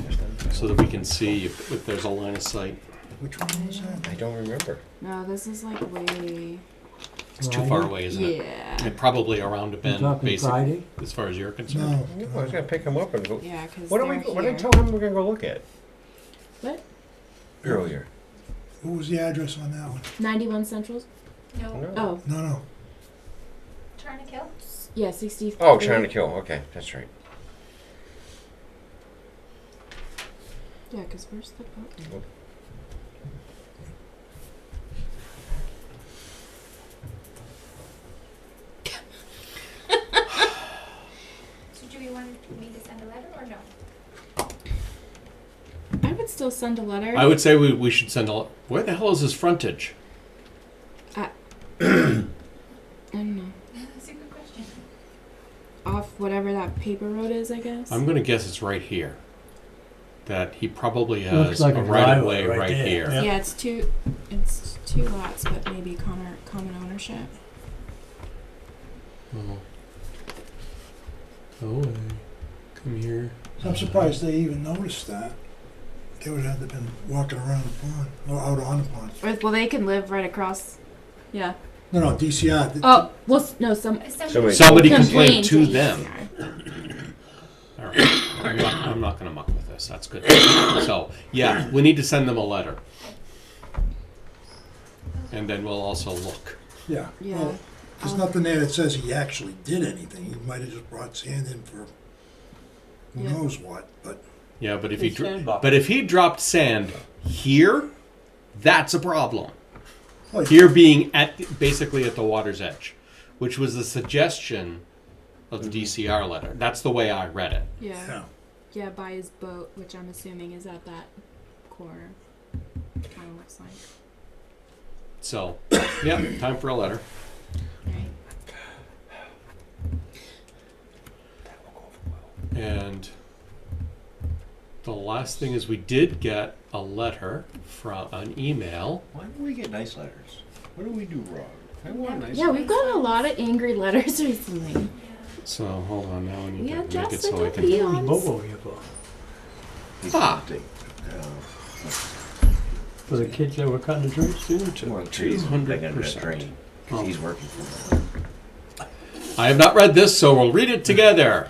so that we can see if there's a line of sight. Which one was that? I don't remember. No, this is like way. It's too far away, isn't it? Yeah. And probably around a You bend, talking basically, Friday? as far as you're concerned. No. I was gonna pick him up and go. Yeah, because What they're do we? What did I here. tell him we're gonna go look at What? earlier? What was the address on that one? 91 Central? No, No. Oh, No. Charnock Hill? yeah, 60. Oh, trying to kill. Okay, that's right. Yeah, because where's the boat? So do we want me to send a letter or no? I would still send a letter. I would say we should send a. Where the hell is his frontage? I don't know. That's a good question. Off whatever that paper road is, I guess. I'm going to guess it's right here. That he probably Looks has like a a right of way driveway right right there. here. Yeah. Yeah, it's two lots, but maybe common ownership. Oh. Go away. Come here. I'm surprised they even noticed that. They would have been walking around the pond, or out on the pond. Well, they can live right across. Yeah. No, DCR. Oh, well, no, Somebody- Somebody complained complained to to them. DCR. All right. I'm not going to muck with this. That's good. So, yeah, we need to send them a letter. And then we'll also look. Yeah. Yeah. Well, there's nothing there that says he actually did anything. He might have just brought sand in for who Yeah. knows what, but Yeah, but if It's sandbox. but if he dropped sand here, that's a problem. well, Here being basically at the water's edge, which was the suggestion of the DCR letter. That's the way I read it. Yeah. yeah. Yeah, by his boat, which I'm assuming is at that corner. Kind of looks like. So, yeah, time for a letter. Right. And the last thing is we did get a letter from an email. Why don't we get nice letters? What do we do wrong? I want nice Yeah, we've gotten a lot of angry letters recently. So hold on, now I need Yeah, to make it Jessica so I can. Peons. Bobo here for? Ah. For the kids that were cutting the trees? Well, trees, they got a 200%. drain, because he's working for them. I have not read this, so we'll read it together.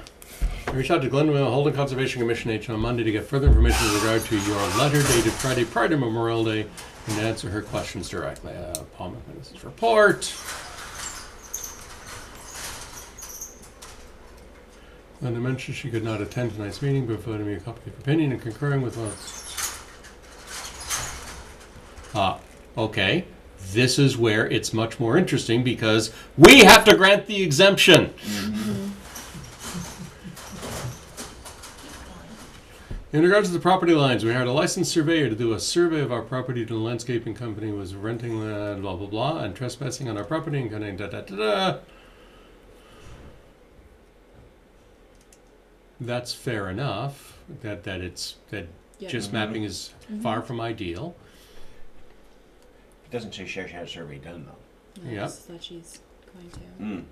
I reached out to Glenwood Holden Conservation Commission H on Monday to get further information with regard to your letter dated Friday prior to Memorial Day and to answer her questions directly. Paul McManus's report. Linda mentioned she could not attend tonight's meeting, but provided me a copy of her opinion and concurring with what. Okay. This is where it's much more interesting because we have to grant the exemption. In regards to the property lines, we hired a licensed surveyor to do a survey of our property to the landscaping company was renting land, blah, blah, blah, and trespassing on our property and cutting da-da-da-da. That's fair enough, that just mapping is far from ideal. It doesn't say she actually had a survey done, though. No, Yep. this is what she's going to.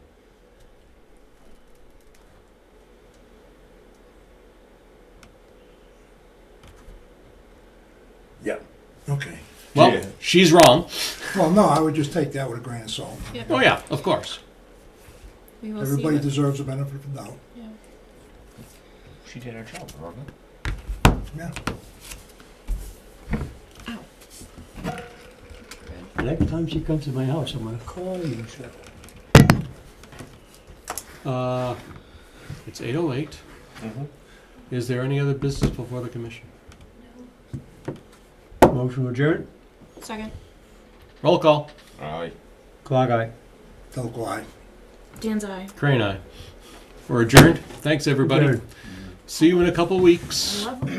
Yeah. Okay. Well, Yeah. she's wrong. Well, no, I would just take that with a grain of salt. Oh yeah, of course. We will Everybody see. deserves a benefit of the doubt. Yeah. She did her job, Robin. Yeah. The next time she comes to my house, I'm gonna call you, sir. It's 8:08. Is there any other business before the commission? Motion adjourned? Second. Roll call. Aye. Clock eye. Telco eye. Dan's eye. Crane eye. We're adjourned. Thanks everybody. Adjourned. See you in a couple weeks. Lovely.